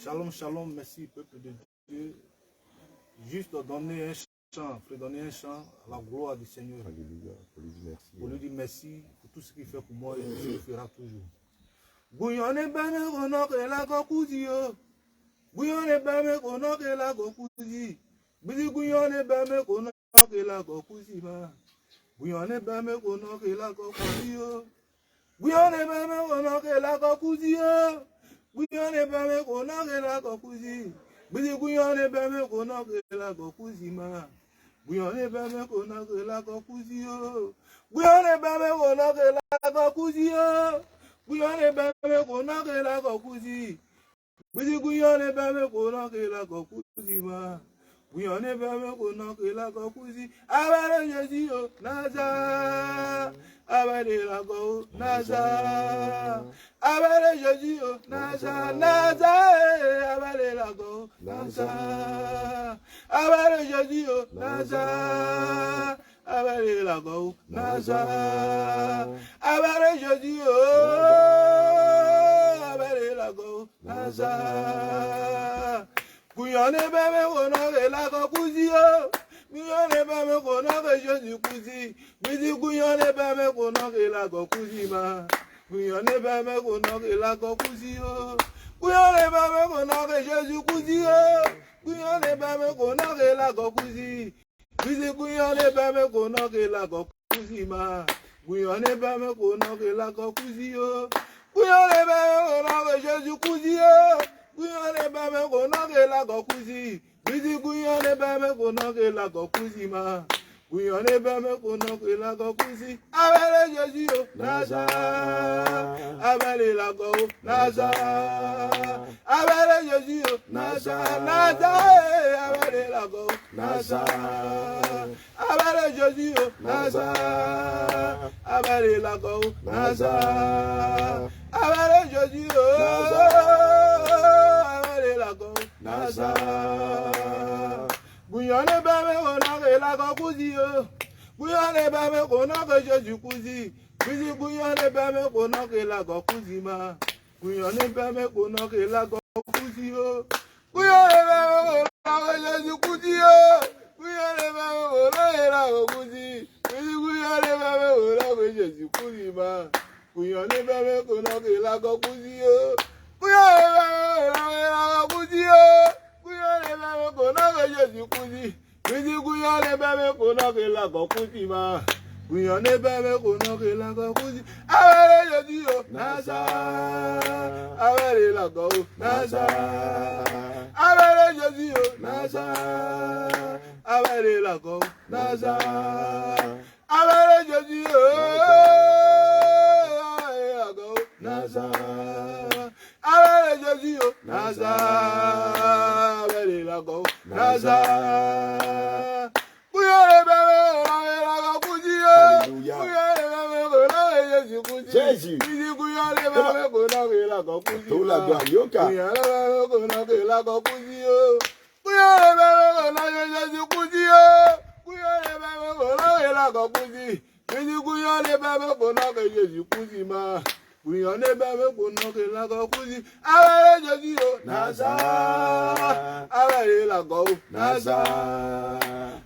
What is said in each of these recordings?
Shalom, shalom, merci peuple de Dieu. Juste donner un chant, prédonner un chant à la gloire du Seigneur. Alléluia. Pour lui dire merci pour tout ce qu'il fait pour moi et ce qu'il fera toujours. Bouillonne bame konoke la kokuzi yo. Bouillonne bame konoke la kokuzi. Bidi bouillonne bame konoke la kokuzi ma. Bouillonne bame konoke la kokuzi yo. Bouillonne bame konoke la kokuzi yo. Bouillonne bame konoke la kokuzi. Bidi bouillonne bame konoke la kokuzi ma. Bouillonne bame konoke la kokuzi yo. Bouillonne bame konoke la kokuzi yo. Bouillonne bame konoke la kokuzi. Bidi bouillonne bame konoke la kokuzi ma. Bouillonne bame konoke la kokuzi. Abale Jésus yo Naza. Abale la go Naza. Abale Jésus yo Naza. Naza. Abale la go Naza. Abale Jésus yo Naza. Abale la go Naza. Abale Jésus yo. Abale la go Naza. Bouillonne bame konoke la kokuzi yo. Bouillonne bame konoke Jésus kuzi. Bidi bouillonne bame konoke la kokuzi ma. Bouillonne bame konoke la kokuzi yo. Bouillonne bame konoke Jésus kuzi yo. Bouillonne bame konoke la kokuzi. Bidi bouillonne bame konoke la kokuzi ma. Bouillonne bame konoke la kokuzi yo. Bouillonne bame konoke Jésus kuzi yo. Bouillonne bame konoke la kokuzi. Bidi bouillonne bame konoke la kokuzi ma. Bouillonne bame konoke la kokuzi. Abale Jésus yo Naza. Abale la go Naza. Abale Jésus yo Naza. Naza. Abale la go Naza. Abale Jésus yo Naza. Abale la go Naza. Abale Jésus yo Naza. Bouillonne bame konoke la kokuzi yo. Bouillonne bame konoke Jésus kuzi. Bidi bouillonne bame konoke la kokuzi ma. Bouillonne bame konoke la kokuzi yo. Bouillonne bame konoke Jésus kuzi yo. Bouillonne bame konoke la kokuzi. Bidi bouillonne bame konoke Jésus kuzi ma. Bouillonne bame konoke la kokuzi yo. Bouillonne bame konoke la kokuzi yo. Bouillonne bame konoke Jésus kuzi. Bidi bouillonne bame konoke la kokuzi ma. Bouillonne bame konoke la kokuzi. Abale Jésus yo Naza. Abale la go Naza. Abale Jésus yo Naza. Abale la go Naza. Abale Jésus yo. Abale la go Naza. Abale Jésus yo Naza. Abale la go Naza. Bouillonne bame konoke la kokuzi yo. Alléluia. Bouillonne bame konoke Jésus kuzi. Jésus. Bidi bouillonne bame konoke la kokuzi. Tout la gloire. Yoka. Bouillonne bame konoke la kokuzi yo. Bouillonne bame konoke Jésus kuzi yo. Bouillonne bame konoke la kokuzi. Bidi bouillonne bame konoke Jésus kuzi ma. Bouillonne bame konoke la kokuzi. Abale Jésus yo Naza. Abale la go Naza.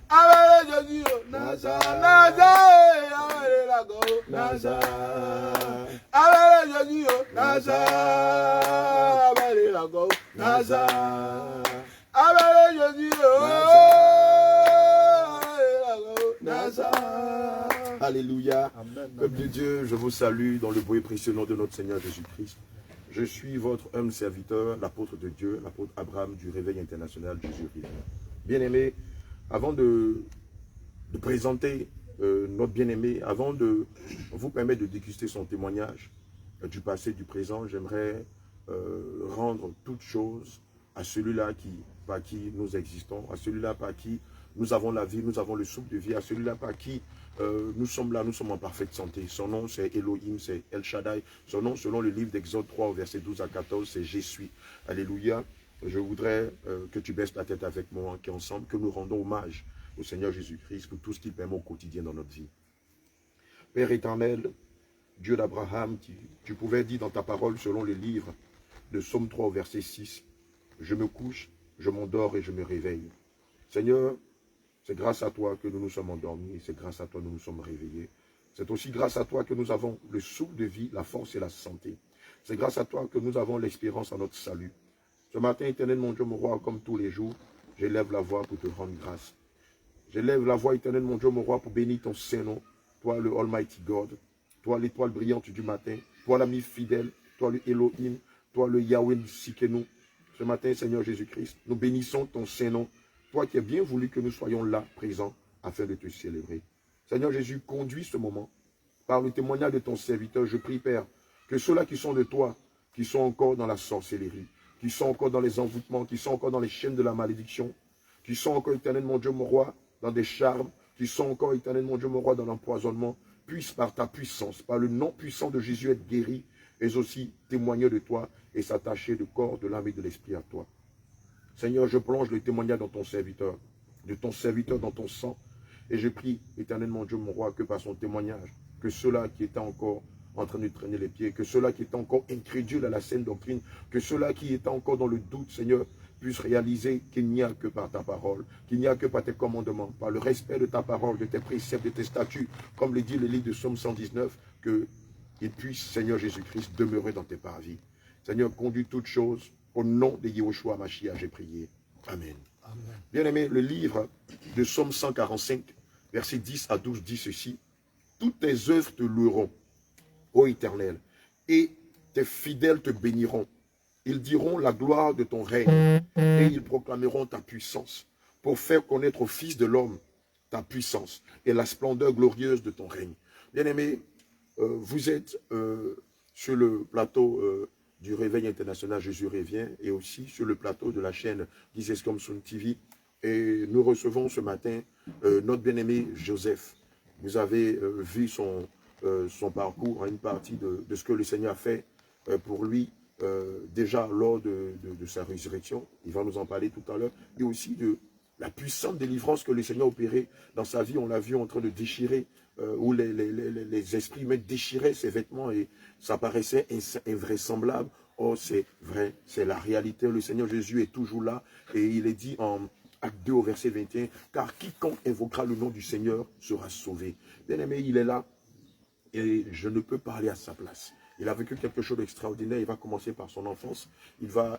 Abale Jésus yo Naza. Naza. Abale la go Naza. Abale Jésus yo Naza. Abale la go Naza. Abale Jésus yo. Abale la go Naza. Alléluia. Amen. Peuple de Dieu, je vous salue dans le beau et précieux nom de notre Seigneur Jésus-Christ. Je suis votre humble serviteur, l'apôtre de Dieu, l'apôtre Abraham du Réveil International Jésus-Christ. Bien-aimé, avant de présenter notre bien-aimé, avant de vous permettre de déguster son témoignage du passé, du présent, j'aimerais rendre toute chose à celui-là par qui nous existons, à celui-là par qui nous avons la vie, nous avons le souffle de vie, à celui-là par qui nous sommes là, nous sommes en parfaite santé. Son nom c'est Elohim, c'est El Shaddai. Son nom selon le livre d'Exode 3 au verset 12 à 14, c'est Je suis. Alléluia. Je voudrais que tu baisses la tête avec moi, qu'ensemble, que nous rendons hommage au Seigneur Jésus-Christ pour tout ce qu'il permet au quotidien dans notre vie. Père éternel, Dieu d'Abraham, tu pouvais dire dans ta parole selon le livre de Psaume 3 au verset 6, je me couche, je m'endors et je me réveille. Seigneur, c'est grâce à toi que nous nous sommes endormis et c'est grâce à toi que nous nous sommes réveillés. C'est aussi grâce à toi que nous avons le souffle de vie, la force et la santé. C'est grâce à toi que nous avons l'espérance en notre salut. Ce matin, éternel mon Dieu, mon roi, comme tous les jours, j'élève la voix pour te rendre grâce. J'élève la voix, éternel mon Dieu, mon roi, pour bénir ton Saint-Nom. Toi, le Almighty God. Toi, l'étoile brillante du matin. Toi, l'ami fidèle. Toi, le Elohim. Toi, le Yahweh Sikenu. Ce matin, Seigneur Jésus-Christ, nous bénissons ton Saint-Nom. Toi qui as bien voulu que nous soyons là, présents, afin de te célébrer. Seigneur Jésus, conduis ce moment. Par le témoignage de ton serviteur, je prie, Père, que ceux-là qui sont de toi, qui sont encore dans la sorcellerie, qui sont encore dans les envoûtements, qui sont encore dans les chaînes de la malédiction, qui sont encore, éternel mon Dieu, mon roi, dans des charmes, qui sont encore, éternel mon Dieu, mon roi, dans l'empoisonnement, puissent par ta puissance, par le nom puissant de Jésus être guéris, et aussi témoigner de toi et s'attacher de corps, de l'âme et de l'esprit à toi. Seigneur, je plonge le témoignage dans ton serviteur, de ton serviteur dans ton sang, et je prie, éternel mon Dieu, mon roi, que par son témoignage, que ceux-là qui étaient encore en train de traîner les pieds, que ceux-là qui étaient encore incrédules à la saine doctrine, que ceux-là qui étaient encore dans le doute, Seigneur, puissent réaliser qu'il n'y a que par ta parole, qu'il n'y a que par tes commandements, par le respect de ta parole, de tes préceptes, de tes statuts, comme le dit le livre de Psaume 119, qu'ils puissent, Seigneur Jésus-Christ, demeurer dans tes parvis. Seigneur, conduis toutes choses, au nom de Yahushua Mashiach, j'ai prié. Amen. Amen. Bien-aimé, le livre de Psaume 145, versets 10 à 12 dit ceci. Toutes tes œuvres te loueront, ô Éternel, et tes fidèles te béniront. Ils diront la gloire de ton règne, et ils proclameront ta puissance, pour faire connaître au Fils de l'homme ta puissance et la splendeur glorieuse de ton règne. Bien-aimé, vous êtes sur le plateau du Réveil International Jésus revient, et aussi sur le plateau de la chaîne Jesus Comson TV. Et nous recevons ce matin notre bien-aimé Joseph. Vous avez vu son parcours, une partie de ce que le Seigneur a fait pour lui déjà lors de sa résurrection. Il va nous en parler tout à l'heure. Et aussi de la puissante délivrance que le Seigneur a opérée dans sa vie. On l'a vu en train de déchirer, où les esprits déchiraient ses vêtements et ça paraissait invraisemblable. Oh, c'est vrai, c'est la réalité. Le Seigneur Jésus est toujours là et il est dit en Acte 2 au verset 21, car quiconque invoquera le nom du Seigneur sera sauvé. Bien-aimé, il est là et je ne peux pas aller à sa place. Il a vécu quelque chose d'extraordinaire. Il va commencer par son enfance. Il va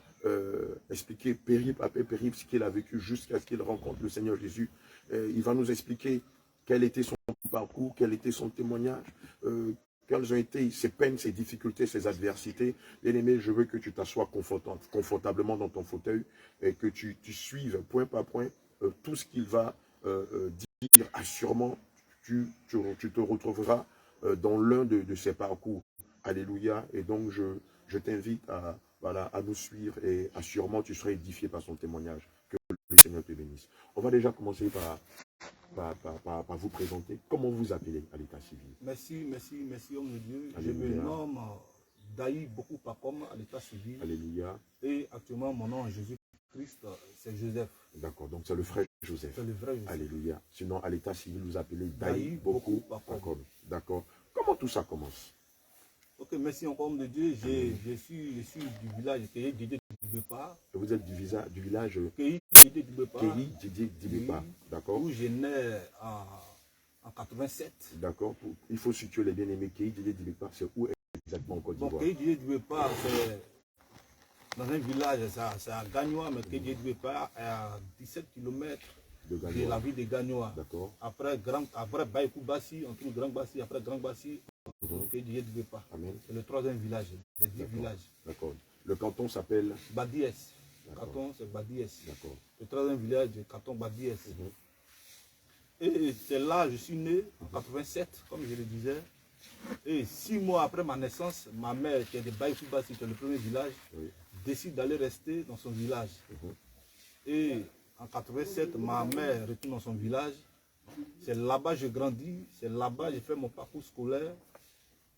expliquer périple après périple ce qu'il a vécu jusqu'à ce qu'il rencontre le Seigneur Jésus. Il va nous expliquer quel était son parcours, quel était son témoignage, quelles ont été ses peines, ses difficultés, ses adversités. Bien-aimé, je veux que tu t'assoies confortablement dans ton fauteuil et que tu suives point par point tout ce qu'il va dire. Assurément, tu te retrouveras dans l'un de ses parcours. Alléluia. Et donc, je t'invite à nous suivre et assurément, tu seras édifié par son témoignage. Que le Seigneur te bénisse. On va déjà commencer par vous présenter. Comment vous appelez à l'état civil? Merci, homme de Dieu. Alléluia. Je me nomme Daï Beaucoup Pakom à l'état civil. Alléluia. Et actuellement, mon nom est Jésus-Christ, c'est Joseph. D'accord, donc c'est le frère Joseph. C'est le vrai Joseph. Alléluia. Sinon, à l'état civil, vous appelez Daï Beaucoup Pakom. D'accord. Comment tout ça commence? Ok, merci encore, homme de Dieu. Je suis du village Kéhi Djidé Dibépa. Vous êtes du village Kéhi Djidé Dibépa. Kéhi Djidé Dibépa. D'accord. Où je né en 87. D'accord. Il faut situer les bien-aimés. Kéhi Djidé Dibépa, c'est où exactement en Côte d'Ivoire? Kéhi Djidé Dibépa, c'est dans un village, c'est à Gagnoa, mais Kéhi Djidé Dibépa est à 17 km de la ville de Gagnoa. D'accord. Après Baïkou Bassi, on trouve Grand Bassi, après Grand Bassi. C'est le troisième village, les 10 villages. D'accord. Le canton s'appelle Badiès. Le canton, c'est Badiès. D'accord. Le troisième village, le canton Badiès. Et c'est là que je suis né, en 87, comme je le disais. Et 6 mois après ma naissance, ma mère, qui est de Baïkoubassi, qui est le premier village, décide d'aller rester dans son village. Et en 87, ma mère retourne dans son village. C'est là-bas que je grandis, c'est là-bas que j'ai fait mon parcours scolaire.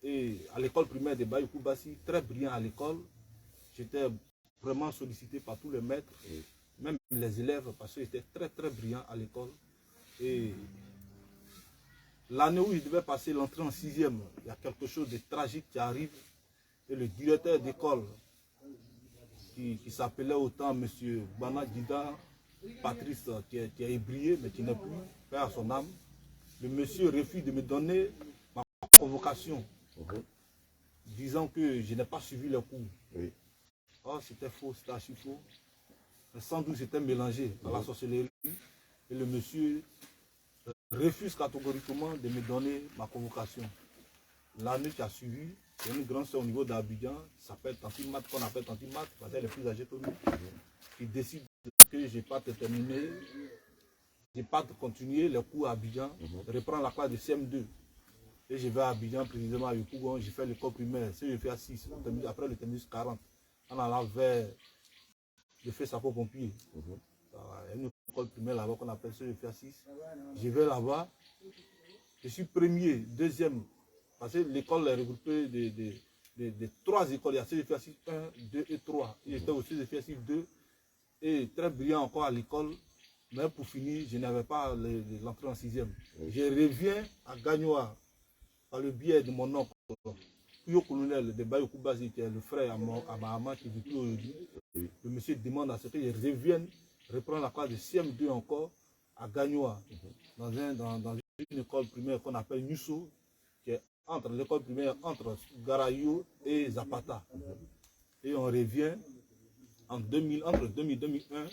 Et à l'école primaire de Baïkoubassi, très brillant à l'école. J'étais vraiment sollicité par tous les maîtres, même les élèves, parce que j'étais très brillant à l'école. Et l'année où je devais passer l'entrée en 6e, il y a quelque chose de tragique qui arrive. Et le directeur d'école, qui s'appelait autant M. Banadida Patrice, qui a ébrié, mais qui n'est plus, père à son âme. Le monsieur refuse de me donner ma convocation, disant que je n'ai pas suivi le cours. Oui. Oh, c'était faux, c'était archi faux. Mais sans doute c'était mélangé dans la sorcellerie. Et le monsieur refuse catégoriquement de me donner ma convocation. L'année qui a suivi, il y a une grande soeur au niveau d'Abidjan, qui s'appelle Tanti Mat, qu'on appelle Tanti Mat, parce qu'elle est plus âgée que nous, qui décide que je n'ai pas terminé, je n'ai pas continué les cours à Abidjan, reprendre la classe de CM2. Et je vais à Abidjan, précisément à Yopougon, j'ai fait l'école primaire, si je fais à 6, après le terminus 40, on allant vers le fait sapeur-pompier. Il y a une école primaire là-bas qu'on appelle ça, je fais à 6. Je vais là-bas, je suis premier, deuxième, parce que l'école est regroupée de 3 écoles. Il y a CFA6 1, 2 et 3. J'étais aussi CFA6 2 et très brillant encore à l'école. Mais pour finir, je n'avais pas l'entrée en 6e. Je reviens à Gagnoa par le biais de mon oncle, le colonel de Bayokou Bazi, qui est le frère à ma maman qui vit plus aujourd'hui. Le monsieur demande à ce que je revienne reprendre la classe de CM2 encore à Gagnoa, dans une école primaire qu'on appelle Nusso, qui est entre l'école primaire, entre Garayo et Zapata. Et on revient en 2000, entre 2000 et 2001,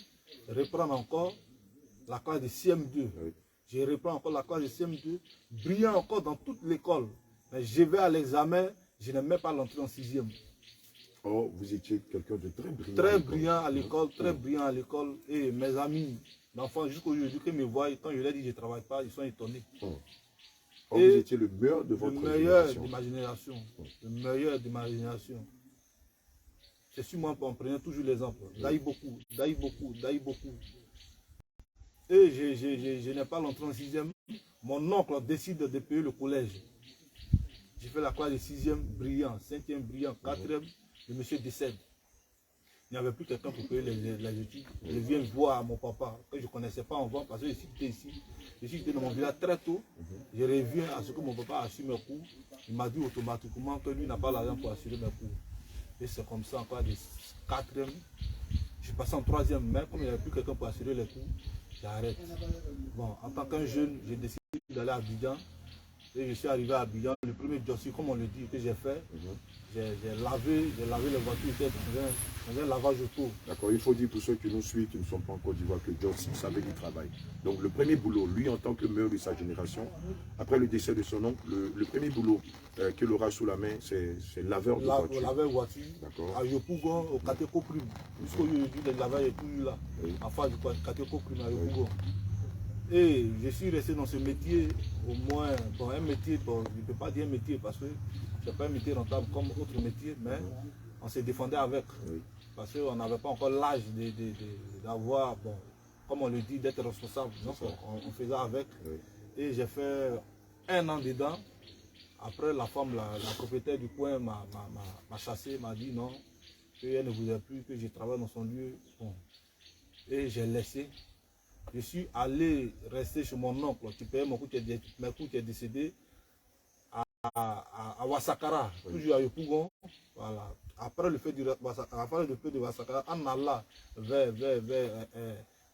reprendre encore la classe de CM2. Je reprends encore la classe de CM2, brillant encore dans toute l'école. Mais je vais à l'examen, je n'ai même pas l'entrée en 6e. Oh, vous étiez quelqu'un de très brillant. Très brillant à l'école, très brillant à l'école. Et mes amis, d'enfants, jusqu'aujourd'hui, qui me voient, quand je leur dis que je ne travaille pas, ils sont étonnés. Oh, vous étiez le meilleur de votre génération. Le meilleur de ma génération. Le meilleur de ma génération. C'est sur moi qu'on prenait toujours l'exemple. D'ailleurs beaucoup, d'ailleurs beaucoup, d'ailleurs beaucoup. Et je n'ai pas l'entrée en 6e. Mon oncle décide de payer le collège. J'ai fait la classe de 6e brillant, 5e brillant, 4e. Le monsieur décède. Il n'y avait plus quelqu'un pour payer les études. Je viens voir mon papa, que je ne connaissais pas avant, parce que j'étais ici. Je suis dans mon village très tôt. Je reviens à ce que mon papa a assuré mes cours. Il m'a dit automatiquement que lui n'a pas l'argent pour assurer mes cours. Et c'est comme ça, encore de 4e. Je suis passé en 3e, mais comme il n'y avait plus quelqu'un pour assurer les cours, j'arrête. Bon, en tant qu'un jeune, j'ai décidé d'aller à Abidjan. Et je suis arrivé à Abidjan. Le premier dossier, comme on le dit, que j'ai fait, j'ai lavé les voitures dans un lavage auto. D'accord, il faut dire pour ceux qui nous suivent, qui ne sont pas en Côte d'Ivoire, que Jossi savait du travail. Donc le premier boulot, lui en tant que meilleur de sa génération, après le décès de son oncle, le premier boulot qu'il aura sous la main, c'est laveur de voiture. Laveur de voiture, à Yopougon, au Kateko Prime. Jusqu'aujourd'hui, le lavage est toujours là, en face du Kateko Prime à Yopougon. Et je suis resté dans ce métier au moins, bon, un métier, bon, je ne peux pas dire un métier parce que ce n'est pas un métier rentable comme autre métier, mais on se défendait avec. Parce qu'on n'avait pas encore l'âge d'avoir, bon, comme on le dit, d'être responsable. Donc on faisait avec. Et j'ai fait 1 an dedans. Après, la femme, la propriétaire du coin m'a chassé, m'a dit non, qu'elle ne voulait plus que je travaille dans son lieu. Bon. Et j'ai laissé. Je suis allé rester chez mon oncle qui payait mes coûts qui est décédé à Wasakara, toujours à Yopougon. Voilà. Après le feu de Wasakara, en allant vers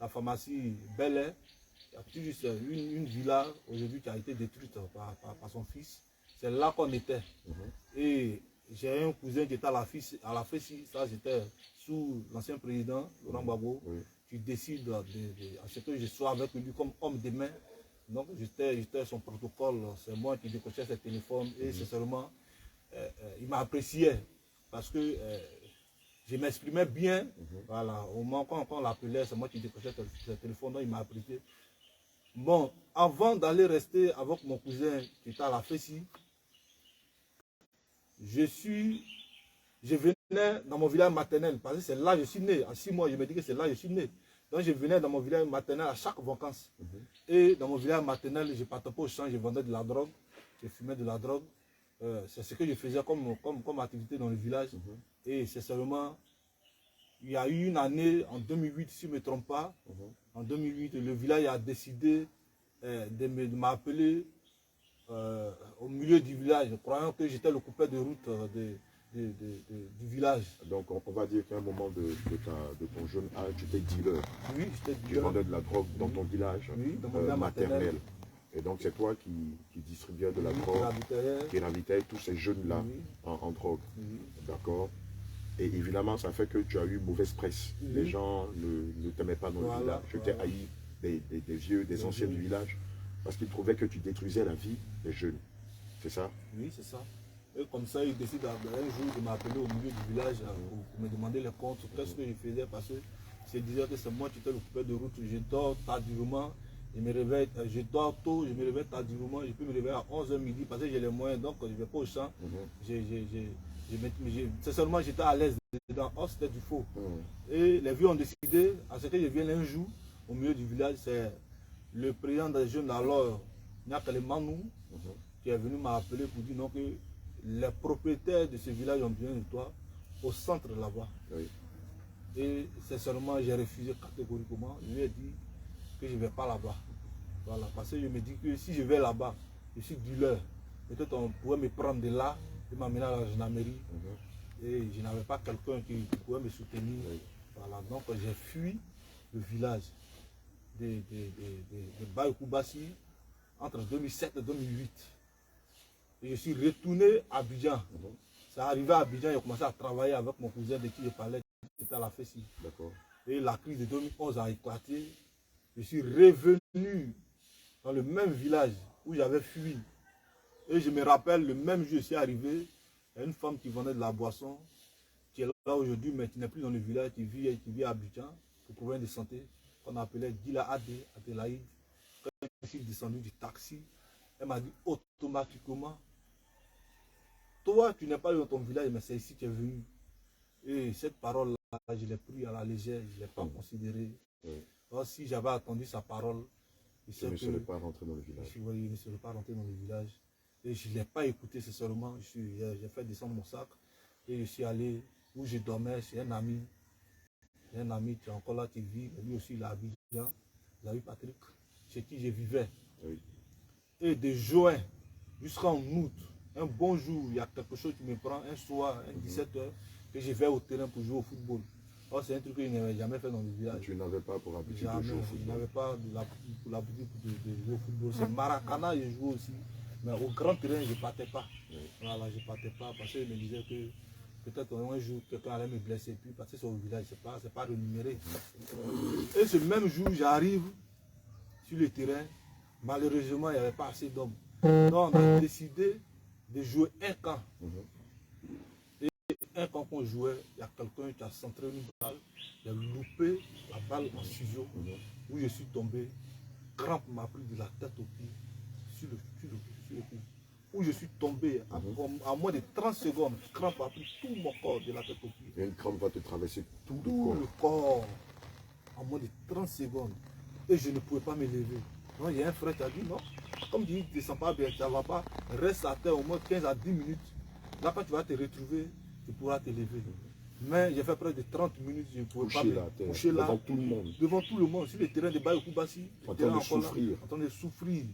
la pharmacie Bel Air, il y a toujours une villa aujourd'hui qui a été détruite par son fils. C'est là qu'on était. Et j'ai un cousin qui était à la FESI, ça j'étais sous l'ancien président, Laurent Gbagbo. Qui décide à ce que je sois avec lui comme homme de main. Donc j'étais son protocole, c'est moi qui décrochais ses téléphones et sincèrement, il m'a apprécié parce que je m'exprimais bien. Voilà, au moment quand on l'appelait, c'est moi qui décrochais ses téléphones, donc il m'a apprécié. Bon, avant d'aller rester avec mon cousin qui était à la FESI, je venais dans mon village maternel, parce que c'est là que je suis né. En 6 mois, je me dis que c'est là que je suis né. Donc je venais dans mon village maternel à chaque vacances. Et dans mon village maternel, je partais pas au champ, je vendais de la drogue, je fumais de la drogue. C'est ce que je faisais comme activité dans le village. Et c'est seulement, il y a eu une année, en 2008, si je ne me trompe pas, en 2008, le village a décidé de m'appeler au milieu du village, croyant que j'étais le coupeur de route du village. Donc on va dire qu'à un moment de ton jeune âge, tu étais dealer. Oui, j'étais Tu dealer. vendais de la drogue dans ton village Dans mon village maternel. Et donc c'est toi qui distribuais de la drogue, qui ravitaillais tous ces jeunes-là en drogue. D'accord. Et évidemment, ça fait que tu as eu mauvaise presse. Les gens ne t'aimaient pas dans le village. Je t'ai haï des vieux, des anciens du village, parce qu'ils trouvaient que tu détruisais la vie des jeunes. C'est ça? Oui, c'est ça. Et comme ça, ils décident un jour de m'appeler au milieu du village pour me demander les comptes. Qu'est-ce que je faisais? Parce que je disais que c'est moi qui étais l'occupé de route. Je dors tardivement, je me réveille, je dors tôt, je me réveille tardivement. Je peux me réveiller à 11h midi parce que j'ai les moyens. Donc, je ne vais pas au champ. C'est seulement j'étais à l'aise dedans. Oh, c'était du faux. Et les vieux ont décidé, à ce que je vienne un jour au milieu du village, c'est le président des jeunes alors, Nyakale Manou, qui est venu m'appeler pour dire non, que les propriétaires de ce village ont besoin de toi au centre là-bas. Oui. Et sincèrement, j'ai refusé catégoriquement. Je lui ai dit que je ne vais pas là-bas. Voilà, parce que je me dis que si je vais là-bas, je suis dealer. Peut-être on pourrait me prendre de là et m'amener à la gendarmerie. Et je n'avais pas quelqu'un qui pouvait me soutenir. Voilà, donc j'ai fui le village de Baïkoubassi entre 2007 et 2008. Et je suis retourné à Abidjan. C'est arrivé à Abidjan, j'ai commencé à travailler avec mon cousin de qui je parlais, qui était à la FESI. Et la crise de 2011 a éclaté. Je suis revenu dans le même village où j'avais fui. Et je me rappelle, le même jour, je suis arrivé, il y a une femme qui vendait de la boisson, qui est là aujourd'hui, mais qui n'est plus dans le village, qui vit à Abidjan, pour problème de santé, qu'on appelait Gila Adelaïde. Quand je suis descendu du taxi, elle m'a dit automatiquement, toi, tu n'es pas dans ton village, mais c'est ici que tu es venu. Et cette parole-là, je l'ai prise à la légère, je ne l'ai pas considérée. Alors, si j'avais attendu sa parole, je ne serais pas rentré dans le village. Je ne serais pas rentré dans le village. Et je ne l'ai pas écouté, c'est seulement, j'ai fait descendre mon sac et je suis allé où je dormais chez un ami. J'ai un ami qui est encore là, qui vit, lui aussi il a Abidjan, il a eu Patrick, chez qui je vivais. Et de juin jusqu'en août, un bon jour, il y a quelque chose qui me prend un soir, 17h, que je vais au terrain pour jouer au football. Oh, c'est un truc que je n'avais jamais fait dans le village. Tu n'avais pas pour habitude de jouer au football? Je n'avais pas l'habitude de jouer au football. C'est Maracana, je jouais aussi. Mais au grand terrain, je ne partais pas. Voilà, je ne partais pas parce que je me disais que peut-être un jour, quelqu'un allait me blesser. Puis parce que c'est au village, ce n'est pas rémunéré. Et ce même jour, j'arrive sur le terrain. Malheureusement, il n'y avait pas assez d'hommes. Donc, on a décidé de jouer un camp. Et un camp qu'on jouait, il y a quelqu'un qui a centré une balle, il a loupé la balle en ciseaux, où je suis tombé. Crampe m'a pris de la tête au pied, sur le cou. Où je suis tombé, à moins de 30 secondes, crampe a pris tout mon corps de la tête au pied. Et une crampe va te traverser tout le corps. À moins de 30 secondes. Et je ne pouvais pas me lever. Donc il y a un frère qui a dit non, comme tu ne descends pas bien, ça ne va pas, reste à terre au moins 15 à 10 minutes. Là quand tu vas te retrouver, tu pourras te lever. Mais j'ai fait près de 30 minutes, je ne pouvais pas me coucher là. Devant tout le monde. Devant tout le monde, sur le terrain de Baïkoubassi. En train de souffrir. En train de souffrir.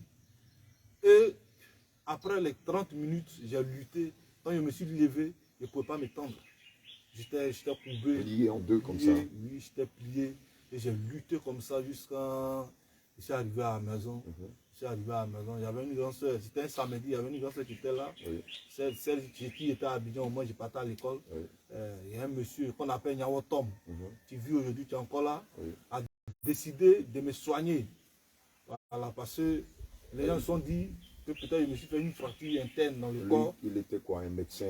Et après les 30 minutes, j'ai lutté. Quand je me suis levé, je ne pouvais pas m'étendre. J'étais courbé. Plié en deux comme ça. Oui, j'étais plié. Et j'ai lutté comme ça jusqu'à... Je suis arrivé à la maison. Je suis arrivé à la maison. Il y avait une grande soeur. C'était un samedi. Il y avait une grande soeur qui était là. Celle qui était à Abidjan. Au moins, je partais à l'école. Il y a un monsieur qu'on appelle Nyawo Tom, qui vit aujourd'hui, qui est encore là, a décidé de me soigner. Voilà, parce que les gens se sont dit que peut-être je me suis fait une fracture interne dans le corps. Il était quoi, un médecin,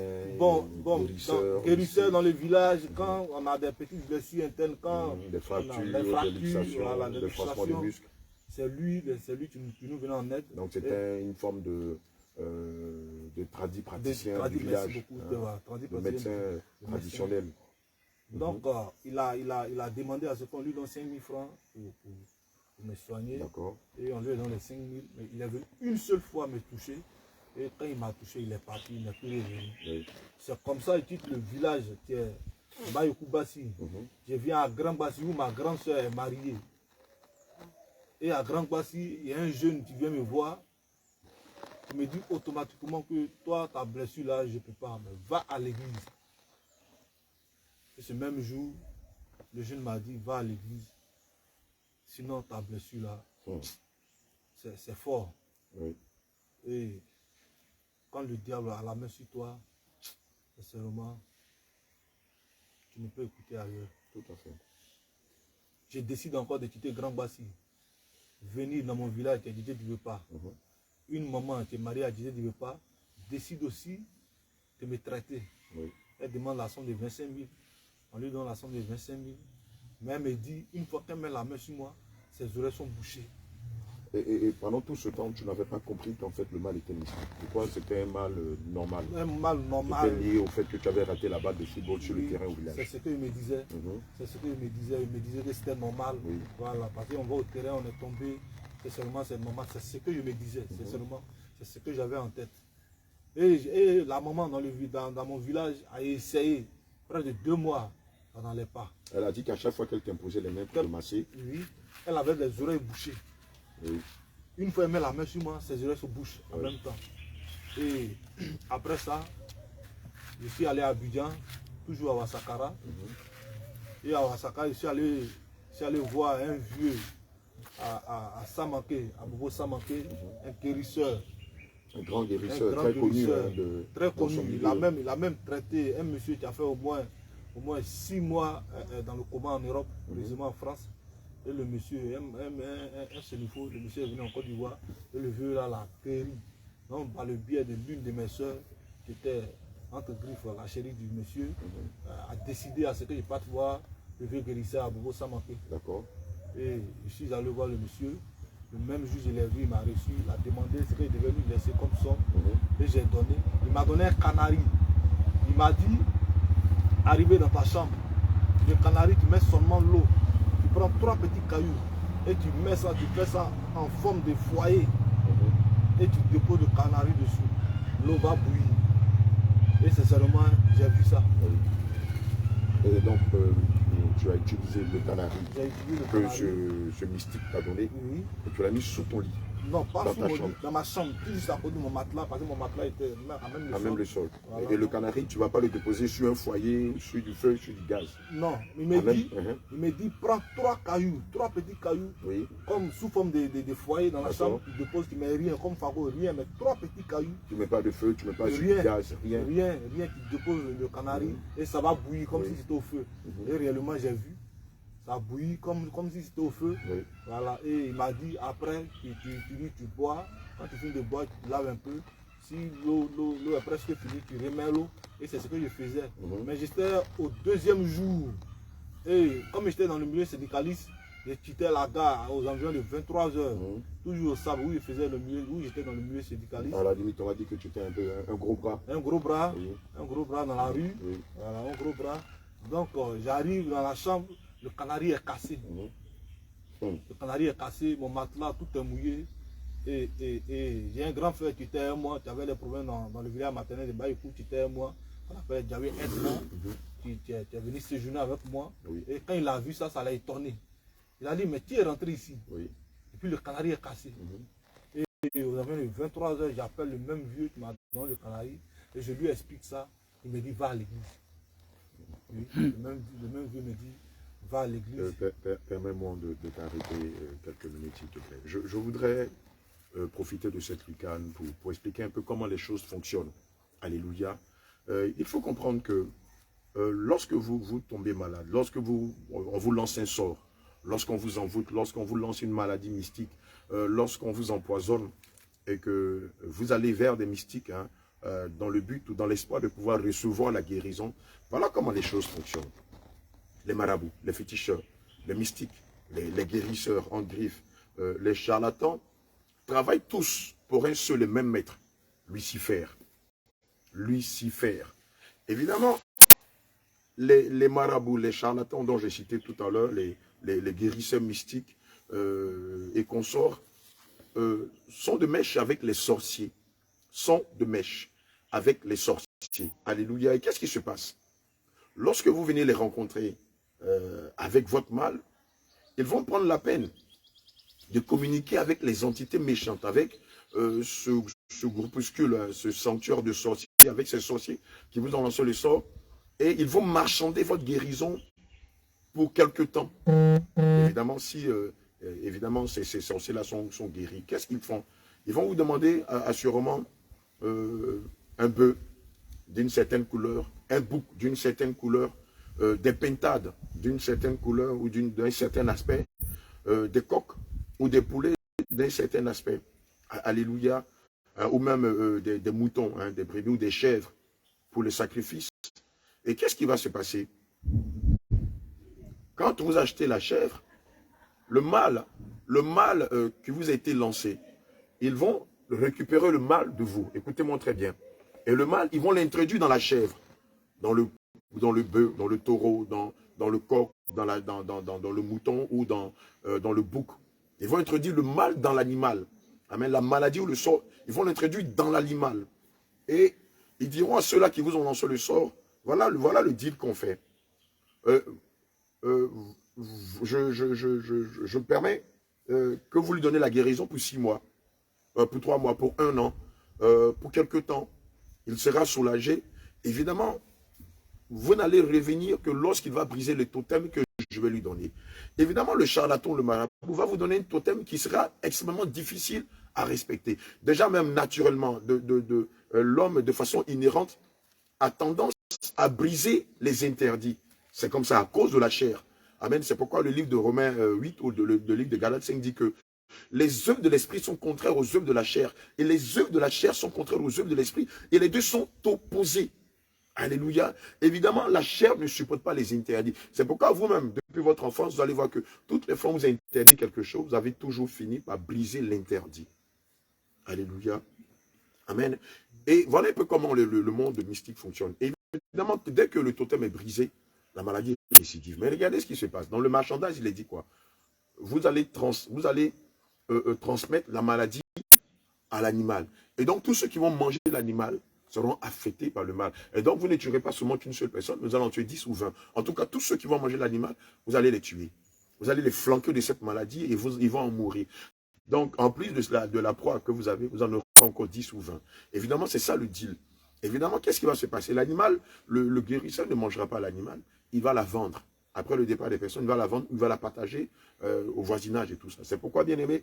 guérisseur dans le village, quand on a des petites blessures internes, quand des fractures, des luxations de muscles. C'est lui qui nous venait en aide. Donc c'était une forme de praticien du village, de médecin traditionnel. Donc il a demandé à ce qu'on lui donne 5 000 francs pour me soigner. Et on lui a donné les 5 000. Mais il est venu une seule fois me toucher. Et quand il m'a touché, il est parti, il n'est plus revenu. C'est comme ça qu'il quitte le village qui est Baïkoubassi. Je viens à Grand Bassi où ma grande soeur est mariée. Et à Grand Bassi, il y a un jeune qui vient me voir. Il me dit automatiquement que toi, ta blessure là, je ne peux pas. Mais va à l'église. Et ce même jour, le jeune m'a dit, va à l'église. Sinon, ta blessure là, c'est fort. Oui. Et quand le diable a la main sur toi, sincèrement, tu ne peux écouter ailleurs. Tout à fait. Je décide encore de quitter Grand Bassi. Venir dans mon village, tu disais, tu ne veux pas. Une maman, tu es mariée, elle disait, tu ne veux pas. Décide aussi de me traiter. Oui. Elle demande la somme de 25 000. On lui donne la somme de 25 000. Mais elle me dit, une fois qu'elle met la main sur moi, ses oreilles sont bouchées. Et pendant tout ce temps, tu n'avais pas compris qu'en fait le mal était mystique. Pourquoi c'était un mal normal? Un mal normal. C'était lié au fait que tu avais raté la balle de football sur le terrain au village. C'est ce qu'il me disait. C'est ce qu'il me disait. Il me disait que c'était normal. Voilà, parce qu'on va au terrain, on est tombé. C'est seulement c'est normal. C'est ce que je me disais. C'est seulement c'est ce que j'avais en tête. Et la maman dans mon village a essayé près de 2 mois. Ça n'allait pas. Elle a dit qu'à chaque fois qu'elle t'imposait les mains pour te masser, oui, elle avait les oreilles bouchées. Oui. Une fois elle met la main sur moi, ses oreilles se bouchent en même temps. Et après ça, je suis allé à Abidjan, toujours à Ouassakara. Et à Ouassakara, je suis allé voir un vieux à Samanké, à Bobo Samanké, un guérisseur. Un grand guérisseur, très connu. Très connu. Il a même traité un monsieur qui a fait au moins 6 mois dans le coma en Europe, précisément en France. Et le monsieur, un sénifo, le monsieur est venu en Côte d'Ivoire, et le vieux là l'a guéri. Donc, par le biais de l'une de mes soeurs, qui était entre griffes, la chérie du monsieur, a décidé à ce que je parte voir le vieux guérisseur à Bobo Samanké. D'accord. Et je suis allé voir le monsieur. Le même jour, je l'ai vu, il m'a reçu, il a demandé ce qu'il devait lui laisser comme somme. Et j'ai donné. Il m'a donné un canari. Il m'a dit, arrivé dans ta chambre, le canari, tu mets seulement l'eau. Tu prends 3 petits cailloux et tu mets ça, tu fais ça en forme de foyer. Et tu déposes le canari dessus. L'eau va bouillir. Et sincèrement, j'ai vu ça. Et donc, tu as utilisé le canari que canari. ce mystique t'a donné. Oui. Et tu l'as mis sous ton lit. Non, pas sous mon lit, dans ma chambre, tout juste à côté de mon matelas, parce que mon matelas était à même le sol. Voilà. Et le canari, tu ne vas pas le déposer sur un foyer, sur du feu, sur du gaz. Non, il me dit, prends 3 cailloux, 3 petits cailloux, comme sous forme de foyer dans la chambre, tu déposes, tu mets rien, comme Fago, rien, mais 3 petits cailloux. Tu ne mets pas de feu, tu ne mets pas sur du gaz, rien. Rien, tu déposes le canari et ça va bouillir comme si c'était au feu. Et réellement, j'ai vu. Ça bouillit comme si c'était au feu. Voilà. Et il m'a dit après, tu bois. Quand tu finis de boire, tu laves un peu. Si l'eau est presque finie, tu remets l'eau. Et c'est ce que je faisais. Mais j'étais au 2e jour. Et comme j'étais dans le milieu syndicaliste, je quittais la gare aux environs de 23 h. Toujours au sable où j'étais dans le milieu syndicaliste. À la limite, on m'a dit que tu étais un gros bras. Un gros bras. Un gros bras dans la rue. Voilà, un gros bras. Donc j'arrive dans la chambre. Le canari est cassé. Le canari est cassé, mon matelas, tout est mouillé. Et j'ai un grand frère qui était à moi, qui avait des problèmes dans le village maternel de Baïkou, qui était à moi. On appelle Djavé Edmond, qui est venu séjourner avec moi. Et quand il a vu ça, ça l'a étonné. Il a dit, mais qui est rentré ici? Et puis le canari est cassé. Et aux environs de 23 h, j'appelle le même vieux qui m'a donné le canari. Et je lui explique ça. Il me dit, va à l'église. Le même vieux me dit, va à l'église. Permets-moi de t'arrêter quelques minutes, s'il te plaît. Je voudrais profiter de cette lucane pour expliquer un peu comment les choses fonctionnent. Alléluia. Il faut comprendre que lorsque vous tombez malade, lorsque on vous lance un sort, lorsqu'on vous envoûte, lorsqu'on vous lance une maladie mystique, lorsqu'on vous empoisonne et que vous allez vers des mystiques, dans le but ou dans l'espoir de pouvoir recevoir la guérison, voilà comment les choses fonctionnent. Les marabouts, les féticheurs, les mystiques, les guérisseurs en griffe, les charlatans, travaillent tous pour un seul et même maître, Lucifer. Lucifer. Évidemment, les marabouts, les charlatans dont j'ai cité tout à l'heure, les guérisseurs mystiques et consorts, sont de mèche avec les sorciers. Sont de mèche avec les sorciers. Alléluia. Et qu'est-ce qui se passe? Lorsque vous venez les rencontrer avec votre mal, ils vont prendre la peine de communiquer avec les entités méchantes, avec ce groupuscule, ce sanctuaire de sorciers, avec ces sorciers qui vous ont lancé le sort et ils vont marchander votre guérison pour quelque temps. Évidemment, si évidemment ces sorciers-là sont guéris, qu'est-ce qu'ils font? Ils vont vous demander assurément un bœuf d'une certaine couleur, un bouc d'une certaine couleur, des pintades d'une certaine couleur ou d'un certain aspect, des coqs ou des poulets d'un certain aspect. Alléluia. Ou même des moutons, hein, des brebis ou des chèvres pour le sacrifice. Et qu'est-ce qui va se passer? Quand vous achetez la chèvre, le mâle qui vous a été lancé, ils vont récupérer le mâle de vous. Écoutez-moi très bien. Et le mâle, ils vont l'introduire dans la chèvre, dans le bœuf, dans le taureau, dans le coq, dans le mouton ou dans le bouc. Ils vont introduire le mâle dans l'animal. Amen. La maladie ou le sort, ils vont l'introduire dans l'animal. Et ils diront à ceux-là qui vous ont lancé le sort, voilà le deal qu'on fait. Je me permets que vous lui donnez la guérison pour 6 mois, pour 3 mois, pour 1 an, pour quelque temps. Il sera soulagé. Évidemment, vous n'allez revenir que lorsqu'il va briser le totem que je vais lui donner. Évidemment, le charlatan, le marabout, va vous donner un totem qui sera extrêmement difficile à respecter. Déjà, même naturellement, l'homme, de façon inhérente, a tendance à briser les interdits. C'est comme ça, à cause de la chair. Amen. C'est pourquoi le livre de Romains 8 ou le livre de Galates 5 dit que les œuvres de l'esprit sont contraires aux œuvres de la chair. Et les œuvres de la chair sont contraires aux œuvres de l'esprit. Et les deux sont opposés. Alléluia. Évidemment, la chair ne supporte pas les interdits. C'est pourquoi vous-même, depuis votre enfance, vous allez voir que toutes les fois où vous avez interdit quelque chose, vous avez toujours fini par briser l'interdit. Alléluia. Amen. Et voilà un peu comment le monde mystique fonctionne. Et évidemment, dès que le totem est brisé, la maladie est récidive. Mais regardez ce qui se passe. Dans le marchandage, il est dit quoi? Vous allez transmettre la maladie à l'animal. Et donc, tous ceux qui vont manger l'animal seront affectés par le mal. Et donc, vous ne tuerez pas seulement qu'une seule personne, nous allons en tuer 10 ou 20. En tout cas, tous ceux qui vont manger l'animal, vous allez les tuer. Vous allez les flanquer de cette maladie et ils vont en mourir. Donc, en plus de la proie que vous avez, vous en aurez encore 10 ou 20. Évidemment, c'est ça le deal. Évidemment, qu'est-ce qui va se passer? L'animal, le guérisseur ne mangera pas l'animal, il va la vendre. Après le départ des personnes, il va la vendre, il va la partager au voisinage et tout ça. C'est pourquoi, bien aimé,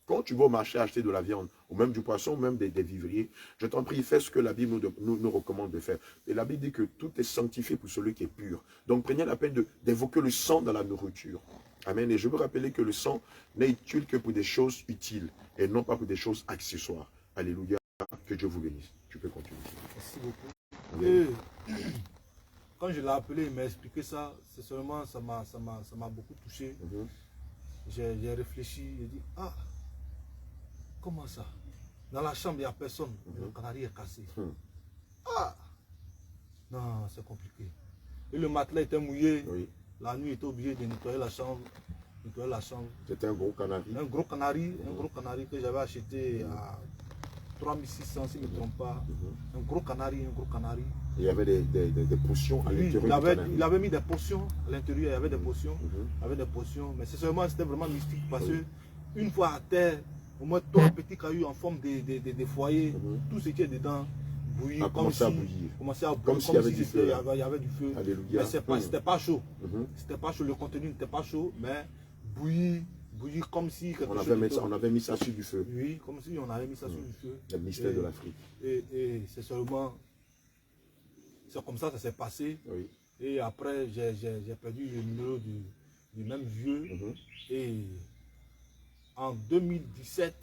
quand tu vas au marché acheter de la viande, ou même du poisson, ou même des vivriers, je t'en prie, fais ce que la Bible nous recommande de faire. Et la Bible dit que tout est sanctifié pour celui qui est pur. Donc prenez la peine d'évoquer le sang dans la nourriture. Amen. Et je veux rappeler que le sang n'est utile que pour des choses utiles, et non pas pour des choses accessoires. Alléluia. Que Dieu vous bénisse. Tu peux continuer. Merci beaucoup. Et, quand je l'ai appelé, il m'a expliqué ça. C'est seulement, ça m'a beaucoup touché. J'ai réfléchi, j'ai dit, ah, comment ça? Dans la chambre, il n'y a personne. Le canari est cassé. Ah! Non, c'est compliqué. Et le matelas était mouillé. Oui. La nuit, il était obligé de nettoyer la chambre. C'était un gros canari. Un gros canari que j'avais acheté à 3600, si je ne me trompe pas. Un gros canari. Il y avait des potions à l'intérieur. Il avait mis des potions à l'intérieur, il y avait des potions. Mais c'était vraiment mystique parce que une fois à terre, au moins 3 petits cailloux en forme de foyers, tout ce qui est dedans bouillit, commençait à bouillir, comme s'il y avait du feu. Alléluia. Mais c'était pas chaud. C'était pas chaud, le contenu n'était pas chaud, mais bouillit comme si on avait mis ça sur du feu. Oui, comme si on avait mis ça sur du feu. Le mystère de l'Afrique. Et c'est seulement, c'est comme ça s'est passé. Oui. Et après, j'ai perdu le numéro du même vieux. Et en 2017,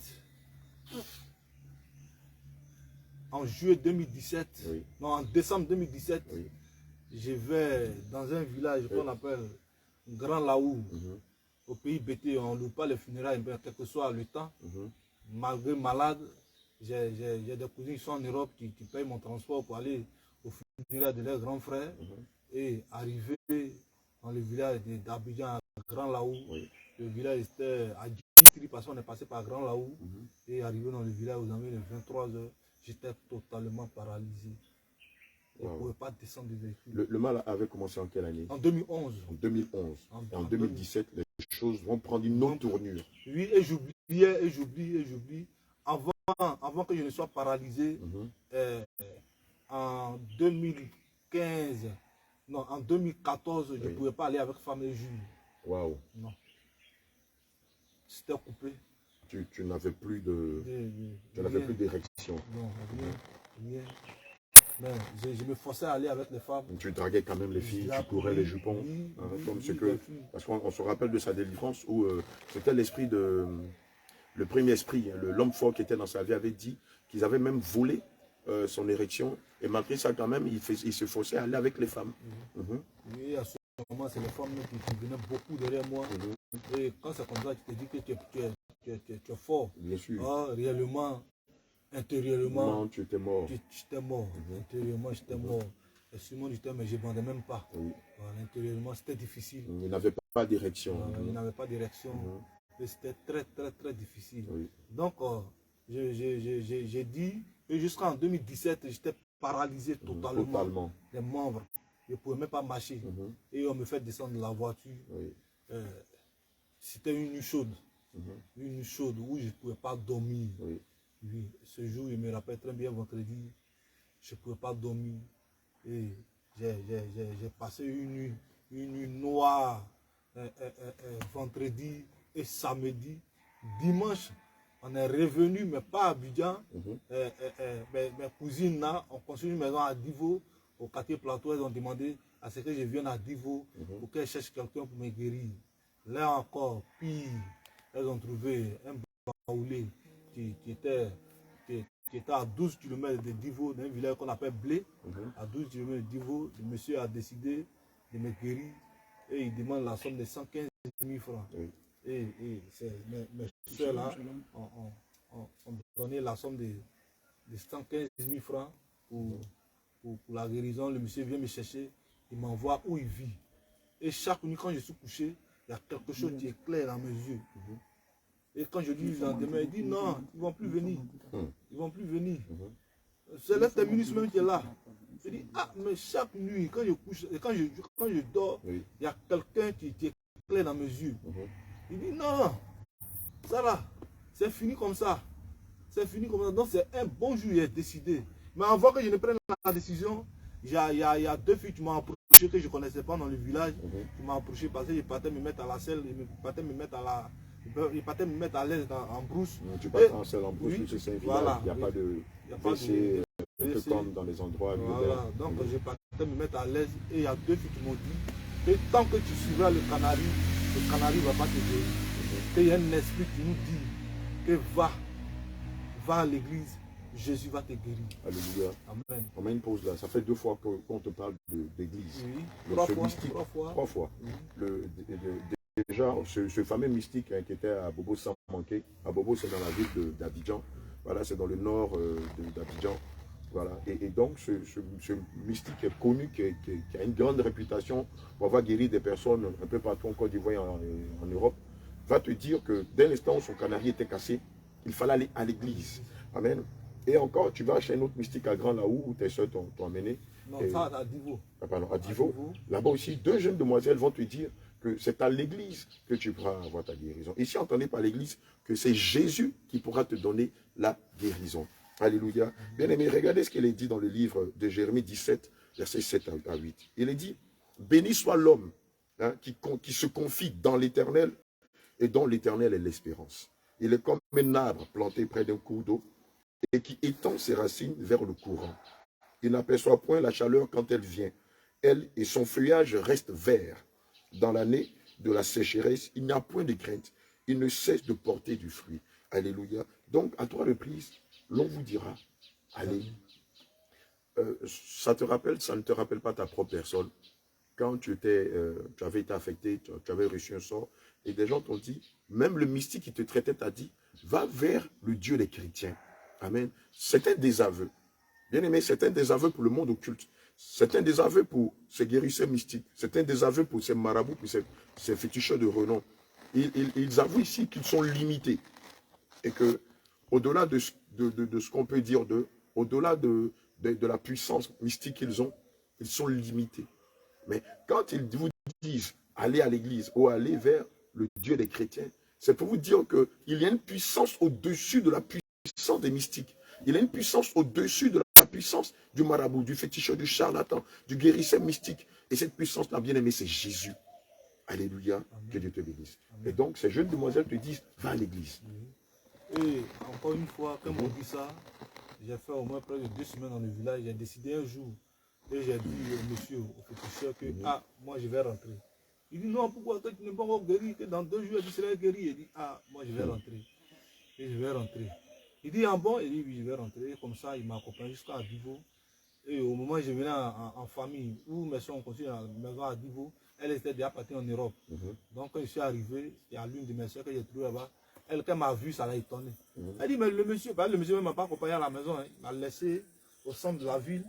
en juillet 2017, non, en décembre 2017, je vais dans un village qu'on appelle Grand Laou. Au pays BT, on ne loue pas les funérailles, quel que soit le temps. Malgré malade, j'ai des cousins qui sont en Europe qui payent mon transport pour aller au funérailles de leurs grands frères. Et arrivé dans le village d'Abidjan à Grand Laou, le village était à Djitri parce qu'on est passé par Grand Laou. Et arrivé dans le village aux environs de 23 h, j'étais totalement paralysé. On ne pouvait pas descendre du véhicule. Le mal avait commencé en quelle année? En 2011. En 2011. Et en 2017, les choses vont prendre une autre tournure. Oui, et j'oublie. Avant que je ne sois paralysé, en 2015, Non, en 2014, je ne pouvais pas aller avec femme et juge. Waouh. Non. C'était coupé. Tu n'avais plus de... Tu n'avais plus d'érection. Non, rien. Mais je me forçais à aller avec les femmes. Tu draguais quand même les filles, tu courais les jupons. Parce qu'on se rappelle de sa délivrance où c'était l'esprit de... Le premier esprit, l'homme fort qui était dans sa vie avait dit qu'ils avaient même volé son érection. Et malgré ça, quand même, il se forçait à aller avec les femmes. Et à ce moment, c'est les femmes qui venaient beaucoup derrière moi. Et quand c'est comme ça, tu te dis que tu es fort. Bien sûr. Ah, réellement, intérieurement, non, tu étais mort. J'étais mort. Intérieurement, j'étais mort. Et sûrement du temps, mais je ne bandais même pas. Voilà, intérieurement, c'était difficile. Il n'avait pas d'érection. Il n'avait pas d'érection. Et c'était très difficile. Oui. Donc, j'ai dit, et jusqu'en 2017, j'étais paralysé totalement. Les membres. Je ne pouvais même pas marcher. Et on me fait descendre de la voiture. C'était une nuit chaude. Une nuit chaude où je ne pouvais pas dormir. Oui. Ce jour, il me rappelle très bien, vendredi, je ne pouvais pas dormir. Et j'ai passé une nuit noire vendredi et samedi. Dimanche, on est revenu, mais pas à Abidjan. Mes cousines là, on construit une maison à Divo, au quartier Plateau. Elles ont demandé à ce que je vienne à Divo pour qu'elles cherchent quelqu'un pour me guérir. Là encore, pire, elles ont trouvé un baoulé qui était à 12 km de Divo, dans un village qu'on appelle Blé. À 12 km de Divo, le monsieur a décidé de me guérir et il demande la somme de 115 000 francs. Et mes soeurs là ont donné la somme de 115 000 francs pour la guérison. Le monsieur vient me chercher, il m'envoie où il vit. Et chaque nuit, quand je suis couché, il y a quelque chose qui éclaire dans mes yeux. Et quand je dis le lendemain, il dit non, ils ne vont plus venir. Ils ne vont plus venir. C'est le terminus même qui est là. Je dis, ah, mais chaque nuit, quand je couche, et quand je dors, il y a quelqu'un qui éclaire dans mes yeux. Il dit non, ça là, c'est fini comme ça. C'est fini comme ça. Donc c'est un bon jour, il est décidé. Mais avant que je ne prenne la décision, il y a deux filles qui m'ont approché que je ne connaissais pas dans le village. Qui m'ont approché parce que je partais me mettre à la selle, ils partaient me mettre à l'aise en brousse. Tu partais en selle en brousse, c'est un village, voilà, il n'y a pas de WC, un peu comme dans les endroits. Voilà, donc je partais me mettre à l'aise et il y a deux filles qui m'ont dit que tant que tu suivras le canari ne va pas te guérir. Il y a un esprit qui nous dit que va à l'église, Jésus va te guérir. Alléluia. Amen. On met une pause là. Ça fait 2 fois qu'on te parle d'église. Oui. 3 fois. Déjà, ce fameux mystique qui était à Bobo sans manquer. À Bobo, c'est dans la ville d'Abidjan. Voilà, c'est dans le nord d'Abidjan. Voilà. Et donc, ce mystique est connu, qui a une grande réputation pour avoir guéri des personnes un peu partout en Côte d'Ivoire et en Europe, va te dire que dès l'instant où son canari était cassé, il fallait aller à l'église. Amen. Et encore, tu vas chez un autre mystique à Grand Laou, où tes soeurs t'ont amené. Non, ça à Divo. Ah, pardon, à Divo. Là-bas aussi, 2 jeunes demoiselles vont te dire que c'est à l'église que tu pourras avoir ta guérison. Ici, entendez par l'église que c'est Jésus qui pourra te donner la guérison. Alléluia. Bien aimé, regardez ce qu'il est dit dans le livre de Jérémie 17, versets 7 à 8. Il est dit, béni soit l'homme qui se confie dans l'Éternel et dont l'Éternel est l'espérance. Il est comme un arbre planté près d'un cours d'eau et qui étend ses racines vers le courant. Il n'aperçoit point la chaleur quand elle vient. Elle et son feuillage restent verts. Dans l'année de la sécheresse, il n'y a point de crainte. Il ne cesse de porter du fruit. Alléluia. Donc, à 3 reprises, l'on vous dira, allez. Ça ne te rappelle pas ta propre personne. Quand tu avais été affecté, tu avais reçu un sort, et des gens t'ont dit, même le mystique qui te traitait t'a dit, va vers le Dieu des chrétiens. Amen. C'est un désaveu. Bien aimé, c'est un désaveu pour le monde occulte. C'est un désaveu pour ces guérisseurs mystiques. C'est un désaveu pour ces marabouts, pour ces féticheurs de renom. Ils avouent ici qu'ils sont limités. Et que, au-delà de ce qu'on peut dire d'eux, au-delà de la puissance mystique qu'ils ont, ils sont limités. Mais quand ils vous disent, allez à l'église ou allez vers le Dieu des chrétiens, c'est pour vous dire qu'il y a une puissance au-dessus de la puissance des mystiques. Il y a une puissance au-dessus de la puissance du marabout, du féticheur, du charlatan, du guérisseur mystique. Et cette puissance-là, bien aimé, c'est Jésus. Alléluia. Amen. Que Dieu te bénisse. Amen. Et donc, ces jeunes demoiselles te disent, va à l'église. Et encore une fois, quand on dit ça, j'ai fait au moins près de 2 semaines dans le village. J'ai décidé un jour, et j'ai dit au monsieur, au féticheur, que moi je vais rentrer. Il dit non, pourquoi tu n'es pas encore guéri, que dans 2 jours tu seras guéri. Il dit moi je vais rentrer. Et je vais rentrer. Il dit bon, il dit oui, je vais rentrer. Et comme ça, il m'accompagne jusqu'à Divo. Et au moment où je venais en famille, où mes soeurs ont continué à me voir à Divo, elle était déjà partie en Europe. Donc quand je suis arrivé, il y a l'une de mes soeurs que j'ai trouvée là-bas. Elle, quand elle m'a vu, ça l'a étonné. Elle dit, mais le monsieur ne m'a pas accompagné à la maison. Hein. Il m'a laissé au centre de la ville.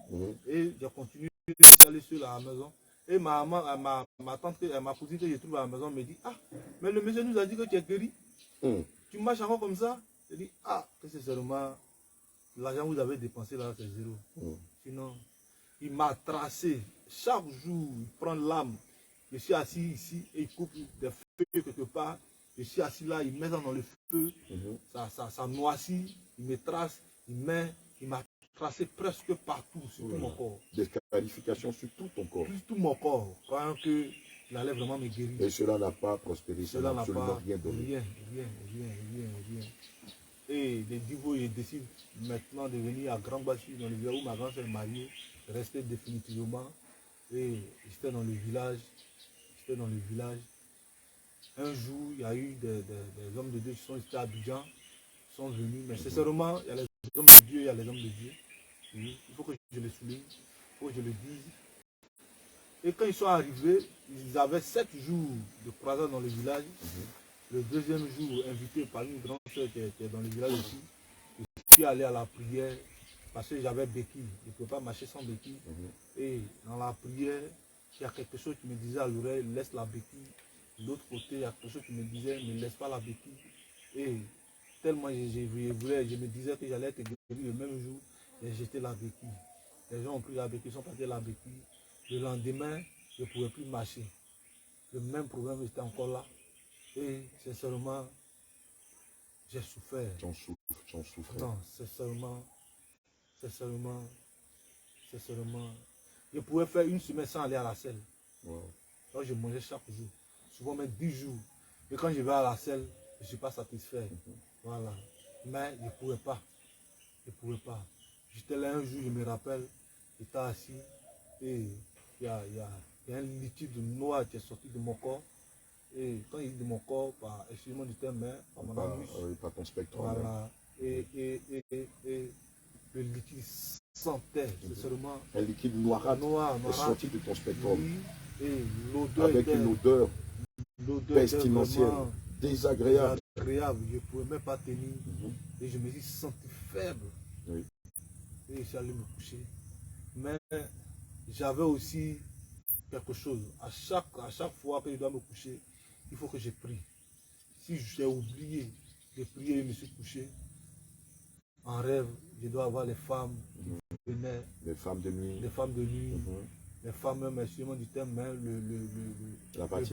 Et j'ai continué d'aller sur la maison. Et ma tante, ma cousine que j'ai trouvée à la maison me dit, mais le monsieur nous a dit que tu es guéri. Tu marches encore comme ça. Je dis, que c'est seulement l'argent que vous avez dépensé là, c'est zéro. Sinon, il m'a tracé. Chaque jour, il prend l'âme. Je suis assis ici et il coupe des feuilles quelque part. Je suis assis là, il met ça dans le feu, ça noircit, il me trace, il m'a tracé presque partout, sur tout mon corps. Des qualifications sur tout ton corps. Sur tout mon corps, croyant qu'il allait vraiment me guérir. Et cela n'a pas prospéré, cela n'a pas rien donné. Rien. Et les Divo, ils décident maintenant de venir à Grand Bassi, dans le village où ma grand-sœur est mariée, rester définitivement. Et j'étais dans le village. Un jour, il y a eu des hommes de Dieu qui sont restés à Abidjan, sont venus, mais sincèrement, il y a les hommes de Dieu, il y a les hommes de Dieu. Oui, il faut que je le souligne, il faut que je le dise. Et quand ils sont arrivés, ils avaient 7 jours de croisade dans le village. Le deuxième jour, invité par une grande soeur qui est dans le village aussi, je suis allé à la prière parce que j'avais béquille. Je ne pouvais pas marcher sans béquille. Et dans la prière, il y a quelque chose qui me disait à l'oreille, laisse la béquille. De l'autre côté, il y a quelque chose qui me disait, ne laisse pas la béquille. Et tellement je me disais que j'allais être guéri le même jour, j'ai jeté la béquille. Les gens ont pris la béquille, ils sont partis à la béquille. Le lendemain, je ne pouvais plus marcher. Le même problème était encore là. Et sincèrement, j'ai souffert. J'en souffre. Non, sincèrement, je pouvais faire 1 semaine sans aller à la selle. Donc je mangeais chaque jour, souvent même 10 jours. Et quand je vais à la selle, je ne suis pas satisfait. Voilà. Mais je ne pouvais pas. J'étais là un jour, je me rappelle, j'étais assis et il y a un liquide noir qui est sorti de mon corps. Et quand il dit de mon corps, excusez-moi du terme, par mon anus. Par ton spectre. Voilà. Et le liquide sentait, c'est seulement un liquide noirâtre est sorti de ton spectrum. Oui, et l'odeur avec une odeur pestilentielle, désagréable. Je ne pouvais même pas tenir. Et je me suis senti faible. Oui. Et je suis allé me coucher. Mais j'avais aussi quelque chose. À chaque fois que je dois me coucher, il faut que je prie. Si j'ai oublié de prier et me suis couché, en rêve, je dois avoir les femmes qui venaient. Les femmes de nuit. Les femmes de nuit. Les femmes, même, excusez-moi du terme, la partie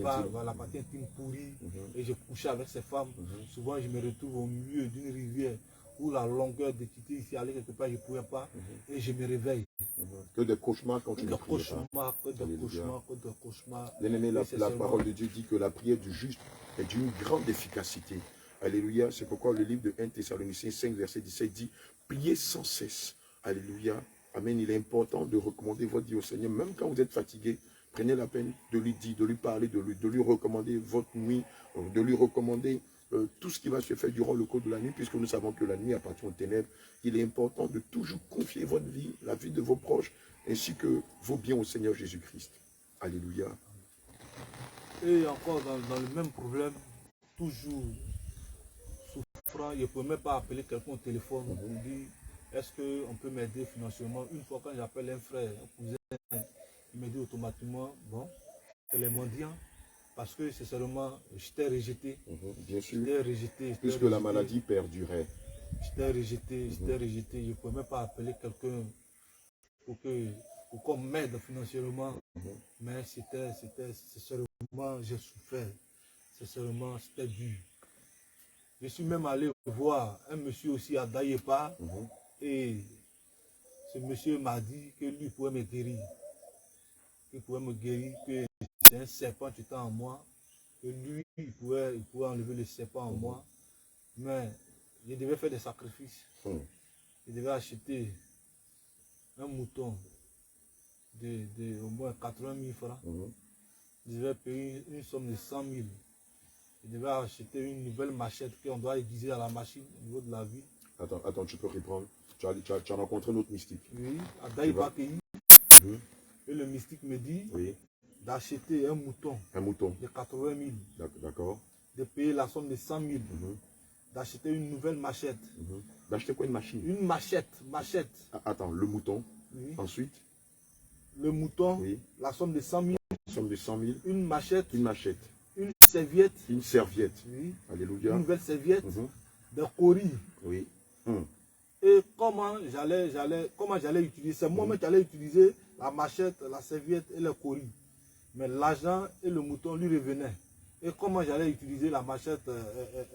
intime pourrie. Et je couchais avec ces femmes. Souvent, je me retrouve au milieu d'une rivière où la longueur de quitter ici, aller quelque part, je ne pouvais pas. Et je me réveille. Que des cauchemars quand tu ne priais pas. Que des cauchemars. Bien-aimé, la parole de Dieu dit que la prière du juste est d'une grande efficacité. Alléluia. C'est pourquoi le livre de 1 Thessaloniciens 5, verset 17 dit « Priez sans cesse ». Alléluia. Amen. Il est important de recommander votre vie au Seigneur. Même quand vous êtes fatigué, prenez la peine de lui dire, de lui parler, de lui recommander votre nuit, de lui recommander tout ce qui va se faire durant le cours de la nuit, puisque nous savons que la nuit appartient aux ténèbres. Il est important de toujours confier votre vie, la vie de vos proches, ainsi que vos biens au Seigneur Jésus-Christ. Alléluia. Et encore dans le même problème, toujours souffrant, je ne peux même pas appeler quelqu'un au téléphone pour dire est-ce qu'on peut m'aider financièrement. Une fois quand j'appelle un frère, un cousin, il me dit automatiquement, bon, c'est les mendiants, parce que c'est seulement, j'étais rejeté. Bien sûr, puisque la maladie perdurait. J'étais rejeté, je ne pouvais même pas appeler quelqu'un pour qu'on m'aide financièrement. Mais c'est seulement, j'ai souffert, c'était dur. Je suis même allé voir un monsieur aussi à Daïepa, et ce monsieur m'a dit que lui pouvait me guérir. Il pouvait me guérir, que c'est un serpent qui était en moi, que lui, il pouvait enlever le serpent en moi. Mais je devais faire des sacrifices. Je devais acheter un mouton de au moins 80 000 francs. Je devais payer une somme de 100 000. Je devais acheter une nouvelle machette qu'on doit aiguiser à la machine au niveau de la ville. Attends, tu peux reprendre. Tu as rencontré un autre mystique. Oui, à Daïbakéi. Et le mystique me dit d'acheter un mouton. Un mouton. De 80 000. D'accord. De payer la somme de 100 000. D'acheter une nouvelle machette. D'acheter quoi, une machine? Une machette. Attends, le mouton. Oui. Ensuite? Le mouton, la somme de 100 000. Somme de 100 000. Une machette. Une machette. Une serviette. Une serviette. Oui. Alléluia. Une nouvelle serviette. De cori. Oui. Et comment j'allais utiliser, c'est moi-même qui allais utiliser la machette, la serviette et le cori. Mais l'argent et le mouton lui revenaient. Et comment j'allais utiliser la machette,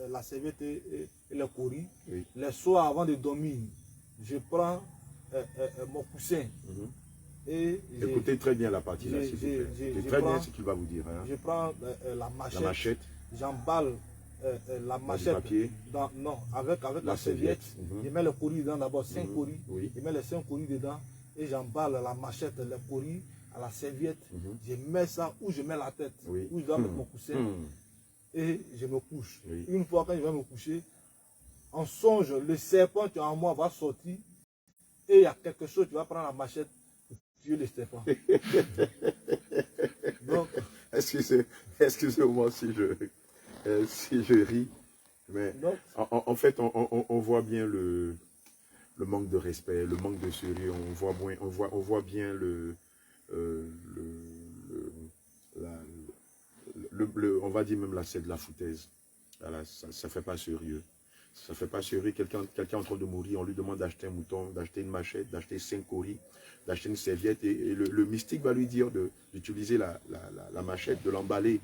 la serviette et le cori. Les soirs avant de dormir, je prends mon coussin. Et écoutez très bien la partie là, s'il vous plaît. C'est très bien ce qu'il va vous dire. Hein. Je prends la machette. J'emballe la machette avec la serviette. Je mets le cori dedans d'abord, 5 coris. Je mets les 5 coris dedans et j'emballe la machette, le cori à la serviette. Je mets ça où je mets la tête, où je dois mettre mon coussin. Et je me couche. Une fois quand je vais me coucher, en songe, le serpent qui est en moi va sortir et il y a quelque chose qui va prendre la machette pour tuer le serpent. Donc, excusez-moi si je ris, mais en fait, on voit bien le manque de respect, le manque de sérieux, on voit bien on va dire même c'est de la foutaise. Voilà, ça fait pas sérieux. Ça fait pas sérieux. Quelqu'un en train de mourir, on lui demande d'acheter un mouton, d'acheter une machette, d'acheter 5 coris, d'acheter une serviette, et le mystique va lui dire d'utiliser la machette, de l'emballer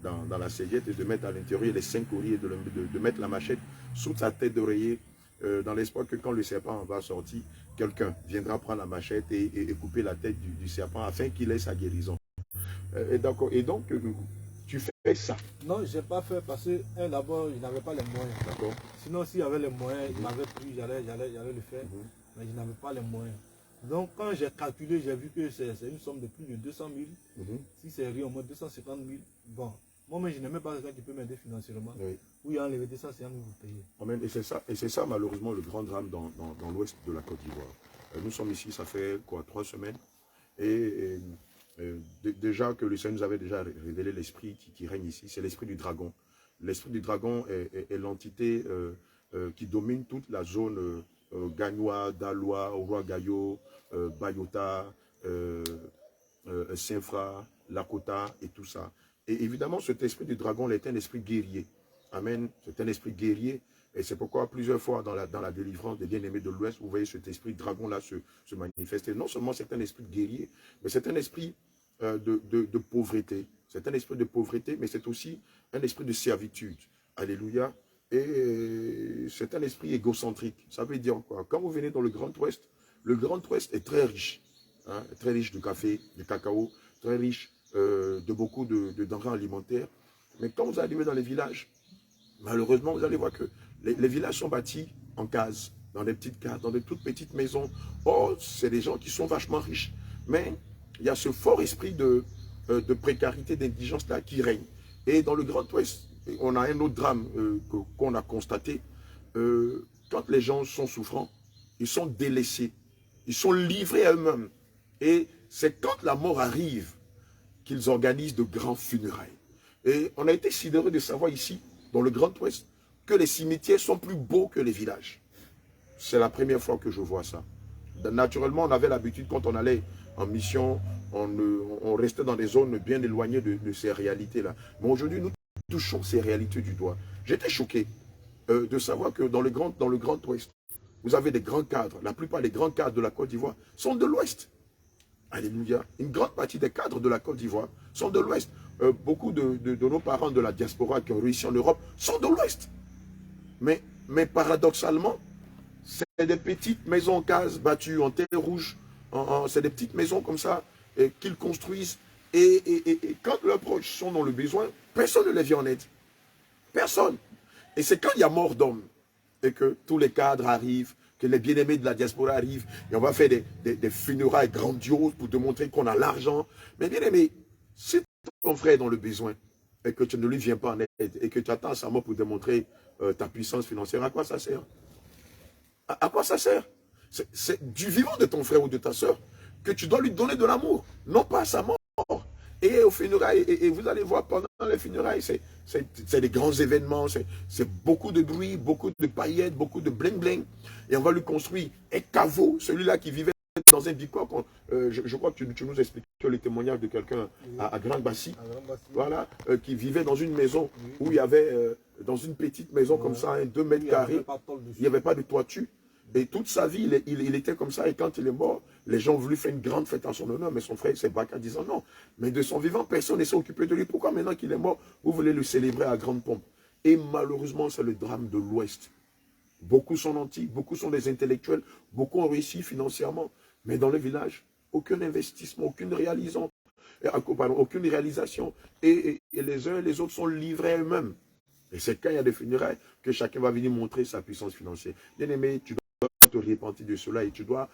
dans la serviette et de mettre à l'intérieur les 5 coris et de mettre la machette sous sa tête d'oreiller, dans l'espoir que quand le serpent va sortir, quelqu'un viendra prendre la machette et couper la tête du serpent afin qu'il ait sa guérison. Et donc, tu fais ça? Non, je n'ai pas fait parce que d'abord, je n'avais pas les moyens. D'accord. Sinon, s'il y avait les moyens, il m'avait pris, j'allais le faire, mais je n'avais pas les moyens. Donc, quand j'ai calculé, j'ai vu que c'est une somme de plus de 200 000. Si c'est rien, au moins 250 000. Bon, moi-même, je n'ai même pas quelqu'un qui peut m'aider financièrement. Oui, enlever 250 000, vous payez. Amen. Et c'est ça, malheureusement, le grand drame dans l'ouest de la Côte d'Ivoire. Nous sommes ici, ça fait quoi, 3 semaines. Déjà que le Seigneur nous avait déjà révélé l'esprit qui règne ici, c'est l'esprit du dragon. L'esprit du dragon est l'entité qui domine toute la zone Gagnois, Dalois, Roi-Gayo, Bayota, Saint-Fra, Lakota et tout ça. Et évidemment, cet esprit du dragon est un esprit guerrier. Amen. C'est un esprit guerrier. Et c'est pourquoi plusieurs fois dans la délivrance des bien-aimés de l'Ouest, vous voyez cet esprit dragon-là se manifester. Non seulement c'est un esprit guerrier, mais c'est un esprit de pauvreté. C'est un esprit de pauvreté, mais c'est aussi un esprit de servitude. Alléluia. Et c'est un esprit égocentrique. Ça veut dire quoi? Quand vous venez dans le Grand Ouest est très riche. Hein, très riche de café, de cacao, très riche de beaucoup de denrées alimentaires. Mais quand vous arrivez dans les villages, malheureusement, vous allez voir que les villages sont bâtis en cases, dans des petites cases, dans de toutes petites maisons. Oh, c'est des gens qui sont vachement riches. Mais il y a ce fort esprit de précarité, d'indigence là qui règne. Et dans le Grand Ouest, on a un autre drame qu'on a constaté. Quand les gens sont souffrants, ils sont délaissés. Ils sont livrés à eux-mêmes. Et c'est quand la mort arrive qu'ils organisent de grands funérailles. Et on a été sidérés de savoir ici, dans le Grand Ouest, que les cimetières sont plus beaux que les villages. C'est la première fois que je vois ça. Naturellement, on avait l'habitude, quand on allait en mission, on restait dans des zones bien éloignées de ces réalités-là. Mais aujourd'hui, nous touchons ces réalités du doigt. J'étais choqué de savoir que dans le Grand Ouest, vous avez des grands cadres. La plupart des grands cadres de la Côte d'Ivoire sont de l'Ouest. Alléluia. Une grande partie des cadres de la Côte d'Ivoire sont de l'Ouest. Beaucoup de nos parents de la diaspora qui ont réussi en Europe sont de l'Ouest. Mais paradoxalement, c'est des petites maisons en cases battues, en terre rouge. C'est des petites maisons comme ça qu'ils construisent. Et quand leurs proches sont dans le besoin, personne ne les vient en aide. Personne. Et c'est quand il y a mort d'homme et que tous les cadres arrivent, que les bien-aimés de la diaspora arrivent, et on va faire des funérailles grandioses pour te montrer qu'on a l'argent. Mais bien aimé, si ton frère est dans le besoin et que tu ne lui viens pas en aide et que tu attends sa mort pour démontrer ta puissance financière, à quoi ça sert? À quoi ça sert? C'est du vivant de ton frère ou de ta soeur que tu dois lui donner de l'amour, non pas à sa mort. Et aux funérailles, et vous allez voir pendant les funérailles, c'est des grands événements, c'est beaucoup de bruit, beaucoup de paillettes, beaucoup de bling-bling. Et on va lui construire un caveau, celui-là qui vivait dans un bicoque. Je crois que tu nous expliques le témoignage de quelqu'un à Grand-Bassi, voilà, qui vivait dans une maison où il y avait, dans une petite maison comme ça, 2 mètres carrés, il n'y avait pas de toiture. Et toute sa vie, il était comme ça. Et quand il est mort, les gens ont voulu faire une grande fête en son honneur. Mais son frère s'est battu en disant non. Mais de son vivant, personne ne s'est occupé de lui. Pourquoi maintenant qu'il est mort, vous voulez le célébrer à grande pompe? Et malheureusement, c'est le drame de l'Ouest. Beaucoup sont nantis, beaucoup sont des intellectuels, beaucoup ont réussi financièrement. Mais dans le village, aucun investissement, aucune réalisation. Et les uns et les autres sont livrés à eux-mêmes. Et c'est quand il y a des funérailles que chacun va venir montrer sa puissance financière. Bien aimé, tu dois te repentir de cela et tu dois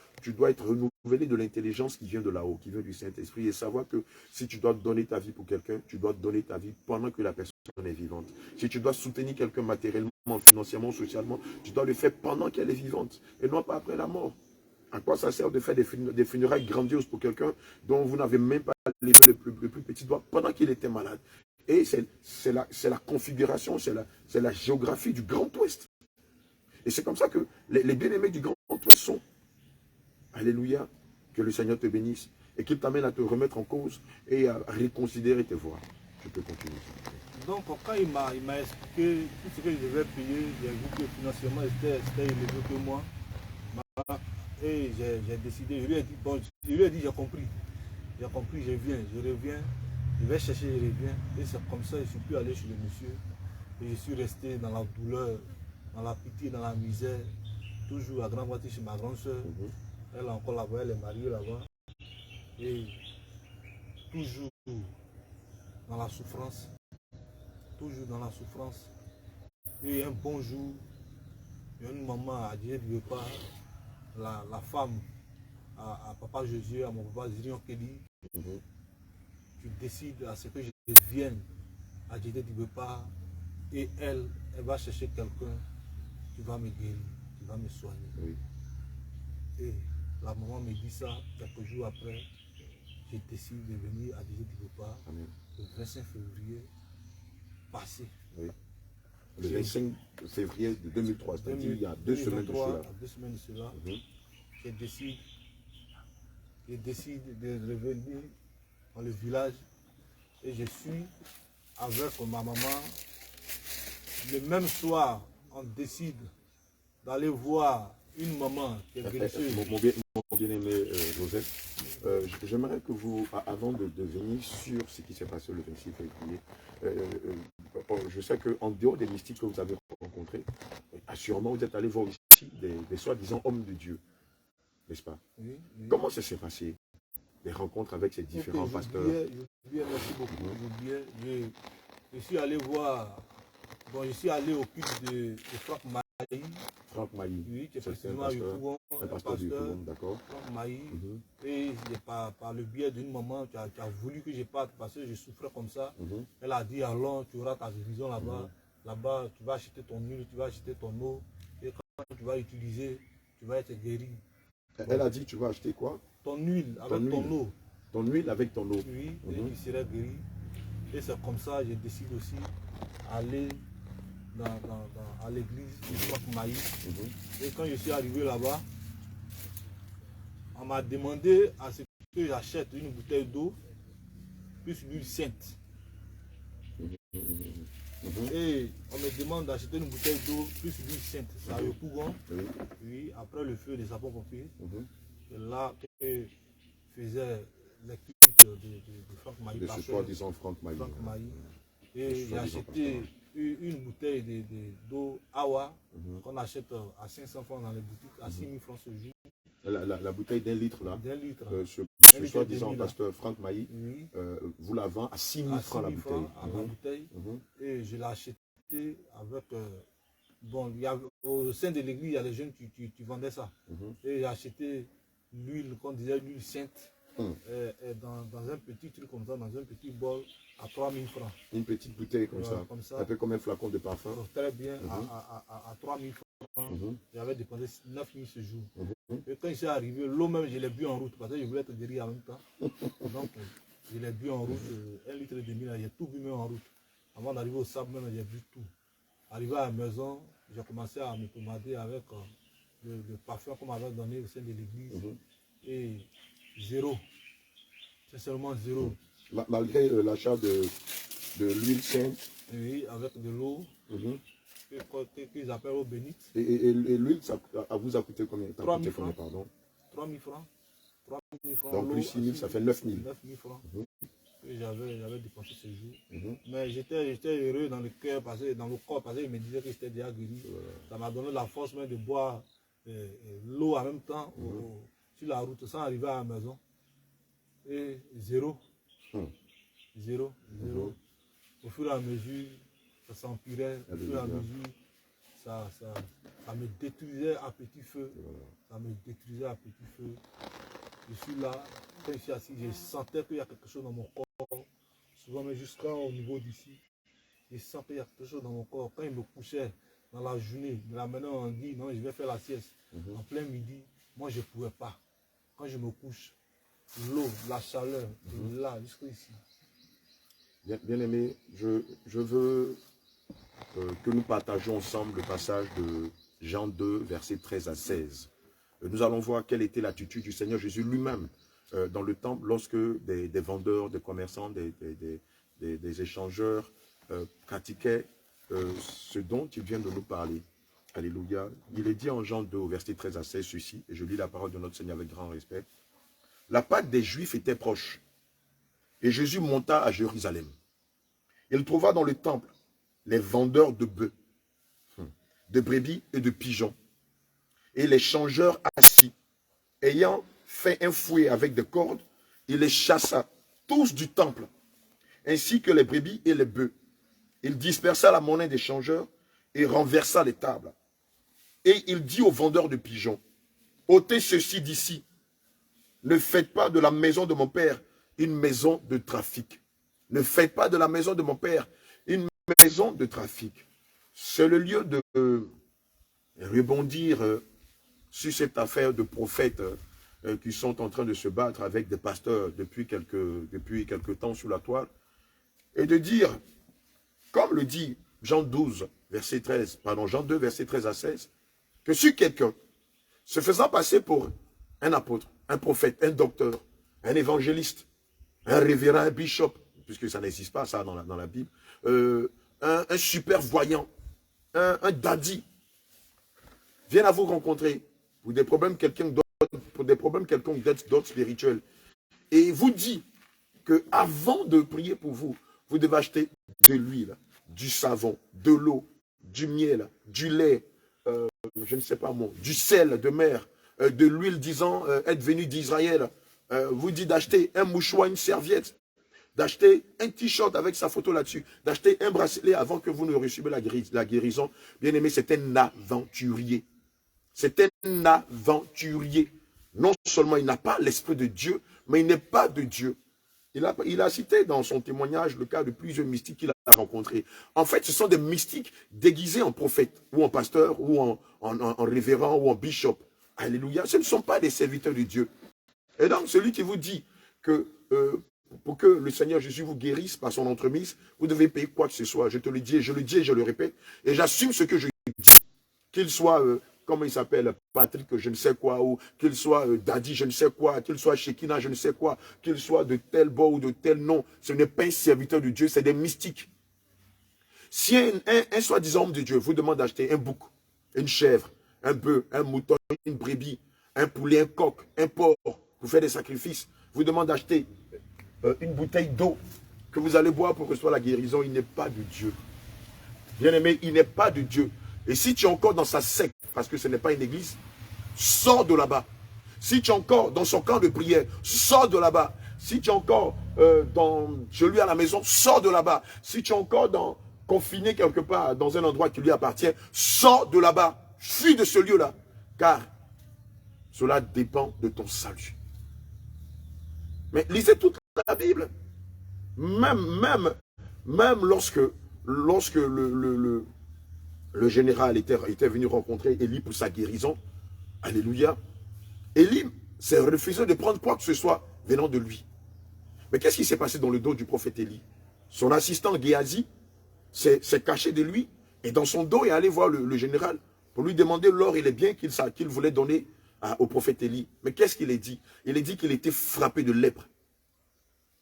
être renouvelé de l'intelligence qui vient de là-haut, qui vient du Saint-Esprit, et savoir que si tu dois donner ta vie pour quelqu'un, tu dois donner ta vie pendant que la personne est vivante. Si tu dois soutenir quelqu'un matériellement, financièrement, socialement, tu dois le faire pendant qu'elle est vivante et non pas après la mort. À quoi ça sert de faire des funérailles grandioses pour quelqu'un dont vous n'avez même pas le plus petit doigt pendant qu'il était malade? Et c'est la configuration, c'est la géographie du Grand Ouest. Et c'est comme ça que les bien-aimés du Grand Ouest sont. Alléluia. Que le Seigneur te bénisse et qu'il t'amène à te remettre en cause et à reconsidérer tes voies. Tu peux continuer. Donc, quand il m'a expliqué tout ce que je devais payer, j'ai vu que financièrement, c'était élevé que moi. Et j'ai décidé, je lui ai dit, bon, j'ai compris. J'ai compris, je reviens. Je vais chercher, je reviens. Et c'est comme ça, je ne suis plus allé chez le monsieur. Et je suis resté dans la douleur, dans la pitié, dans la misère. Toujours à Grand-Voiture chez ma grande soeur. Elle est encore là-bas, elle est mariée là-bas. Et toujours dans la souffrance. Toujours dans la souffrance. Et un bon jour, il y a une maman a dit, ne veut pas, la femme à papa Jésus, à mon papa Zirion Kelly, tu décides à ce que je vienne à Djidé du Bepa et elle va chercher quelqu'un qui va me guérir, qui va me soigner. Oui. Et la maman me dit ça, quelques jours après, je décide de venir à Djidé du Bepa le 25 février passé. Oui. Le 25 février de 2003, c'est-à-dire il y a 2 semaines de cela. 2 semaines de cela, je décide de revenir dans le village et je suis avec ma maman. Le même soir, on décide d'aller voir une maman qui est guérisseuse. Mon bien-aimé Joseph, j'aimerais que vous, avant de venir sur ce qui s'est passé le 26 février, je sais qu'en dehors des mystiques que vous avez rencontrés, assurément vous êtes allé voir aussi des soi-disant hommes de Dieu, n'est-ce pas? Oui. Comment ça s'est passé, les rencontres avec ces différents pasteurs? Merci beaucoup. Je suis allé voir, je suis allé au culte de Franck Maï. Franck Maï, oui, qui est un pasteur du Yukougon, d'accord. Franck Maï. Et par le biais d'une maman qui a voulu que je parte parce que je souffrais comme ça. Elle a dit, allons, tu auras ta guérison là-bas. Là-bas, tu vas acheter ton huile, tu vas acheter ton eau. Et quand tu vas utiliser, tu vas être guéri. Elle a dit, tu vas acheter quoi? Ton huile avec ton eau. Ton huile avec ton eau. Oui, et tu seras guéri. Et c'est comme ça que je décide aussi d'aller à l'église du Franck Maï. Et quand je suis arrivé là-bas, on m'a demandé à ce que j'achète une bouteille d'eau plus l'huile sainte. Et on me demande d'acheter une bouteille d'eau plus l'huile sainte. C'est à Yopougon. Oui, après le feu des sapeurs-pompiers. C'est là que faisait les cultes de Franck Maï. De ce soi-disant Franck Maï. Et j'ai acheté une bouteille d'eau Awa qu'on achète à 500 francs dans les boutiques, à 6 000 francs ce jour. La bouteille d'1 litre là, D'un litre. ce soi-disant pasteur Franck Mailly, Oui. vous la vend à 6 000 francs la bouteille. La bouteille. Et je l'ai acheté avec... bon, au sein de l'église, il y a des jeunes qui vendaient ça. Et j'ai acheté l'huile, qu'on disait l'huile sainte, dans un petit truc comme ça, dans un petit bol, à 3 000 francs. Une petite bouteille comme ça, un peu comme un flacon de parfum. Très bien, à 3 000 francs. J'avais dépensé 9 000 ce jour. Et quand je suis arrivé, l'eau même, je l'ai bu en route, parce que je voulais être guéri en même temps. Donc, je l'ai bu en route, 1,5 litre, j'ai tout bu même en route. Avant d'arriver au sable, même, j'ai bu tout. Arrivé à la maison, j'ai commencé à me pommader avec le parfum qu'on m'avait donné au sein de l'église. Et zéro. C'est seulement zéro. Malgré l'achat de l'huile sainte. Oui, avec de l'eau. Qu'ils appellent eau bénite. Et l'huile, ça vous a coûté combien? 3 000 francs. 3 000 francs. 3 000 francs. Donc plus 6 000, ça fait 9 000. 9 000 francs. Que j'avais dépensé ce jour. Mais j'étais heureux dans le cœur, dans le corps, parce qu'il me disait que j'étais déjà guéri. Ça m'a donné la force même de boire l'eau en même temps sur la route, sans arriver à la maison. Et zéro. Zéro. Au fur et à mesure, ça s'empirait. Au fur et à mesure, ça me détruisait à petit feu. Ça me détruisait à petit feu. Je suis là, quand je suis assis, je sentais qu'il y a quelque chose dans mon corps. Souvent, mais jusqu'au niveau d'ici, je sens qu'il y a quelque chose dans mon corps. Quand il me couchait dans la journée, de la maintenant on dit non, je vais faire la sieste. En plein midi, moi je ne pouvais pas. Quand je me couche, l'eau, la chaleur, là, jusqu'ici. Bien aimé, je veux que nous partageons ensemble le passage de Jean 2, versets 13 à 16. Nous allons voir quelle était l'attitude du Seigneur Jésus lui-même dans le temple lorsque des vendeurs, des commerçants, des échangeurs pratiquaient ce dont il vient de nous parler. Alléluia. Il est dit en Jean 2, verset 13 à 16, ceci, et je lis la parole de notre Seigneur avec grand respect. La Pâque des Juifs était proche, et Jésus monta à Jérusalem. Il trouva dans le temple les vendeurs de bœufs, de brebis et de pigeons, et les changeurs assis. Ayant fait un fouet avec des cordes, il les chassa tous du temple, ainsi que les brebis et les bœufs. Il dispersa la monnaie des changeurs et renversa les tables. Et il dit aux vendeurs de pigeons, ôtez ceci d'ici, ne faites pas de la maison de mon père une maison de trafic. Ne faites pas de la maison de mon père une maison de trafic. C'est le lieu de rebondir sur cette affaire de prophètes qui sont en train de se battre avec des pasteurs depuis quelques temps sur la toile. Et de dire, comme le dit Jean 12, verset 13, pardon, Jean 2, verset 13 à 16, que si quelqu'un, se faisant passer pour un apôtre, un prophète, un docteur, un évangéliste, un révérend, un bishop, puisque ça n'existe pas ça dans la Bible, un super voyant, un daddy, viennent à vous rencontrer pour des problèmes quelconques d'autres spirituels, et vous dit que avant de prier pour vous, vous devez acheter de l'huile, du savon, de l'eau, du miel, du lait, je ne sais pas moi, du sel de mer, de l'huile disant être venu d'Israël, vous dit d'acheter un mouchoir, une serviette, d'acheter un t-shirt avec sa photo là-dessus, d'acheter un bracelet avant que vous ne receviez la guérison. Bien aimé, c'est un aventurier. C'est un aventurier. Non seulement il n'a pas l'esprit de Dieu, mais il n'est pas de Dieu. Il a cité dans son témoignage le cas de plusieurs mystiques qu'il a rencontrés. En fait, ce sont des mystiques déguisés en prophètes, ou en pasteur, ou en révérend, ou en bishop. Alléluia. Ce ne sont pas des serviteurs de Dieu. Et donc, celui qui vous dit que pour que le Seigneur Jésus vous guérisse par son entremise, vous devez payer quoi que ce soit. Je te le dis, et je le répète, et j'assume ce que je dis. Qu'il soit, comment il s'appelle, Patrick, je ne sais quoi, ou qu'il soit Daddy, je ne sais quoi, qu'il soit Shekinah, je ne sais quoi, qu'il soit de tel beau ou de tel nom. Ce n'est pas un serviteur de Dieu, c'est des mystiques. Si un soi-disant homme de Dieu vous demande d'acheter un bouc, une chèvre, un bœuf, un mouton, une brebis, un poulet, un coq, un porc, pour faire des sacrifices, vous demande d'acheter une bouteille d'eau que vous allez boire pour recevoir la guérison, il n'est pas de Dieu. Bien-aimé, il n'est pas de Dieu. Et si tu es encore dans sa secte, parce que ce n'est pas une église, sors de là-bas. Si tu es encore dans son camp de prière, sors de là-bas. Si tu es encore chez lui à la maison, sors de là-bas. Si tu es encore confiné quelque part dans un endroit qui lui appartient, sors de là-bas. Fuis de ce lieu-là. Car cela dépend de ton salut. Mais lisez toute la Bible. Même lorsque le général était venu rencontrer Élie pour sa guérison, alléluia, Élie s'est refusé de prendre quoi que ce soit venant de lui. Mais qu'est-ce qui s'est passé dans le dos du prophète Élie? Son assistant Géasi s'est caché de lui et dans son dos est allé voir le général pour lui demander l'or et les biens qu'il voulait donner au prophète Élie. Mais qu'est-ce qu'il a dit? Il a dit qu'il était frappé de lèpre.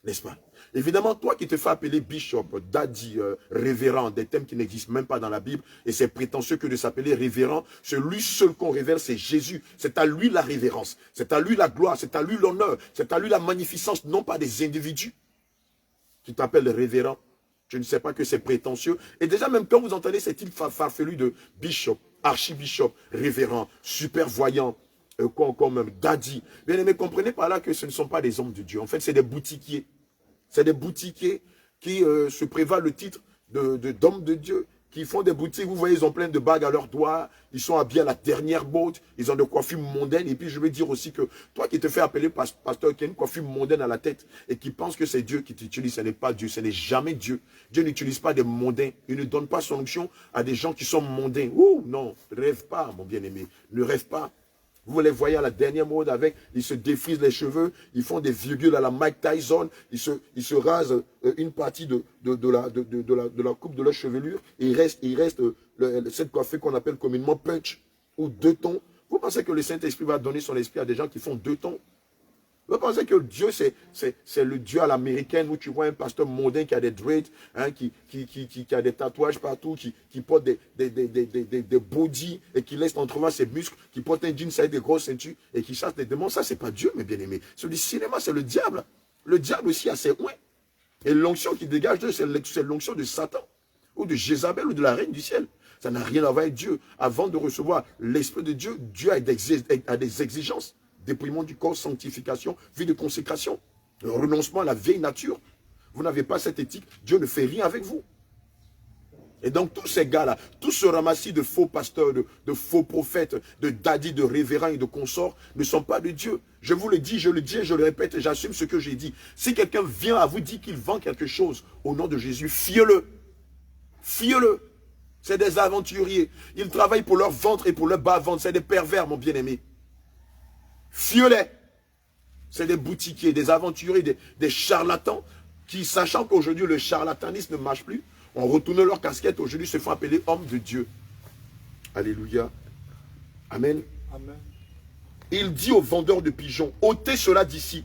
N'est-ce pas? Évidemment, toi qui te fais appeler bishop, daddy, révérend, des thèmes qui n'existent même pas dans la Bible, et c'est prétentieux que de s'appeler révérend, celui seul qu'on révère, c'est Jésus. C'est à lui la révérence, c'est à lui la gloire, c'est à lui l'honneur, c'est à lui la magnificence, non pas des individus. Tu t'appelles révérend, tu ne sais pas que c'est prétentieux. Et déjà, même quand vous entendez ces titres farfelus de bishop, archibishop, révérend, super voyant, quoi encore même, daddy. Bien aimé, comprenez par là que ce ne sont pas des hommes de Dieu. En fait, c'est des boutiquiers. C'est des boutiquiers qui se prévalent le titre d'hommes de Dieu, qui font des boutiques. Vous voyez, ils ont plein de bagues à leurs doigts, ils sont habillés à la dernière mode, ils ont des coiffures mondaines. Et puis je veux dire aussi que toi qui te fais appeler pasteur, qui a une coiffure mondaine à la tête et qui pense que c'est Dieu qui t'utilise, ce n'est pas Dieu, ce n'est jamais Dieu. Dieu n'utilise pas des mondains, il ne donne pas son onction à des gens qui sont mondains. Ouh, non, ne rêve pas, mon bien-aimé, ne rêve pas. Vous les voyez à la dernière mode avec, ils se défrisent les cheveux, ils font des virgules à la Mike Tyson, ils se rasent une partie de la coupe de leur chevelure, et il reste cette coiffure qu'on appelle communément punch, ou deux tons. Vous pensez que le Saint-Esprit va donner son esprit à des gens qui font deux tons? Vous pensez que Dieu, c'est le Dieu à l'américaine où tu vois un pasteur mondain qui a des dreads, hein, qui a des tatouages partout, qui porte des body et qui laisse entrevoir ses muscles, qui porte un jean avec des grosses ceintures et qui chasse des démons. Ça, c'est pas Dieu, mes bien-aimés. C'est du cinéma, c'est le diable. Le diable aussi a ses ouins. Et l'onction qui dégage d'eux, c'est l'onction de Satan, ou de Jézabel, ou de la reine du ciel. Ça n'a rien à voir avec Dieu. Avant de recevoir l'Esprit de Dieu, Dieu a des exigences. Dépouillement du corps, sanctification, vie de consécration, renoncement à la vieille nature. Vous n'avez pas cette éthique, Dieu ne fait rien avec vous. Et donc tous ces gars-là, tout ce ramassis de faux pasteurs, de faux prophètes, de daddies, de révérends et de consorts ne sont pas de Dieu. Je vous le dis, je le dis et je le répète et j'assume ce que j'ai dit. Si quelqu'un vient à vous dire qu'il vend quelque chose au nom de Jésus, fiez-le. Fiez-le. C'est des aventuriers. Ils travaillent pour leur ventre et pour leur bas-ventre. C'est des pervers, mon bien-aimé. Fiez-les. C'est des boutiquiers, des aventuriers, des charlatans qui, sachant qu'aujourd'hui le charlatanisme ne marche plus, ont retourné leur casquette, aujourd'hui se font appeler hommes de Dieu. Alléluia. Amen. Amen. Il dit aux vendeurs de pigeons, ôtez cela d'ici.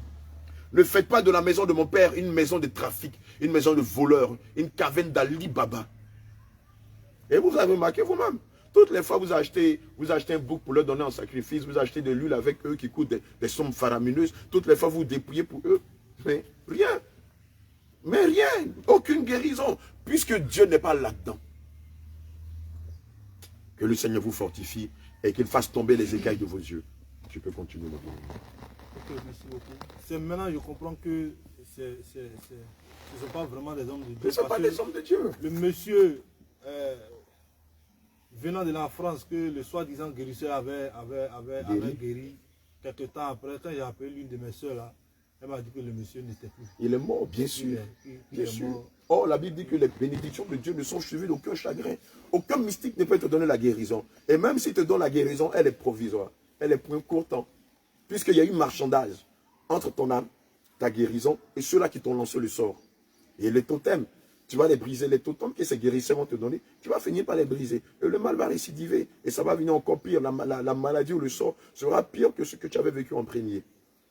Ne faites pas de la maison de mon père une maison de trafic, une maison de voleurs, une caverne d'Ali Baba. Et vous avez remarqué vous-même. Toutes les fois vous achetez un bouc pour leur donner en sacrifice, vous achetez de l'huile avec eux qui coûte des sommes faramineuses. Toutes les fois vous dépouillez pour eux. Mais rien. Mais rien. Aucune guérison. Puisque Dieu n'est pas là-dedans. Que le Seigneur vous fortifie et qu'il fasse tomber les écailles de vos yeux. Tu peux continuer. Ok, merci beaucoup. Maintenant je comprends que ce ne sont pas vraiment des hommes de Dieu. Ce ne sont pas des hommes de Dieu. Le monsieur... venant de la France, que le soi-disant guérisseur avait guéri. Quelques temps après, quand j'ai appelé l'une de mes soeurs là, elle m'a dit que le monsieur n'était plus. Il est mort, bien sûr. Bien sûr. Or, la Bible dit que les bénédictions de Dieu ne sont suivies d'aucun chagrin. Aucun mystique ne peut te donner la guérison. Et même s'il te donne la guérison, elle est provisoire. Elle est pour un court temps. Puisqu'il y a eu marchandage entre ton âme, ta guérison, et ceux-là qui t'ont lancé le sort. Et les totems, tu vas les briser. Les totems que ces guérisseurs vont te donner, tu vas finir par les briser. Et le mal va récidiver. Et ça va venir encore pire. La maladie ou le sort sera pire que ce que tu avais vécu en premier.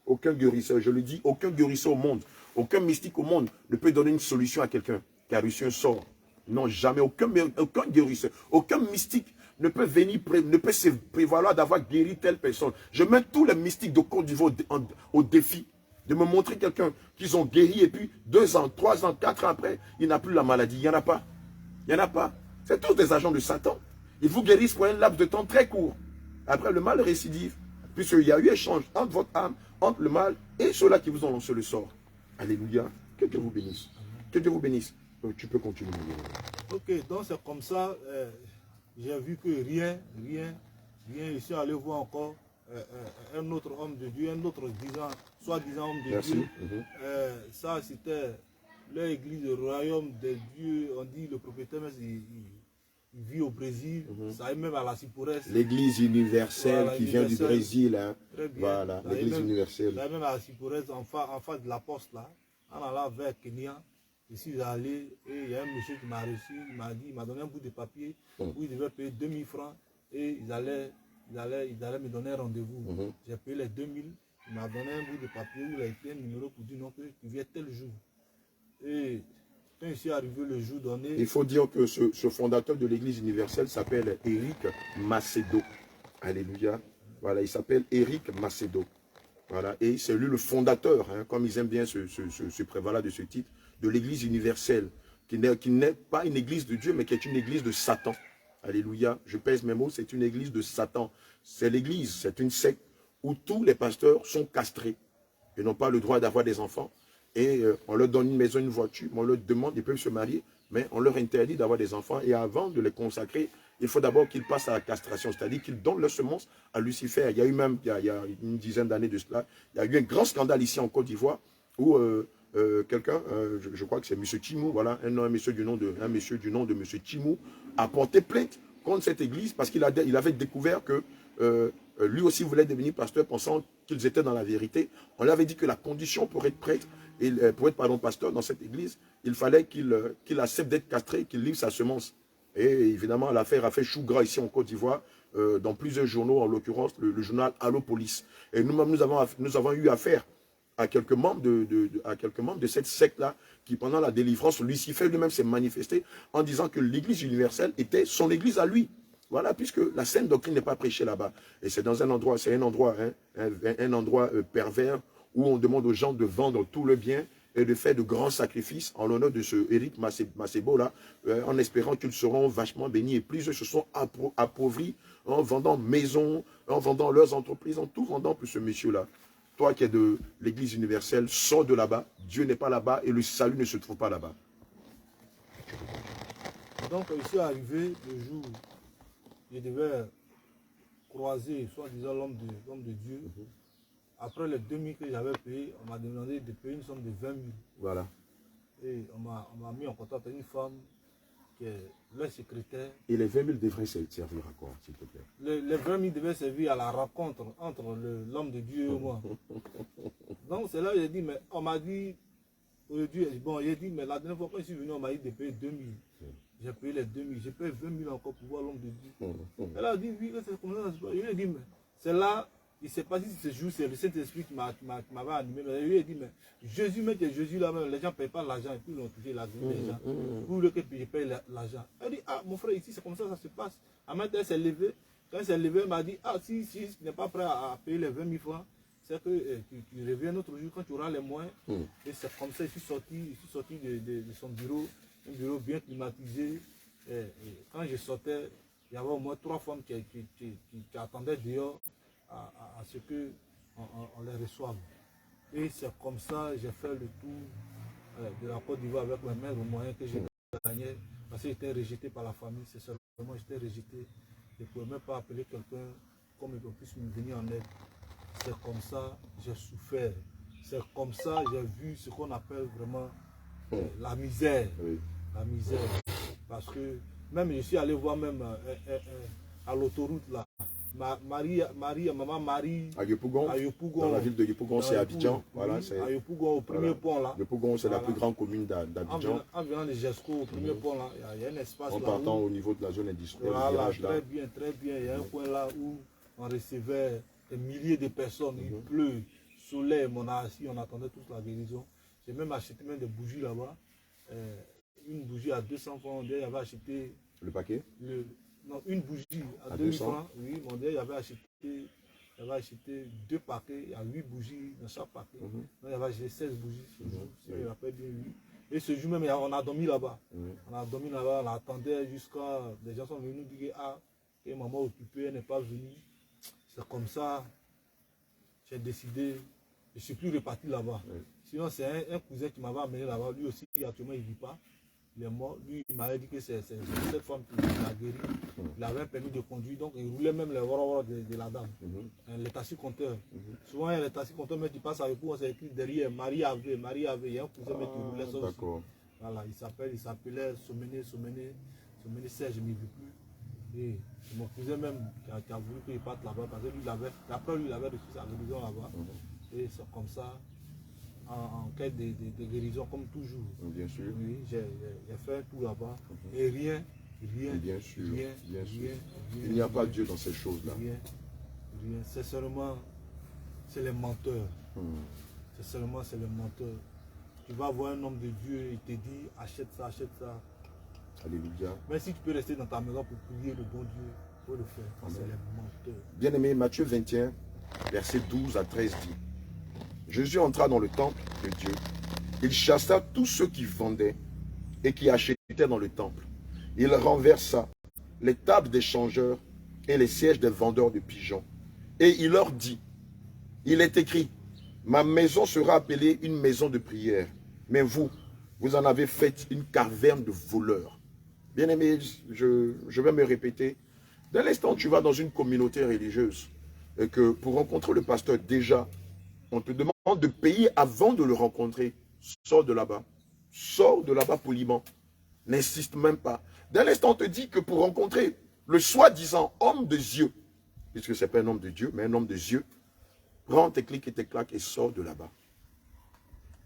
Aucun guérisseur, je le dis, aucun guérisseur au monde, aucun mystique au monde ne peut donner une solution à quelqu'un qui a reçu un sort. Non, jamais. Aucun guérisseur, aucun mystique ne peut venir, ne peut se prévaloir d'avoir guéri telle personne. Je mets tous les mystiques de Côte d'Ivoire au défi de me montrer quelqu'un qu'ils ont guéri et puis 2 ans, 3 ans, 4 ans après, il n'a plus la maladie. Il n'y en a pas. Il n'y en a pas. C'est tous des agents de Satan. Ils vous guérissent pour un laps de temps très court. Après, le mal récidive. Puisqu'il y a eu échange entre votre âme, entre le mal et ceux-là qui vous ont lancé le sort. Alléluia. Que Dieu vous bénisse. Que Dieu vous bénisse. Tu peux continuer. Ok, donc c'est comme ça, j'ai vu que rien, je suis allé voir encore un autre homme de Dieu, un autre soi-disant homme de Merci. Dieu. Ça, c'était l'église du royaume des dieux. On dit le propriétaire, il vit au Brésil, ça est même à la Ciporès. L'église universelle Voilà, qui vient du Brésil. Hein. Très bien. Voilà, l'église universelle. Ça est même à la Ciporès, en face de la poste là, en allant vers Kenya. Je suis allé et il y a un monsieur qui m'a reçu, il m'a donné un bout de papier où il devait payer 2000 francs et ils allaient me donner un rendez-vous. J'ai payé les 2000, il m'a donné un bout de papier où il a écrit un numéro pour dire non, que tu viens tel jour. Et quand je suis arrivé le jour donné... Il faut dire que ce fondateur de l'église universelle s'appelle Éric Macedo. Alléluia. Voilà, il s'appelle Éric Macedo. Voilà, et c'est lui le fondateur, hein, comme ils aiment bien se prévaloir de ce titre, de l'église universelle, qui n'est pas une église de Dieu, mais qui est une église de Satan. Alléluia, je pèse mes mots, c'est une église de Satan. C'est l'église, c'est une secte où tous les pasteurs sont castrés et n'ont pas le droit d'avoir des enfants. Et on leur donne une maison, une voiture, on leur demande, ils peuvent se marier, mais on leur interdit d'avoir des enfants. Et avant de les consacrer, il faut d'abord qu'ils passent à la castration, c'est-à-dire qu'ils donnent leur semence à Lucifer. Il y a eu même, il y a une dizaine d'années de cela, il y a eu un grand scandale ici en Côte d'Ivoire où quelqu'un, je crois que c'est M. Timou, voilà, un monsieur du nom de M. Timou, a porté plainte contre cette église parce qu'il avait découvert que lui aussi voulait devenir pasteur pensant qu'ils étaient dans la vérité. On lui avait dit que la condition pour être prêtre, pour être pasteur dans cette église, il fallait qu'il accepte d'être castré, qu'il livre sa semence. Et évidemment, l'affaire a fait chou gras ici en Côte d'Ivoire, dans plusieurs journaux, en l'occurrence le journal Allopolis. Et nous-mêmes, nous avons eu affaire à quelques membres de cette secte-là, qui pendant la délivrance, Lucifer lui-même s'est manifesté en disant que l'église universelle était son église à lui. Voilà, puisque la sainte doctrine n'est pas prêchée là-bas. Et c'est dans un endroit, un endroit pervers, où on demande aux gens de vendre tout le bien et de faire de grands sacrifices en l'honneur de ce Éric Macedo là, en espérant qu'ils seront vachement bénis. Et plusieurs se sont appauvris en vendant maisons, en vendant leurs entreprises, en tout vendant pour ce monsieur-là. Toi qui es de l'église universelle, sors de là-bas. Dieu n'est pas là-bas et le salut ne se trouve pas là-bas. Donc, je suis arrivé le jour où je devais croiser, soi-disant, l'homme de Dieu. Après les 2000 que j'avais payé, on m'a demandé de payer une somme de 20 000. Voilà. Et on m'a mis en contact avec une femme qui est leur secrétaire. Et les 20 000 devraient servir à quoi, s'il te plaît? Les 20 000 devaient servir à la rencontre entre l'homme de Dieu et moi. Donc c'est là que j'ai dit, mais on m'a dit, bon, j'ai dit, mais la dernière fois quand je suis venu, on m'a dit de payer 2 000. J'ai payé les 2 000, j'ai payé 20 000 encore pour voir l'homme de Dieu. Elle a dit, oui, c'est comme ça. Je lui ai dit, mais c'est là, il ne sait pas si ce jour, c'est le Saint-Esprit qui m'avait animé. Je lui ai dit, mais Jésus, mais Jésus là même, les gens ne payent pas l'argent et puis ils l'ont touché la vie des gens. Vous voulez que je paye l'argent? Elle dit, ah, mon frère, ici, c'est comme ça se passe. À maintenant, elle s'est levée. Quand elle s'est levée, elle m'a dit, ah, si tu n'es pas prêt à payer les 20 000 francs, c'est que tu reviens un autre jour quand tu auras les moyens. Et c'est comme ça, je suis sorti de son bureau, un bureau bien climatisé. Et quand je sortais, il y avait au moins 3 femmes qui attendaient dehors à ce qu'on les reçoive. Et c'est comme ça que j'ai fait le tour de la Côte d'Ivoire avec mes mains moyens que j'ai gagné. Parce que j'étais rejeté par la famille, c'est seulement j'étais rejeté. Je ne pouvais même pas appeler quelqu'un comme il puisse me venir en aide. C'est comme ça que j'ai souffert. C'est comme ça que j'ai vu ce qu'on appelle vraiment la misère. La misère. Parce que même je suis allé voir même à l'autoroute là. Maman Marie. À Yopougon, dans la ville de Yopougon, c'est Abidjan. Voilà, à Yopougon, au premier pont là. Yopougon, c'est la plus grande commune d'Abidjan. En venant de Jesco, au premier pont là, il y a un espace là. En partant au niveau de la zone industrielle. Voilà, très bien, très bien. Il y a un coin là où on recevait des milliers de personnes. Il pleut, soleil, on a assis, on attendait toute la guérison. J'ai même acheté même des bougies là-bas. Une bougie à 200 francs, il avait acheté. Le paquet? Non, une bougie à 200 francs. Oui, mon Dieu, j'avais acheté 2 paquets, il y a 8 bougies dans chaque paquet. Donc, il y avait acheté 16 bougies ce jour, si je me rappelle bien, oui. Et ce jour même, on a dormi là-bas. On a dormi là-bas, on attendait jusqu'à... Les gens sont venus nous dire que maman occupée, elle n'est pas venue. C'est comme ça, j'ai décidé, je ne suis plus reparti là-bas. Sinon, c'est un cousin qui m'avait amené là-bas. Lui aussi, actuellement, il ne vit pas. Il est mort. Lui, il m'avait dit que c'est cette femme qui l'a guéri. Il avait un permis de conduire, donc il roulait même les wara de la dame. Les taxi-compteurs. Souvent, les taxi-compteurs, mais tu passes avec vous, on s'est écrit derrière Marie Ave, Marie Ave. Il y a un cousin mais qui roulait ça aussi. Voilà, il s'appelait Somené Serge, je ne m'y vis plus. Et c'est mon cousin même qui a voulu qu'il parte là-bas, parce que lui, il avait reçu sa guérison là-bas. Et c'est comme ça. En quête de guérison, comme toujours. Bien sûr. Oui, j'ai fait tout là-bas. Et rien. Bien sûr. Rien. Il n'y a pas Dieu dans ces choses-là. Rien. C'est seulement, c'est les menteurs. C'est seulement, c'est les menteurs. Tu vas voir un homme de Dieu, il te dit, achète ça. Alléluia. Mais si tu peux rester dans ta maison pour prier le bon Dieu, il faut le faire. C'est les menteurs. Bien-aimé, Matthieu 21, versets 12 à 13 dit: Jésus entra dans le temple de Dieu. Il chassa tous ceux qui vendaient et qui achetaient dans le temple. Il renversa les tables des changeurs et les sièges des vendeurs de pigeons. Et il leur dit: il est écrit, ma maison sera appelée une maison de prière. Mais vous en avez fait une caverne de voleurs. Bien-aimé, je vais me répéter. Dès l'instant où tu vas dans une communauté religieuse et que pour rencontrer le pasteur, déjà, on te demande de payer avant de le rencontrer. Sors de là-bas. Sors de là-bas poliment. N'insiste même pas. Dès l'instant, on te dit que pour rencontrer le soi-disant homme de Dieu, puisque ce n'est pas un homme de Dieu, mais un homme de Dieu, prends tes clics et tes claques et sors de là-bas.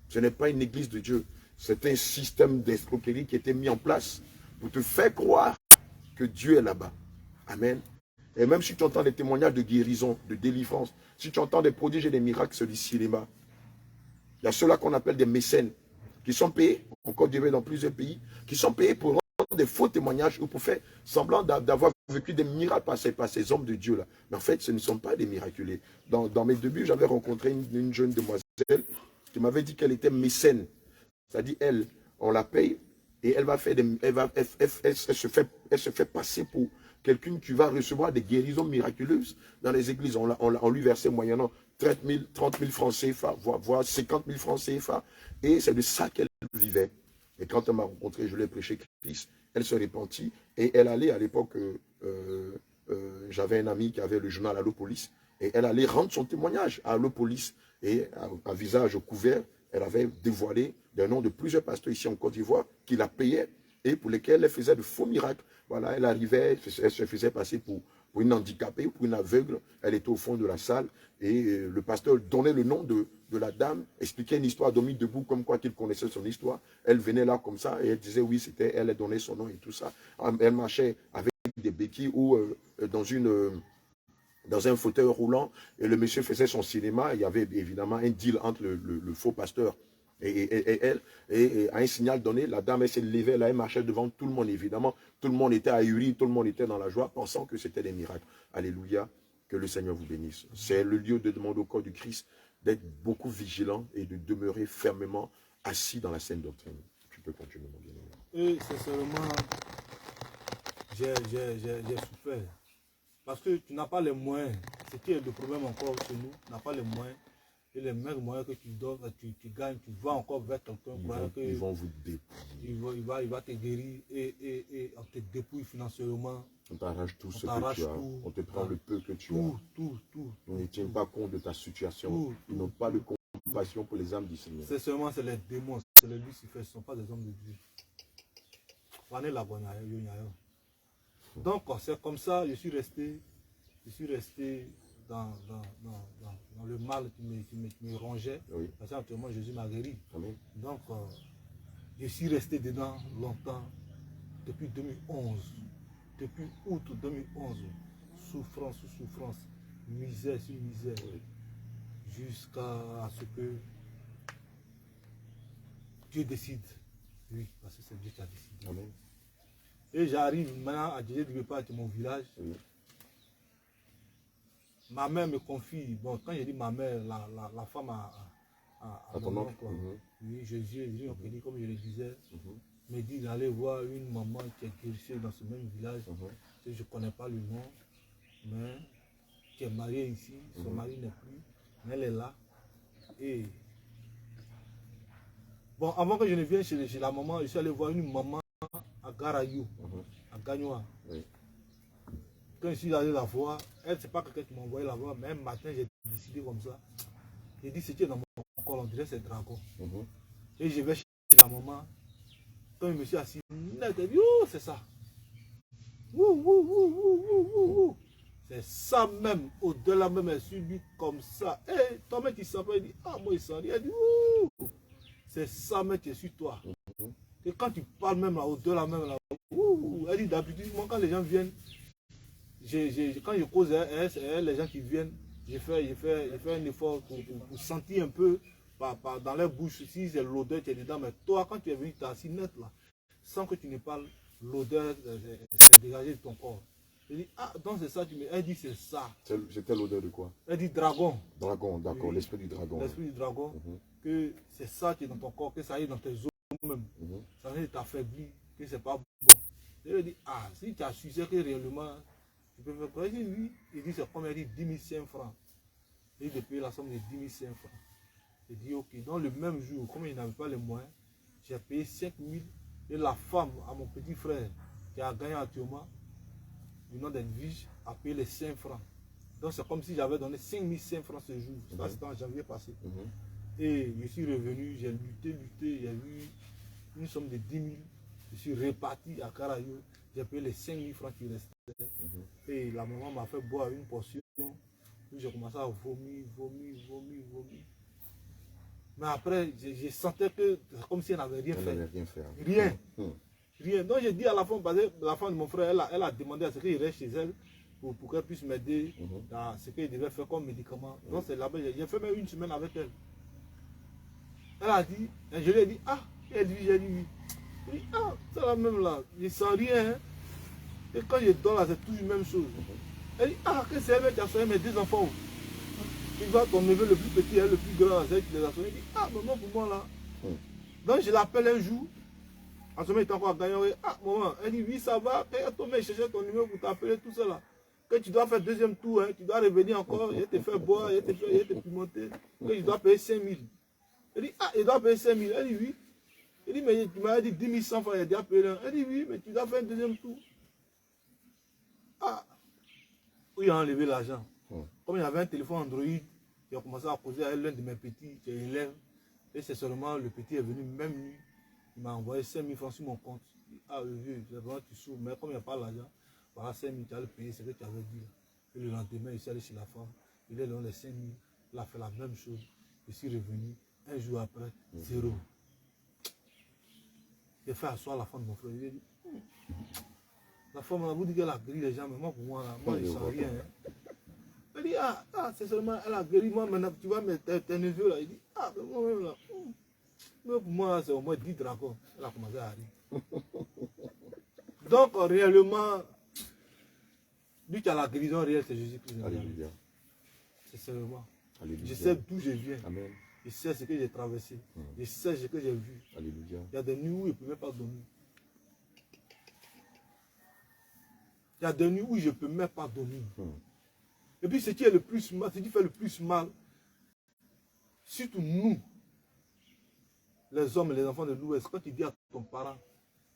Ce n'est pas une église de Dieu. C'est un système d'escroquerie qui a été mis en place pour te faire croire que Dieu est là-bas. Amen. Et même si tu entends des témoignages de guérison, de délivrance, si tu entends des prodiges et des miracles sur le cinéma, il y a ceux-là qu'on appelle des mécènes, qui sont payés, en Côte d'Ivoire dans plusieurs pays, qui sont payés pour rendre des faux témoignages ou pour faire semblant d'avoir vécu des miracles par ces hommes de Dieu-là. Mais en fait, ce ne sont pas des miraculés. Dans mes débuts, j'avais rencontré une jeune demoiselle qui m'avait dit qu'elle était mécène. C'est-à-dire, elle, on la paye et elle va faire elle se fait passer pour quelqu'un qui va recevoir des guérisons miraculeuses dans les églises. On lui versait moyennant 30 000 francs CFA, voire 50 000 francs CFA. Et c'est de ça qu'elle vivait. Et quand elle m'a rencontré, je lui ai prêché Christ. Elle se repentit et elle allait à l'époque, j'avais un ami qui avait le journal Allo-Police et elle allait rendre son témoignage à Allo-Police et à visage couvert, elle avait dévoilé le nom de plusieurs pasteurs ici en Côte d'Ivoire qui la payaient et pour lesquels elle faisait de faux miracles. Voilà, elle arrivait, elle se faisait passer pour une handicapée, pour une aveugle. Elle était au fond de la salle et le pasteur donnait le nom de la dame, expliquait une histoire d'homme debout comme quoi qu'il connaissait son histoire. Elle venait là comme ça et elle disait oui, c'était elle, elle donnait son nom et tout ça. Elle marchait avec des béquilles ou dans un fauteuil roulant et le monsieur faisait son cinéma. Il y avait évidemment un deal entre le faux pasteur et elle, et à un signal donné, la dame, elle s'est levée, là, elle marchait devant tout le monde, évidemment. Tout le monde était ahuri, tout le monde était dans la joie, pensant que c'était des miracles. Alléluia, que le Seigneur vous bénisse. C'est le lieu de demander au corps du Christ d'être beaucoup vigilant et de demeurer fermement assis dans la saine doctrine. Tu peux continuer, mon bien-aimé. Et sincèrement, j'ai souffert. Parce que tu n'as pas les moyens. Ce qui est le problème encore chez nous, tu n'as pas les moyens. Et les mêmes moyens que tu donnes, tu gagnes, tu vas encore vers quelqu'un. Ils vont vous dépouiller. Il va te guérir et on te dépouille financièrement. On t'arrache tout ce que tu as. On te prend le peu que tu as. Tout. On ne tient pas compte de ta situation. Ils n'ont pas de compassion pour les âmes du Seigneur. C'est seulement les démons, c'est les Lucifer, ce ne sont pas des hommes de Dieu. Donc c'est comme ça, je suis resté dans le mal qui me rongeait. Oui. Parce qu'actuellement Jésus m'a guéri. Amen. Donc je suis resté dedans longtemps, depuis 2011. Depuis août 2011, souffrance sur souffrance, misère sur misère, oui. Jusqu'à ce que Dieu décide. Oui, parce que c'est Dieu qui a décidé. Amen. Et j'arrive maintenant à Dieu de pas de mon village. Oui. Ma mère me confie, bon, quand je dis ma mère, la femme à mon oncle. Oui, Jésus, comme je le disais, me dit d'aller voir une maman qui est guérissée dans ce même village. Je ne connais pas le nom, mais qui est mariée ici. Son mari n'est plus, mais elle est là. Et bon, avant que je ne vienne chez la maman, je suis allé voir une maman à Garayou, à Gagnoa. Oui. Quand je suis allé la voir, elle, c'est pas quelqu'un qui m'a envoyé la voir, mais un matin, j'ai décidé comme ça. J'ai dit, c'était dans mon corps, on dirait c'est dragon. Et je vais chez la maman. Quand je me suis assis, elle dit, oh, c'est ça. C'est ça même, au-delà même, elle subit comme ça. Et toi, même, tu sens pas, il dit, ah, moi, il sent rien. Elle dit, ouh, c'est ça, mais tu es sur toi. Et quand tu parles même là, au-delà même là, ouh, elle dit, d'habitude, moi, quand les gens viennent, quand je cause les gens qui viennent, je fais un effort pour sentir un peu dans leur bouche si c'est l'odeur qui est dedans. Mais toi, quand tu es venu, tu es assis net là, sans que tu ne parles, l'odeur s'est dégagée de ton corps. Je dis, ah, donc c'est ça, elle dit, c'est ça. C'était l'odeur de quoi? Elle dit dragon. Dragon, d'accord, Oui. l'esprit du dragon. L'esprit du dragon, que c'est ça qui est dans ton corps, que ça est dans tes os même. Ça vient de t'affaiblir, que c'est pas bon. Je lui dis, ah, si tu as su que réellement, tu peux faire quoi? Il dit, oui. Il dit, c'est comme elle dit, 10 500 francs. Il dit, de payer la somme de 10 500 francs. Il dit, ok. Dans le même jour, comme il n'avait pas les moyens, j'ai payé 5 000. Et la femme, à mon petit frère, qui a gagné actuellement, du nom d'Edwige, a payé les 5 francs. Donc c'est comme si j'avais donné 5 500 francs ce jour. Ça, c'était en janvier passé. Et je suis revenu, j'ai lutté, j'ai eu une somme de 10 000. Je suis reparti à Caraïo, j'ai payé les 5 000 francs qui restaient. Et la maman m'a fait boire une portion. J'ai commencé à vomir. Mais après, je sentais que c'est comme si elle n'avait rien fait. Rien. Donc j'ai dit à la femme, parce que la femme de mon frère, elle a demandé à ce qu'il reste chez elle pour qu'elle puisse m'aider dans ce qu'elle devait faire comme médicament. Donc c'est là-bas, j'ai fait même une semaine avec elle. Elle a dit, et je lui ai dit, ah, elle dit, j'ai dit oui. Elle dit, ah, c'est la même là, je ne sens rien. Hein. Et quand je dors là, c'est toujours la même chose. Elle dit, ah, que c'est elle qui a soigné mes 2 enfants. Tu vois ton neveu le plus petit et le plus grand, c'est elle qui les a soignés. Elle dit, ah, maman, pour moi là. Donc je l'appelle un jour. En ce moment, il est encore à gagner. Ah, maman, elle dit, oui, ça va. Quand ton mec cherchait ton numéro pour t'appeler, tout ça là. Que tu dois faire 2e tour, hein, tu dois revenir encore, il te fait boire, il te pimenter. Que tu dois payer 5 000. Elle dit, ah, il doit payer 5 000. Elle dit, oui. Elle dit, mais tu m'as dit 10 100 francs, il a déjà payé un. Elle dit, oui, mais tu dois faire un 2e tour. Ah, où il a enlevé l'argent. Comme il y avait un téléphone Android, il a commencé à causer avec l'un de mes petits qui est élève. Et c'est seulement le petit est venu même nuit. Il m'a envoyé 5 000 francs sur mon compte. Il dit, ah, le vieux, c'est vraiment tu souffres. Mais comme il n'y a pas l'argent, voilà 5 000, tu as le payer, c'est ce que tu avais dit. Et le lendemain, il s'est allé chez la femme. Il est donné les 5 000. Il a fait la même chose. Je suis revenu. Un jour après, 0. J'ai fait asseoir la femme de mon frère. Il a dit, la femme, vous dit qu'elle a guéri les gens, mais moi, pour moi, là, moi je ne sens rien. Hein. Elle dit, ah, c'est seulement, elle a guéri moi, maintenant, tu vois, mais tes neveux là. Il dit, ah, mais moi-même là. Mais pour moi, c'est au moins 10 dragons. Elle a commencé à rire. Donc, réellement, lui qui a la guérison réelle, c'est Jésus-Christ. Alléluia. C'est seulement. Alléluia. Je sais d'où je viens. Amen. Je sais ce que j'ai traversé. Je sais ce que j'ai vu. Alléluia. Il y a des nuits où je ne peux même pas dormir. Il y a des nuits où je ne peux même pas dormir. Et puis ce qui est le plus mal, ce qui fait le plus mal, surtout nous, les hommes et les enfants de l'Ouest, quand tu dis à ton parent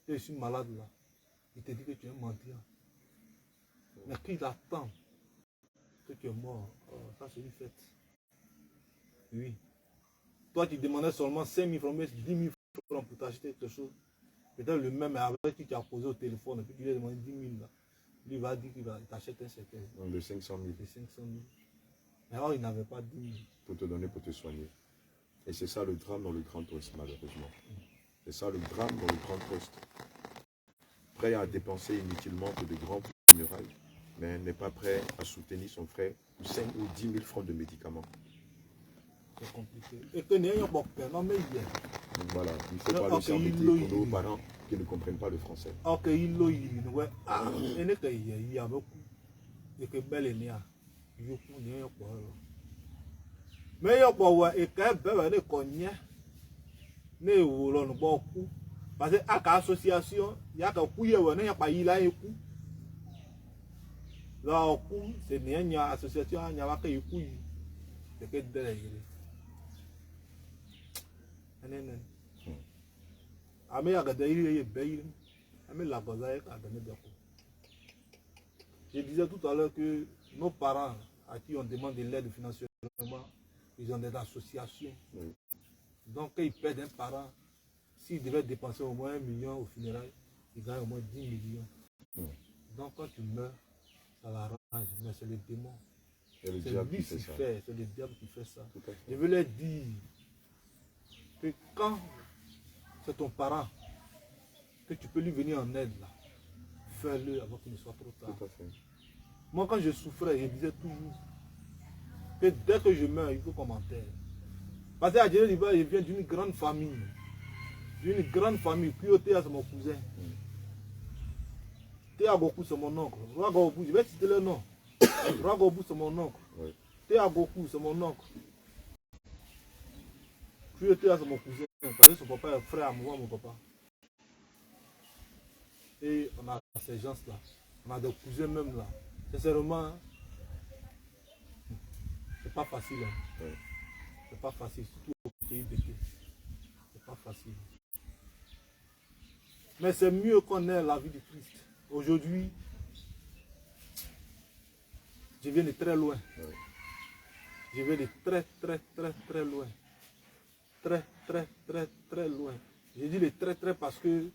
que je suis malade là, il te dit que tu es mentir. Mais qu'il attend que tu es mort, ça c'est une fête. Oui. Toi tu demandais seulement 5 000 francs, 10 000 francs pour t'acheter quelque chose. Peut-être le même avec qui tu as posé au téléphone, et puis tu lui as demandé 10 000 là. Lui va dire qu'il t'achète un certain. De 500 000. De 500 000. Mais alors il n'avait pas 10 000. Pour te donner, pour te soigner. Et c'est ça le drame dans le Grand Ouest, malheureusement. C'est ça le drame dans le Grand Ouest. Prêt à dépenser inutilement pour de grands funérailles, mais n'est pas prêt à soutenir son frère pour 5 ou 10 000 francs de médicaments. C'est compliqué. Et que n'y a pas de non mais il y a. Voilà, il ne faut pas le s'embêter pour nos parents qui ne comprennent pas le français. Ok, il y a. Ah, il y a beaucoup. Et que belle est née. Il y a beaucoup. Mais il y a pas et quand même ne connaît ne wolo no beaucoup parce que à association il y a que couiller ouais ne pas il a écou là coup c'est une association il y a pas que écou c'est que derrière anen ame ya gada il bail ame la goza ka donner de coup. Je disais tout à l'heure que nos parents à qui on demande de l'aide financièrement, ils ont des associations. Oui. Donc, quand ils perdent un parent, s'ils devaient dépenser au moins 1 million au funérailles, ils gagnent au moins 10 millions. Oui. Donc, quand tu meurs, ça l'arrange, mais c'est le démon. C'est lui qui fait, c'est le diable qui fait ça. Je veux leur dire que quand c'est ton parent, que tu peux lui venir en aide, là, fais-le avant qu'il ne soit trop tard. Tout à fait. Moi, quand je souffrais, je disais toujours que dès que je meurs, il faut commenter. Parce qu'à Djéné Liba, je viens d'une grande famille. D'une grande famille. Kyotea, c'est mon cousin. Théa Goku, c'est mon oncle. Roi Goku, je vais citer le nom. Roi Goku, c'est mon oncle. Théa Goku, c'est mon oncle. Kyotea, c'est mon cousin. Parce que son papa est frère à moi, mon papa. Et on a ces gens-là. On a des cousins même là. Sincèrement, c'est pas facile. Hein. Ouais. C'est pas facile, surtout au pays de Dieu. C'est pas facile. Mais c'est mieux qu'on ait la vie du Christ. Aujourd'hui, je viens de très loin. Ouais. Je viens de très loin. Très loin. Je dis de très parce que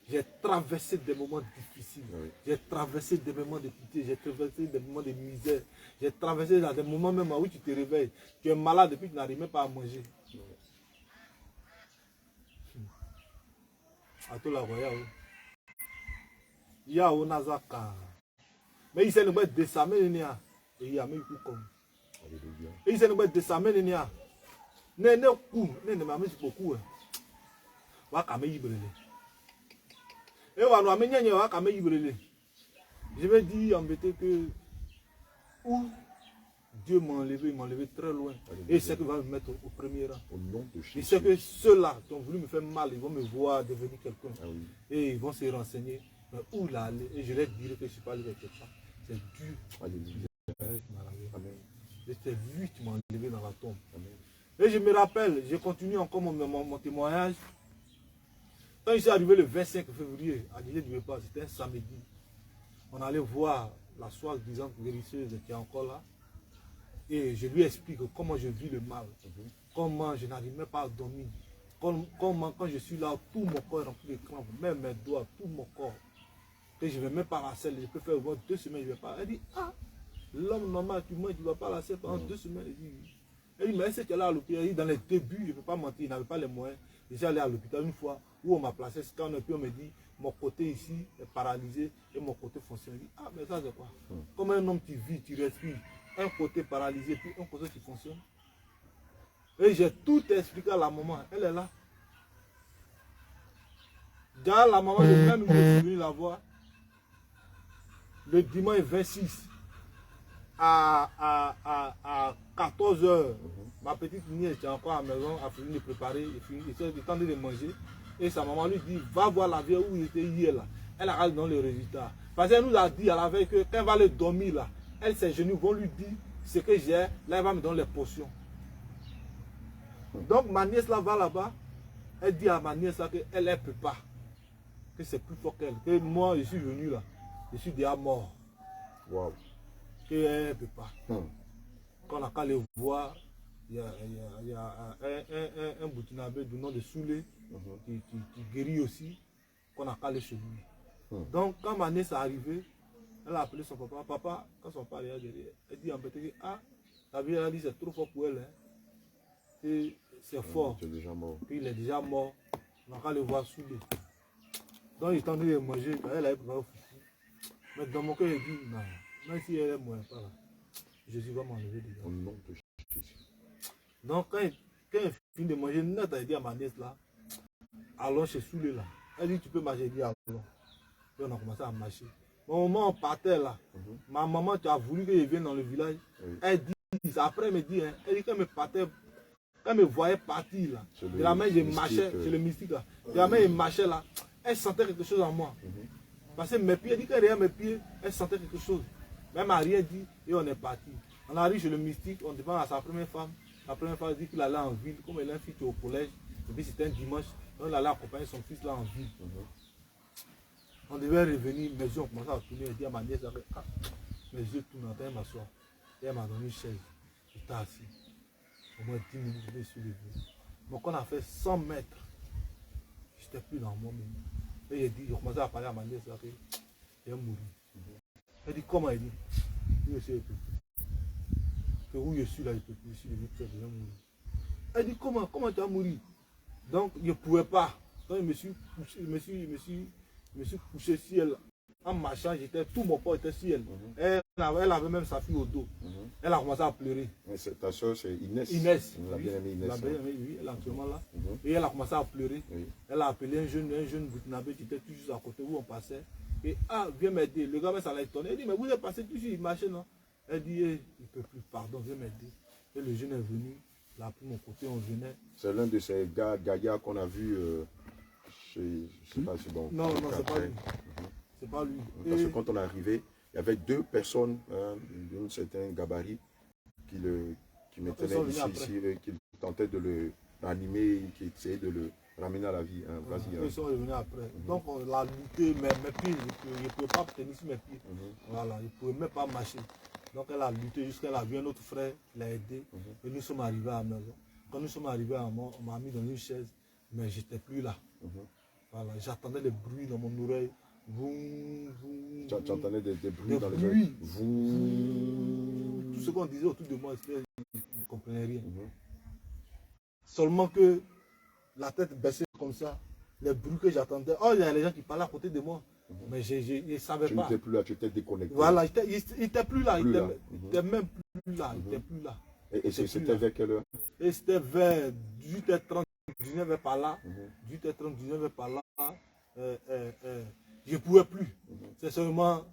j'ai traversé des moments difficiles. Oui. J'ai traversé des moments de pitié. J'ai traversé des moments de misère. J'ai traversé dans des moments même où tu te réveilles. Tu es malade depuis que tu n'arrives même pas à manger. À tout la royaume. Il y a un Nazaka. Mais il s'est nommé de sa main. Et il y a même comme. Et il s'est nommé de sa main. Ne coup. Ne m'a mis beaucoup. Et je vais dire en vérité que où Dieu m'a enlevé, il m'a enlevé très loin. Et c'est qu'il va me mettre au premier rang. Au nom de Jésus. Et c'est que ceux-là qui ont voulu me faire mal, ils vont me voir devenir quelqu'un. Ah oui. Et ils vont se renseigner. Mais où là aller? Et je leur dirai que je ne suis pas allé quelque part. C'est Dieu. Alléluia. Amen. Et c'est lui qui m'a enlevé dans la tombe. Amen. Et je me rappelle, je continue encore mon témoignage. Quand je suis arrivé le 25 février à Djéné Liba, c'était un samedi. On allait voir la soi-disant guérisseuse qui est encore là. Et je lui explique comment je vis le mal. Comment je n'arrive même pas à dormir. Comment quand je suis là, tout mon corps est rempli de crampes. Même mes doigts, tout mon corps. Et je ne vais même pas à la selle. Je peux faire au moins 2 semaines, je ne vais pas. Elle dit, ah, l'homme normal, tu ne vas pas à la selle pendant 2 semaines. Elle dit, mais est-ce qu'elle est à l'hôpital? Dans les débuts, je ne peux pas mentir, il n'avait pas les moyens. Je suis allé à l'hôpital une fois où on m'a placé scan et puis on me dit mon côté ici est paralysé et mon côté fonctionne. Je dis, ah mais ça c'est quoi? Comme un homme qui vit, tu respires, un côté paralysé puis un côté qui fonctionne. Et j'ai tout expliqué à la maman, elle est là. Déjà la maman de même je suis venu la voir le dimanche 26 à 14 h. Ma petite nièce était encore à la maison, a fini de préparer, il était temps de manger. Et sa maman lui dit, va voir la vieille où il était hier là. Elle a regardé dans les résultats. Parce qu'elle nous a dit à la veille que quand elle va aller dormir là, elle, ses genoux vont lui dire ce que j'ai, là elle va me donner les potions. Donc ma nièce là va là-bas, elle dit à ma nièce là qu'elle ne peut pas. Que c'est plus fort qu'elle. Que moi je suis venu là, je suis déjà mort. Wow. Qu'elle ne peut pas. Quand on a qu'à les voir, il y a un Burkinabé du nom de Soulé qui guérit aussi, qu'on a calé chez lui. Donc quand ma nièce est arrivée, elle a appelé son papa. Papa, quand son papa est guéri, elle dit en fait, ah, la vie elle a dit c'est trop fort pour elle. Hein. Et c'est fort. Il est déjà mort. Il est déjà mort. On a qu'à le voir Soulé. Donc il est en train de manger, elle a préparé au fufu. Mais dans mon cœur, je dis, non, même si elle est morte, pas là. Jésus va m'enlever déjà. Au nom de Jésus. Donc quand elle finit de manger, net a dit à ma nièce là, allons chez Soulé là. Elle dit tu peux marcher, elle dit allons. Puis on a commencé à marcher. Au moment où on partait là, ma maman tu as voulu que je vienne dans le village. Oui. Elle dit après elle me dit, hein, elle dit qu'elle me partait, quand me voyait partir là, de la main je marchais, c'est le mystique là, de la main je marchais là, elle sentait quelque chose en moi. Parce que mes pieds, elle dit qu'elle derrière mes pieds, elle sentait quelque chose. Mais elle m'a rien dit et on est parti. On arrive chez le mystique, on demande à sa première femme. La première femme dit qu'il allait en ville, comme elle est un fils au collège, et puis c'était un dimanche, on allait accompagner son fils là en ville. On devait revenir, mes yeux ont commencé à tourner, elle dit à ma nièce, ah, mes yeux tournent, en train de m'asseoir. Et elle m'a donné une chaise, j'étais assis. Au moins 10 minutes, je me suis levé. Donc on a fait 100 mètres. Je n'étais plus dans moi-même. Et j'ai commencé à parler à ma nièce, elle est mourie. Elle dit, comment elle dit? Je suis que où je suis là, je suis devenu très bien mourir. Elle dit, comment tu as mouru? Donc je ne pouvais pas. Donc je me suis couché, je me suis couché sur elle. En marchant, tout mon corps était sur elle. Elle avait même sa fille au dos. Elle a commencé à pleurer. Ta soeur, c'est Inès. Inès. La bien-aimée Inès. La bien-aimée, oui, elle est actuellement là. Et elle a commencé à pleurer. Oui. Elle a appelé un jeune Burkinabé qui était tout juste à côté où on passait. Et ah, viens m'aider. Le gars, ça l'a étonné. Il dit, mais vous êtes passé tout de suite, il marchait, non? Elle dit, il ne peut plus, pardon, viens m'aider. Et le jeune est venu, il a pris mon côté, on venait. C'est l'un de ces gars, Gaïa, qu'on a vu chez, je ne sais pas si bon. Non, c'est pas lui. C'est pas lui. Parce que quand on est arrivé, il y avait deux personnes d'un certain gabarit qui mettaient ici, qui tentaient de le ranimer, qui essayaient de le ramener à la vie. Hein. Ils sont revenus après. Donc on l'a lutté, mais mes pieds, je ne pouvais pas tenir sur mes pieds. Voilà, il ne pouvait même pas marcher. Donc elle a lutté jusqu'à elle a vu un autre frère, il l'a aidé. Et nous sommes arrivés à la maison. Quand nous sommes arrivés à la maison, on m'a mis dans une chaise, mais je n'étais plus là. Voilà, j'attendais les bruits dans mon oreille. Tu entendais des bruits dans les oreilles. Tout ce qu'on disait autour de moi, je ne comprenais rien. Seulement que la tête baissée comme ça, les bruits que j'attendais. Oh, il y a les gens qui parlaient à côté de moi. Mais je ne savais pas. Tu n'étais plus là, tu étais déconnecté. Voilà, il n'était plus là. Il n'était même plus là. Il n'était plus là. Et c'était vers quelle heure? Et c'était vers 18h30, 19h par là. 18h30, 19h par là. Je ne pouvais plus. C'est seulement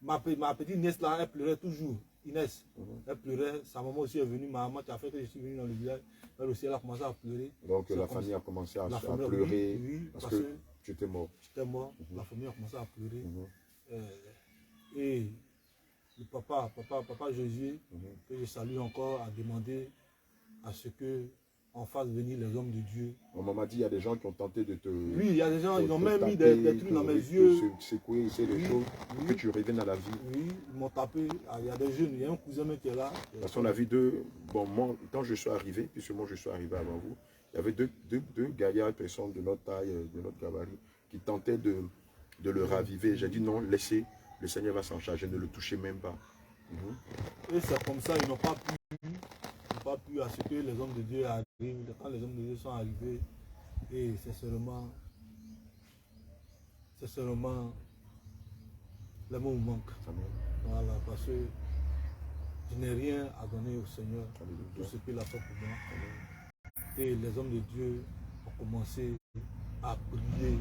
ma petite nièce là, elle pleurait toujours. Inès, elle pleurait. Sa maman aussi est venue. Ma maman qui a fait que je suis venu dans le village. Elle aussi, elle a commencé à pleurer. Donc la famille a commencé à pleurer. Oui, parce que tu étais mort. J'étais mort. La famille a commencé à pleurer. Et le papa Jésus, que je salue encore, a demandé à ce que on fasse venir les hommes de Dieu. On m'a dit, il y a des gens qui ont tenté de te... Oui, il y a des gens, ils ont même mis des trucs dans mes yeux. Secouer, essayer des choses pour que tu reviennes à la vie. Oui, ils m'ont tapé. Il y a des jeunes, il y a un cousin qui est là. Parce qu'on a vu deux... Bon, moi, quand je suis arrivé, puisque moi je suis arrivé avant vous, il y avait deux gaillards, personnes de notre taille, de notre gabarit, qui tentaient de le raviver. J'ai dit non, laissez, le Seigneur va s'en charger, ne le touchez même pas. Et c'est comme ça, ils n'ont pas pu à ce que les hommes de Dieu arrivent. Quand les hommes de Dieu sont arrivés, et c'est seulement les mots me manquent. Voilà, parce que je n'ai rien à donner au Seigneur, tout ce qu'il a fait pour moi. Et les hommes de Dieu ont commencé à prier,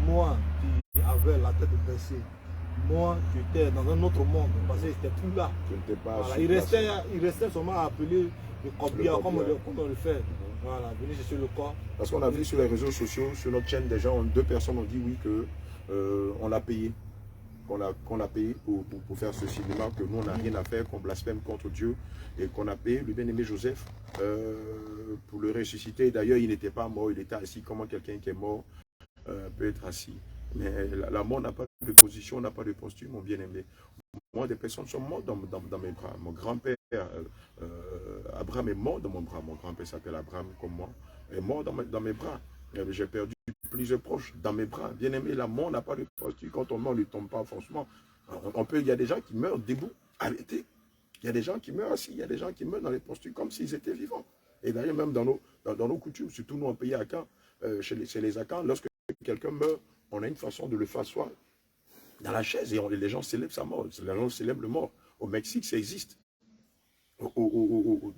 Moi qui avais la tête baissée, moi qui étais dans un autre monde, parce que je n'étais plus là. Voilà, il restait seulement à appeler le corbillard, comme on le fait. Voilà, venir chercher le corps. Parce qu'on a vu sur les réseaux sociaux, sur notre chaîne, des gens, deux personnes ont dit oui que on l'a payé. Qu'on a payé pour faire ce cinéma, que nous on n'a rien à faire, qu'on blasphème contre Dieu et qu'on a payé le bien-aimé Joseph pour le ressusciter. D'ailleurs, il n'était pas mort, il était assis. Comment quelqu'un qui est mort peut être assis? Mais la mort n'a pas de position, n'a pas de posture, mon bien-aimé. Moi, des personnes sont mortes dans mes bras. Mon grand-père, Abraham est mort dans mon bras. Mon grand-père s'appelle Abraham comme moi, est mort dans mes bras. J'ai perdu plusieurs proches dans mes bras. Bien-aimé, la mort n'a pas de posture. Quand on meurt, on ne tombe pas forcément. Il y a des gens qui meurent debout, arrêtés. Il y a des gens qui meurent assis. Il y a des gens qui meurent dans les postures comme s'ils étaient vivants. Et d'ailleurs, même dans nos coutumes, surtout nous en pays Akan, chez les Akans, lorsque quelqu'un meurt, on a une façon de le faire asseoir dans la chaise et les gens célèbrent sa mort. Les gens célèbrent le mort. Au Mexique, ça existe.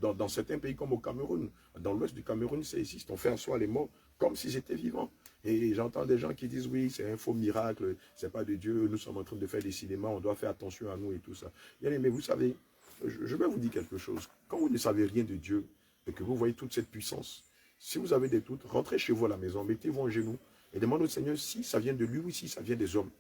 Dans certains pays comme au Cameroun, dans l'ouest du Cameroun, ça existe. On fait asseoir les morts comme s'ils étaient vivants. Et j'entends des gens qui disent, oui, c'est un faux miracle, c'est pas de Dieu, nous sommes en train de faire des cinémas, on doit faire attention à nous et tout ça. Mais vous savez, je vais vous dire quelque chose. Quand vous ne savez rien de Dieu et que vous voyez toute cette puissance, si vous avez des doutes, rentrez chez vous à la maison, mettez-vous en genoux et demandez au Seigneur si ça vient de lui ou si ça vient des hommes.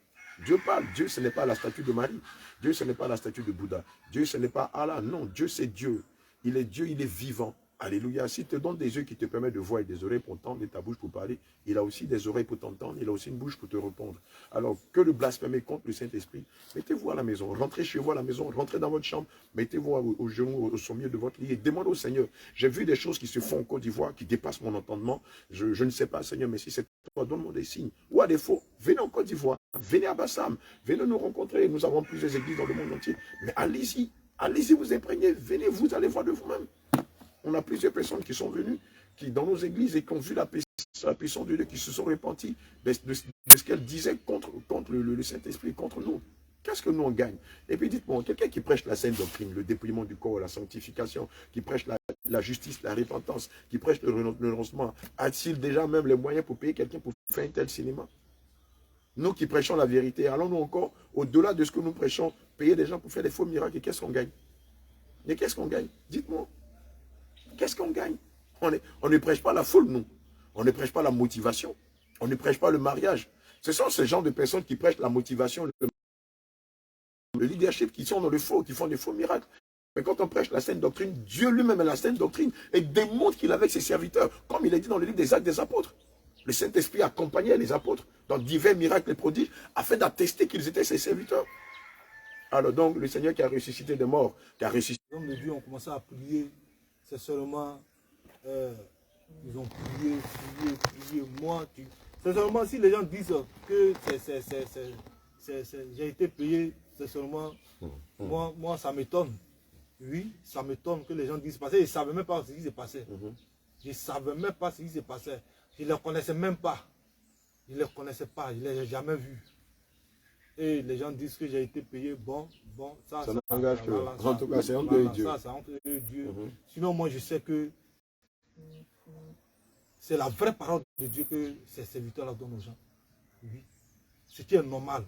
Dieu parle. Dieu, ce n'est pas la statue de Marie. Dieu, ce n'est pas la statue de Bouddha. Dieu, ce n'est pas Allah. Non, Dieu, c'est Dieu. Il est Dieu, il est vivant. Alléluia. S'il te donne des yeux qui te permettent de voir et des oreilles pour entendre et ta bouche pour parler, il a aussi des oreilles pour t'entendre, il a aussi une bouche pour te répondre. Alors, que le blasphémer contre le Saint-Esprit, mettez-vous à la maison, rentrez chez vous à la maison, rentrez dans votre chambre, mettez-vous au genou, au sommet de votre lit et demandez au Seigneur. J'ai vu des choses qui se font en Côte d'Ivoire, qui dépassent mon entendement. Je ne sais pas, Seigneur, mais si c'est toi, donne-moi des signes. Ou à défaut, venez en Côte d'Ivoire, venez à Bassam, venez nous rencontrer. Nous avons plusieurs églises dans le monde entier. Mais allez-y, allez-y vous imprégnez, venez, vous allez voir de vous-même. On a plusieurs personnes qui sont venues, qui dans nos églises et qui ont vu la puissance de Dieu, qui se sont repentis de ce qu'elle disait contre le Saint-Esprit, contre nous. Qu'est-ce que nous on gagne? Et puis dites-moi, quelqu'un qui prêche la sainte doctrine, le dépouillement du corps, la sanctification, qui prêche la justice, la repentance, qui prêche le renoncement, a-t-il déjà même les moyens pour payer quelqu'un pour faire un tel cinéma? Nous qui prêchons la vérité, allons-nous encore au-delà de ce que nous prêchons, payer des gens pour faire des faux miracles? Et qu'est-ce qu'on gagne? Mais qu'est-ce qu'on gagne? Dites-moi. Qu'est-ce qu'on gagne? On ne prêche pas la foule, nous. On ne prêche pas la motivation. On ne prêche pas le mariage. Ce sont ces gens de personnes qui prêchent la motivation, le leadership, qui sont dans le faux, qui font des faux miracles. Mais quand on prêche la sainte doctrine, Dieu lui-même est la sainte doctrine et démontre qu'il est avec ses serviteurs, comme il est dit dans le livre des Actes des Apôtres. Le Saint-Esprit accompagnait les apôtres dans divers miracles et prodiges afin d'attester qu'ils étaient ses serviteurs. Alors donc, le Seigneur qui a ressuscité des morts, qui a ressuscité... Les hommes de Dieu ont commencé à prier. C'est seulement, ils ont prié. Moi, c'est seulement si les gens disent que j'ai été payé, c'est seulement, moi ça m'étonne. Oui, ça m'étonne que les gens disent, parce qu'ils ne savaient même pas ce qui s'est passé. Je ne savais même pas ce qui s'est passé. Je ne les connaissais même pas. Je ne les connaissais pas, je ne les ai jamais vus. Et les gens disent que j'ai été payé, bon, ça n'engage que. En tout cas, c'est entre eux et Dieu. Ça, c'est entre eux et Dieu. Sinon, moi, je sais que c'est la vraie parole de Dieu que ces serviteurs-là donnent aux gens. Oui. Ce qui est normal.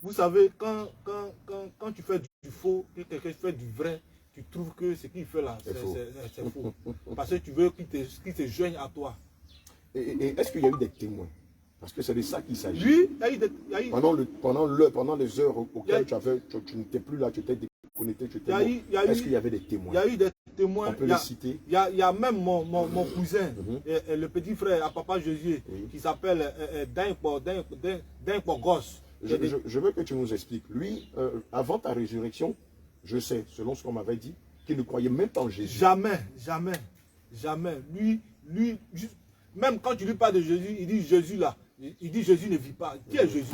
Vous savez, quand tu fais du faux, que quelqu'un fait du vrai, tu trouves que ce qu'il fait là, c'est faux. Parce que tu veux qu'il se joigne à toi. Et est-ce qu'il y a eu des témoins? Parce que c'est de ça qu'il s'agit. Oui, il y a eu... Pendant les heures auxquelles tu n'étais plus là, tu étais déconnecté, tu étais mort. Est-ce qu'il y avait des témoins? Il y a eu des témoins. On peut les citer. Il y a même mon cousin, le petit frère à Papa Jésus, qui s'appelle Dainpogos. Je veux que tu nous expliques. Lui, avant ta résurrection, je sais, selon ce qu'on m'avait dit, qu'il ne croyait même pas en Jésus. Jamais. Lui, même quand tu lui parles de Jésus, il dit Jésus là. Il dit Jésus ne vit pas. Qui est Jésus?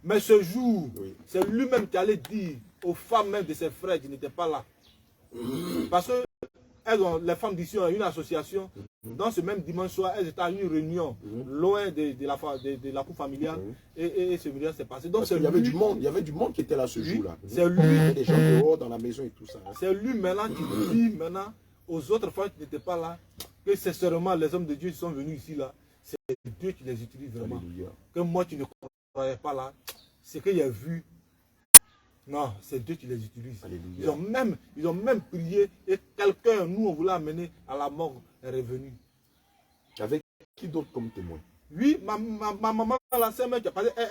Mais ce jour, c'est lui-même qui allait dire aux femmes même de ses frères qui n'étaient pas là. Parce que les femmes d'ici ont une association. Dans ce même dimanche soir, elles étaient à une réunion loin de la cour familiale. Et ce milieu s'est passé. Donc, il y avait du monde. Il y avait du monde qui était là ce jour-là. C'est lui. Il y avait des gens dehors dans la maison et tout ça. C'est lui maintenant qui dit maintenant aux autres femmes qui n'étaient pas là que c'est seulement les hommes de Dieu qui sont venus ici là. C'est Dieu qui les utilise vraiment. Alléluia. Que moi tu ne croyais pas là. Ce que j'ai vu, non, c'est Dieu qui les utilise. Alléluia. Ils ont même prié et quelqu'un, nous on voulait amener à la mort, est revenu. Avec qui d'autre comme témoin? Oui, ma maman, la sœur,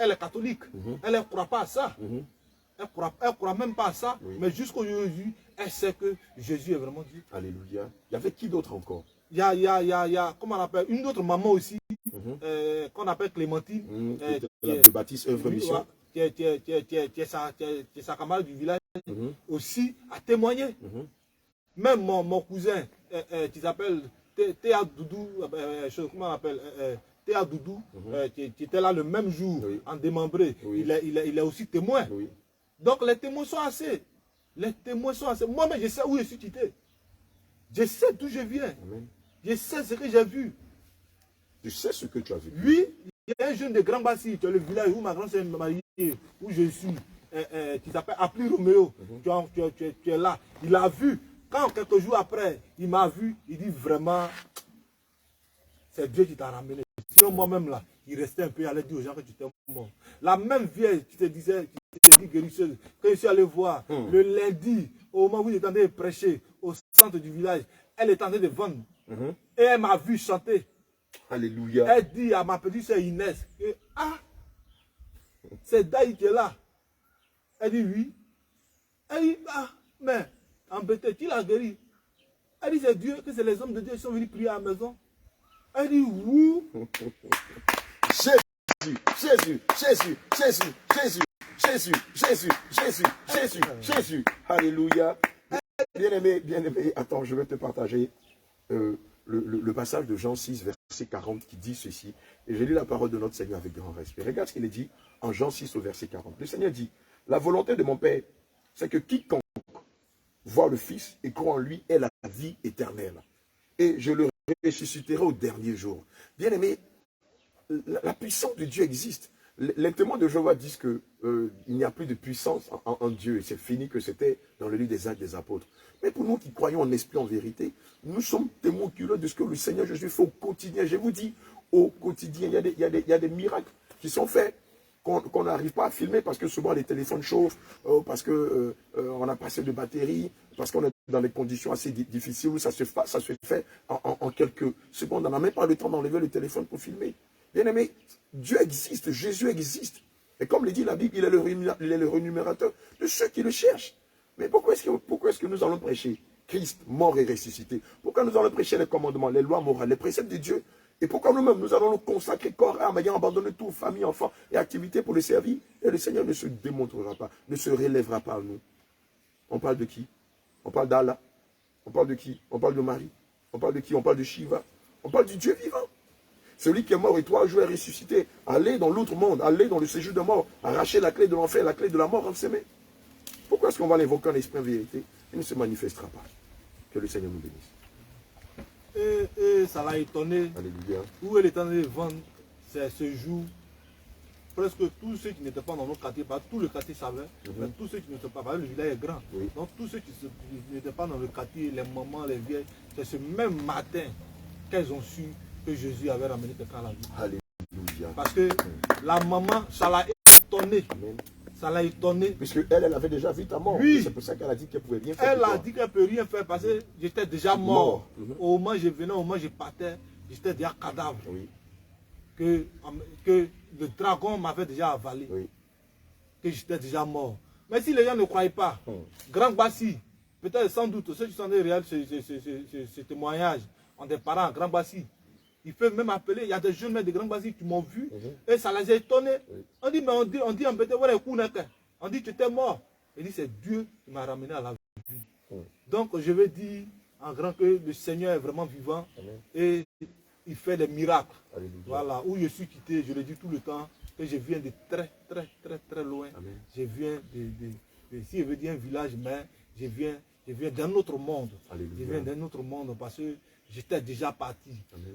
elle est catholique. Elle ne croit pas à ça. Elle ne croit même pas à ça. Mais jusqu'aujourd'hui, elle sait que Jésus est vraiment Dieu. Alléluia. Il y avait qui d'autre encore? Il y a, comment on appelle, une autre maman aussi, qu'on appelle Clémentine. De Baptiste Œuvre Mission. Qui est sa camarade du village, aussi a témoigné. Même mon cousin, qui s'appelle Théa Doudou, comment on appelle, Théa Doudou, qui était là le même jour, en démembré, il est aussi témoin. Donc les témoins sont assez. Moi-même, je sais où je suis quitté. Je sais d'où je viens. Amen. Je sais ce que j'ai vu. Tu sais ce que tu as vu? Oui, il y a un jeune de Grand Bassi, tu as le village où ma grand-sœur est mariée, où je suis, qui s'appelle Appli Roméo. Tu es là. Il a vu. Quand quelques jours après, il m'a vu, il dit vraiment, c'est Dieu qui t'a ramené. Sinon, moi-même, là, il restait un peu, il allait dire aux gens que tu étais mort. La même vieille qui te disait, qui te dit guérisseuse, quand je suis allé voir, le lundi, au moment où il était en train de prêcher, au centre du village, elle est en train de vendre. Et elle m'a vu chanter. Alléluia. Elle dit à ma petite soeur Inès, que, ah, c'est Daï qui est là. Elle dit oui. Elle dit, ah, mais, embêté, qui l'a guéri? Elle dit, c'est Dieu, que c'est les hommes de Dieu qui sont venus prier à la maison. Elle dit, où? Jésus, Jésus, Jésus, Jésus, Jésus, Jésus, Jésus, Jésus, Jésus, Jésus. Alléluia. Bien-aimé, attends, je vais te partager le passage de Jean 6, verset 40 qui dit ceci. Et j'ai lu la parole de notre Seigneur avec grand respect. Regarde ce qu'il est dit en Jean 6 au verset 40. Le Seigneur dit, la volonté de mon Père, c'est que quiconque voit le Fils et croit en lui ait la vie éternelle. Et je le ressusciterai au dernier jour. Bien-aimé, la puissance de Dieu existe. Les témoins de Jéhovah disent qu'il n'y a plus de puissance en Dieu. C'est fini que c'était dans le livre des Actes des Apôtres. Mais pour nous qui croyons en esprit, en vérité, nous sommes témoins oculaires de ce que le Seigneur Jésus fait au quotidien. Je vous dis, au quotidien, il y a des miracles qui sont faits qu'on n'arrive pas à filmer parce que souvent les téléphones chauffent, parce qu'on a pas assez de batterie, parce qu'on est dans des conditions assez difficiles où ça se fait en quelques secondes. On n'a même pas le temps d'enlever le téléphone pour filmer. Bien aimé, Dieu existe, Jésus existe. Et comme le dit la Bible, il est le rémunérateur de ceux qui le cherchent. Mais pourquoi est-ce que nous allons prêcher Christ, mort et ressuscité? Pourquoi nous allons prêcher les commandements, les lois morales, les préceptes de Dieu? Et pourquoi nous-mêmes, nous allons nous consacrer corps et âme, ayant abandonné tout, famille, enfants et activités pour le servir? Et le Seigneur ne se démontrera pas, ne se relèvera pas à nous. On parle de qui? On parle d'Allah. On parle de qui? On parle de Marie. On parle de qui? On parle de Shiva. On parle du Dieu vivant. Celui qui est mort et 3 jours est ressuscité. Allez dans l'autre monde, allez dans le séjour de mort, arracher la clé de l'enfer, la clé de la mort en s'aimer. Pourquoi est-ce qu'on va l'invoquer en esprit en vérité? Il ne se manifestera pas. Que le Seigneur nous bénisse. Et ça l'a étonné. Alléluia. Où elle est en train de vendre ce jour. Presque tous ceux qui n'étaient pas dans notre quartier, pas tout le quartier savait, mais tous ceux qui n'étaient pas, parce que le village est grand. Oui. Donc tous ceux qui n'étaient pas dans le quartier, les mamans, les vieilles, c'est ce même matin qu'elles ont su que Jésus avait ramené quelqu'un à la vie. Alléluia. Parce que la maman, ça l'a étonné. Amen. Ça l'a étonné. Puisque elle avait déjà vu ta mort. Oui. C'est pour ça qu'elle a dit qu'elle pouvait rien faire. Elle a dit qu'elle ne peut rien faire parce que j'étais déjà mort. Au moment où je venais, au moment où je partais, j'étais déjà cadavre. Oui. Que le dragon m'avait déjà avalé. Oui. Que j'étais déjà mort. Mais si les gens ne croyaient pas, Grand Bassi, peut-être sans doute, ceux qui sont des réels, ce témoignage, ont des parents à Grand Bassi. Ils peuvent même appeler, il y a des jeunes mecs de Grand Bassi qui m'ont vu, et ça les a étonnés. On dit, mais on dit en bête, on dit, tu étais mort. Il dit, c'est Dieu qui m'a ramené à la vie. Donc, je veux dire en grand que le Seigneur est vraiment vivant, et il fait des miracles. Alléluia. Voilà, où je suis quitté, je le dis tout le temps, que je viens de très loin. Amen. Je viens si je veux dire un village, mais je viens d'un autre monde. Alléluia. Je viens d'un autre monde parce que j'étais déjà parti.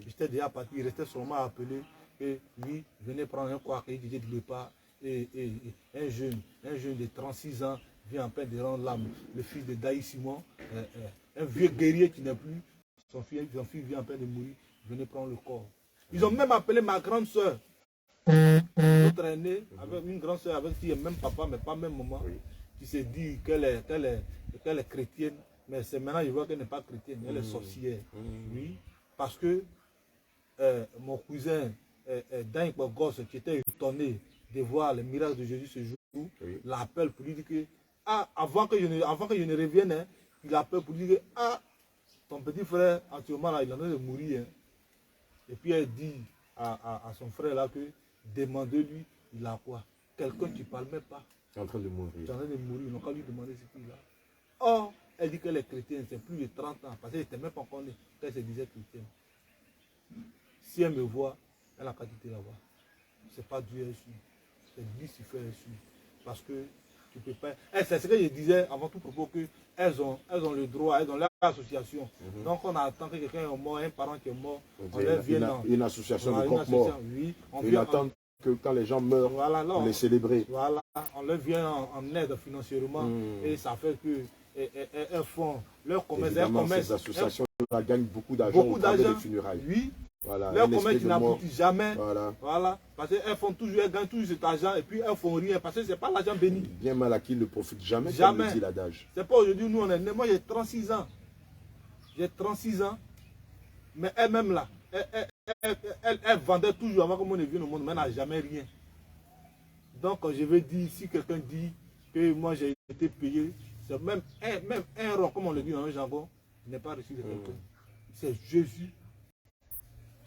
J'étais déjà parti, il restait seulement à appeler que lui, venez prendre un quoi qu'il disait de pas. Et un jeune de 36 ans vient en peine de rendre l'âme, le fils de Daï Simon, un vieux guerrier qui n'est plus, son fils vient en peine de mourir, venez prendre le corps. Ils ont même appelé ma grande soeur, notre aînée, avec une grande soeur avec qui est même papa, mais pas même maman, qui s'est dit qu'elle est chrétienne, mais c'est maintenant je vois qu'elle n'est pas chrétienne, elle est sorcière. Oui, parce que mon cousin, d'un gosse qui était étonné de voir les miracles de Jésus ce jour, l'appelle pour lui dire que, avant que je ne revienne, hein, il appelle pour lui dire que, ton petit frère, actuellement là, il est en train de mourir. Hein. Et puis elle dit à son frère là que, demandez-lui, il a quoi? Quelqu'un qui ne parle même pas. Il est en train de mourir. Il est en train de mourir, ils n'ont qu'à lui demander ce qu'il a. Or, elle dit qu'elle est chrétienne, c'est plus de 30 ans, parce qu'elle n'était même pas encore née, qu'elle se disait chrétienne. Si elle me voit, elle a qu'à quitter la voie. Ce n'est pas Dieu elle suit, c'est Lucifer elle suit. Parce que tu peux pas. C'est ce que je disais avant tout propos, qu'elles ont le droit, elles ont leur association. Donc on attend que quelqu'un est mort, un parent qui est mort, on leur vient une association de coq mort. Oui, Ils attendent que quand les gens meurent, voilà, on les célébrer. Voilà, on leur vient en aide financièrement et ça fait que elles font leur commerce. Évidemment, ces associations gagnent beaucoup d'argent au travers des funérailles. Oui, Voilà, Leur un commerce esprit qui de mort. n'aboutit jamais. Voilà. Voilà. Parce qu'elles font toujours, elles gagnent toujours cet argent et puis elles font rien. Parce que ce n'est pas l'argent béni. Bien mal acquis ne profite jamais, comme Jamais. le dit l'adage. C'est pas aujourd'hui, nous on est nés. Moi j'ai 36 ans. J'ai 36 ans. Mais elle-même là, elle vendait toujours avant que moi ne vienne au monde, mais elle n'a jamais rien. Donc je veux dire, si quelqu'un dit que moi j'ai été payé, c'est même un rond, comme on le dit dans un jargon, il n'est pas reçu de quelqu'un. C'est Jésus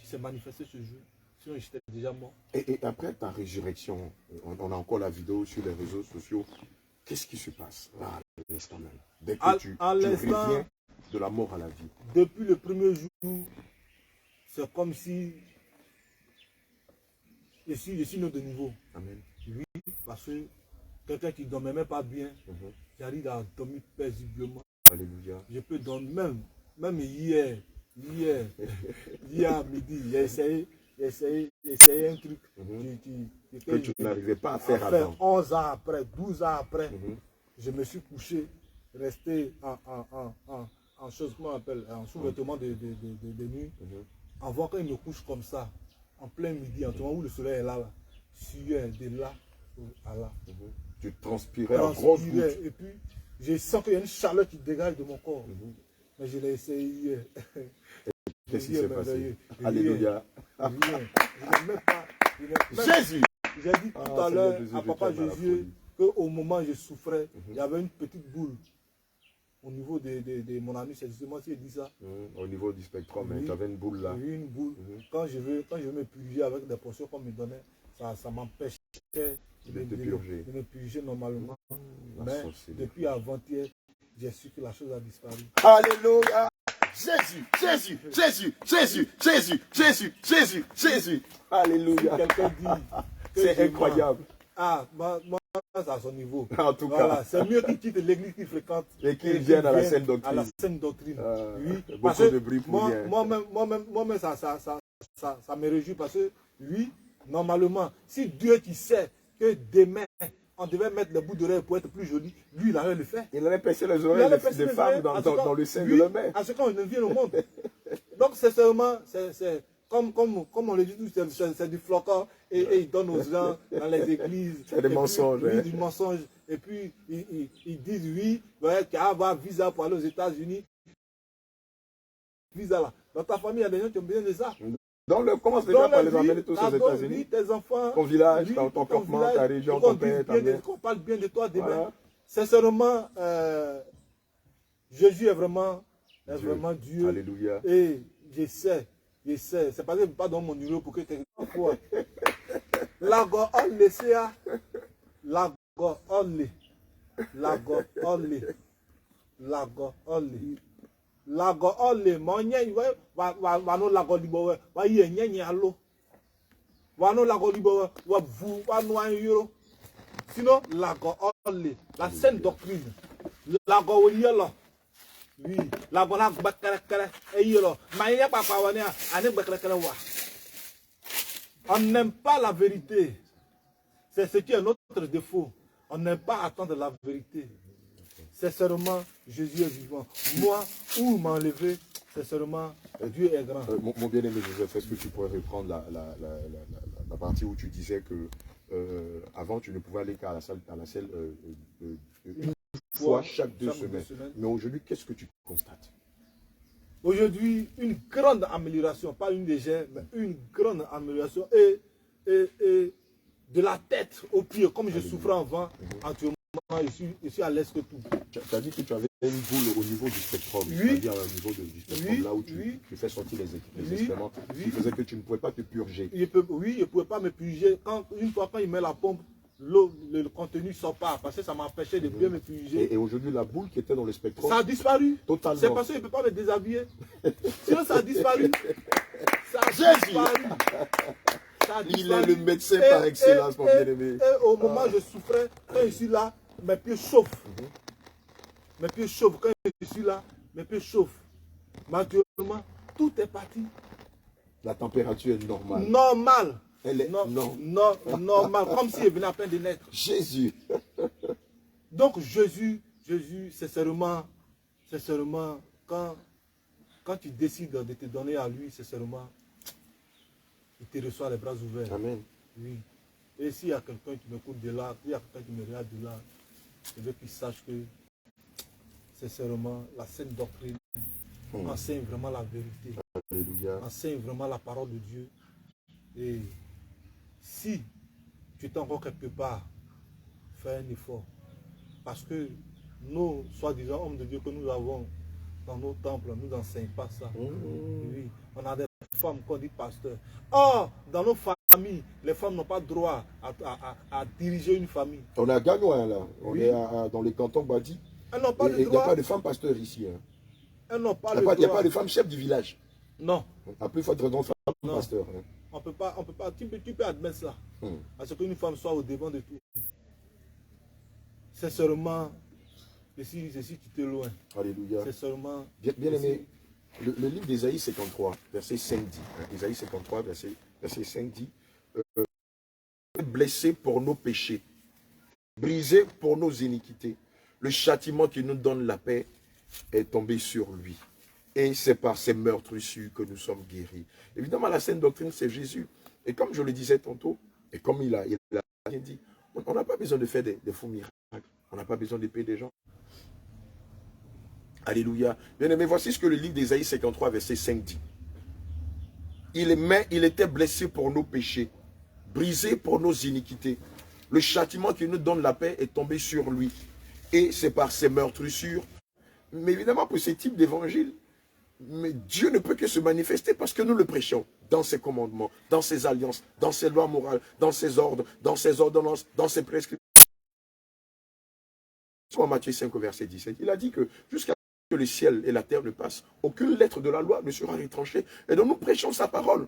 qui s'est manifesté ce jour. Sinon j'étais déjà mort. Et après ta résurrection, on a encore la vidéo sur les réseaux sociaux. Qu'est-ce qui se passe là, à l'instant même? Dès que tu reviens de la mort à la vie. Depuis le premier jour, c'est comme si je suis né de nouveau. Amen. Oui, parce que quelqu'un qui ne dormait même pas bien, j'arrive à dormir paisiblement. Alléluia. Je peux dormir même hier à midi, j'ai essayé un truc que tu n'arrivais pas à faire avant. 11 ans après, 12 ans après, je me suis couché, resté en chose qu'on appelle, en sous-vêtement de nuit, avant qu'il me couche comme ça, en plein midi, en ce moment où le soleil est là, sueur de là à là. Tu transpirais en grosses gouttes. Et puis, je sens qu'il y a une chaleur qui dégage de mon corps. Mais je l'ai essayé hier. Qu'est-ce qui s'est passé? Alléluia. Jésus! J'ai dit tout à l'heure à Papa Jésus qu'au moment où je souffrais, il y avait une petite boule au niveau de mon ami. C'est justement si il dit ça. Au niveau du spectrum, tu avais une boule là. Oui, une boule. Quand je veux me purger avec des potions qu'on me donnait, ça m'empêchait de me purger normalement. Mais depuis avant-hier, j'ai su que la chose a disparu. Alléluia! Jésus, Jésus, Jésus, Jésus, Jésus, Jésus, Jésus, Jésus. Alléluia. Si quelqu'un dit c'est incroyable. Moi, c'est à son niveau. En tout cas. C'est mieux qu'il quitte l'église qu'il fréquente. Et qu'il vienne à la saine doctrine. À la saine doctrine. Oui, beaucoup de bruit pour rien. Moi-même, ça me réjouit parce que lui, normalement, si Dieu qui sait que demain, on devait mettre le bout d'oreille pour être plus joli, lui, il allait le faire. Il allait percer les oreilles des femmes dans le sein de la mère. À ce qu'on ne vient au monde. Donc, c'est seulement, comme on le dit, c'est du flocon et il donne aux gens dans les églises. C'est des mensonges. Oui, du mensonge. Et puis, ils disent oui, tu vas avoir visa pour aller aux États-Unis. Visa là. Dans ta famille, il y a des gens qui ont besoin de ça. Donc, commence déjà par les emmener tous aux États-Unis. Oui, tes enfants. Ton village, ton campement, ta région, ton père, ta mère. Qu'on parle bien de toi demain. Voilà. Sincèrement, Jésus est vraiment Dieu. Alléluia. Et je sais. C'est pas que je ne pas dans mon numéro pour que quelqu'un croit. Lago only, c'est Lago only. Lago only. Lago only. Lago only. Monye, wa no lago libo, wa ye nye alo. Wa no lago libo, wa vu, wa no an euro. Sinon, lago only. La saine doctrine. Lago yellow. Oui, la bonne on n'aime pas la vérité. C'est ce qui est notre défaut. On n'aime pas attendre la vérité. Sincèrement, Jésus est vivant. Moi, où m'enlever, sincèrement, Dieu est grand. Mon bien-aimé Joseph, est-ce que tu pourrais reprendre la partie où tu disais que avant tu ne pouvais aller qu'à la salle une fois chaque deux semaines. Mais aujourd'hui, qu'est-ce que tu constates? Aujourd'hui, une grande amélioration, pas une légère, mais une grande amélioration. Et de la tête aux pieds, comme je souffrais avant, actuellement, je suis à l'aise que tout. Tu as dit que tu avais une boule au niveau du spectrum, oui. c'est-à-dire au niveau du spectrum, là où tu fais sortir les excréments, qui faisait que tu ne pouvais pas te purger. Oui, je ne pouvais pas me purger. Une fois quand il met la pompe, le contenu ne sort pas, parce que ça m'empêchait de bien me purger. Et aujourd'hui, la boule qui était dans le spectrum, ça a disparu. Totalement. C'est parce que je ne peux pas me déshabiller. Sinon, ça a disparu. Ça a disparu. Il est le médecin par excellence, mon bien-aimé. Et au moment où je souffrais, quand je suis là, mes pieds chauffent. Mes pieds chauffent. Quand je suis là, mes pieds chauffent. Maintenant, tout est parti. La température est normale. Normale. Elle est normale. Comme si elle venait à peine de naître. Jésus. Donc Jésus, sincèrement, quand tu décides de te donner à lui, sincèrement, il te reçoit les bras ouverts. Amen. Oui. Et s'il y a quelqu'un qui m'écoute de là, s'il y a quelqu'un qui me regarde de là, je veux qu'il sache que, sincèrement, la saine doctrine enseigne vraiment la vérité. Alléluia. Enseigne vraiment la parole de Dieu. Et si tu es encore quelque part, fais un effort. Parce que nos soi-disant hommes de Dieu que nous avons dans nos temples, nous n'enseignent pas ça. Oui. On a des femmes qu'on dit pasteurs. Or, dans nos familles, les femmes n'ont pas droit à diriger une famille. On est à Gagnois, là. On Oui. est dans les cantons Badi. Elles n'ont pas le Il n'y a droit. pas de femmes pasteurs ici. Hein. Elles n'ont pas Il le n'y a droit. pas de femmes chefs du village. Non. Après, il faut être grand femme Non. pasteur. Hein. On peut pas. Tu peux admettre ça. Parce qu'une femme soit au devant de tout. Sincèrement, si tu te loin. Alléluia. C'est seulement. Bien aimé, le livre d'Ésaïe 53, verset 5 dit. Ésaïe 53, verset 5 dit. Blessé pour nos péchés, brisé pour nos iniquités. Le châtiment qui nous donne la paix est tombé sur lui. Et c'est par ses meurtrissures que nous sommes guéris. Évidemment, la saine doctrine, c'est Jésus. Et comme je le disais tantôt, et comme il a bien dit, on n'a pas besoin de faire des faux miracles. On n'a pas besoin de payer des gens. Alléluia. Bien aimé, voici ce que le livre d'Ésaïe 53, verset 5 dit. Il était blessé pour nos péchés, brisé pour nos iniquités. Le châtiment qui nous donne la paix est tombé sur lui. Et c'est par ses meurtrissures. Mais évidemment, pour ce type d'évangile, mais Dieu ne peut que se manifester parce que nous le prêchons dans ses commandements, dans ses alliances, dans ses lois morales, dans ses ordres, dans ses ordonnances, dans ses prescriptions. En Matthieu 5, verset 17, il a dit que jusqu'à ce que le ciel et la terre ne passent, aucune lettre de la loi ne sera retranchée. Et donc nous prêchons sa parole,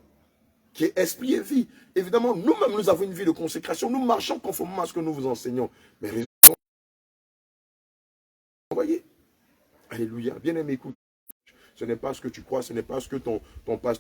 qui est esprit et vie. Évidemment, nous-mêmes, nous avons une vie de consécration. Nous marchons conformément à ce que nous vous enseignons. Mais vous voyez, alléluia. Bien aimé, écoute. Ce n'est pas ce que tu crois, ce n'est pas ce que ton pasteur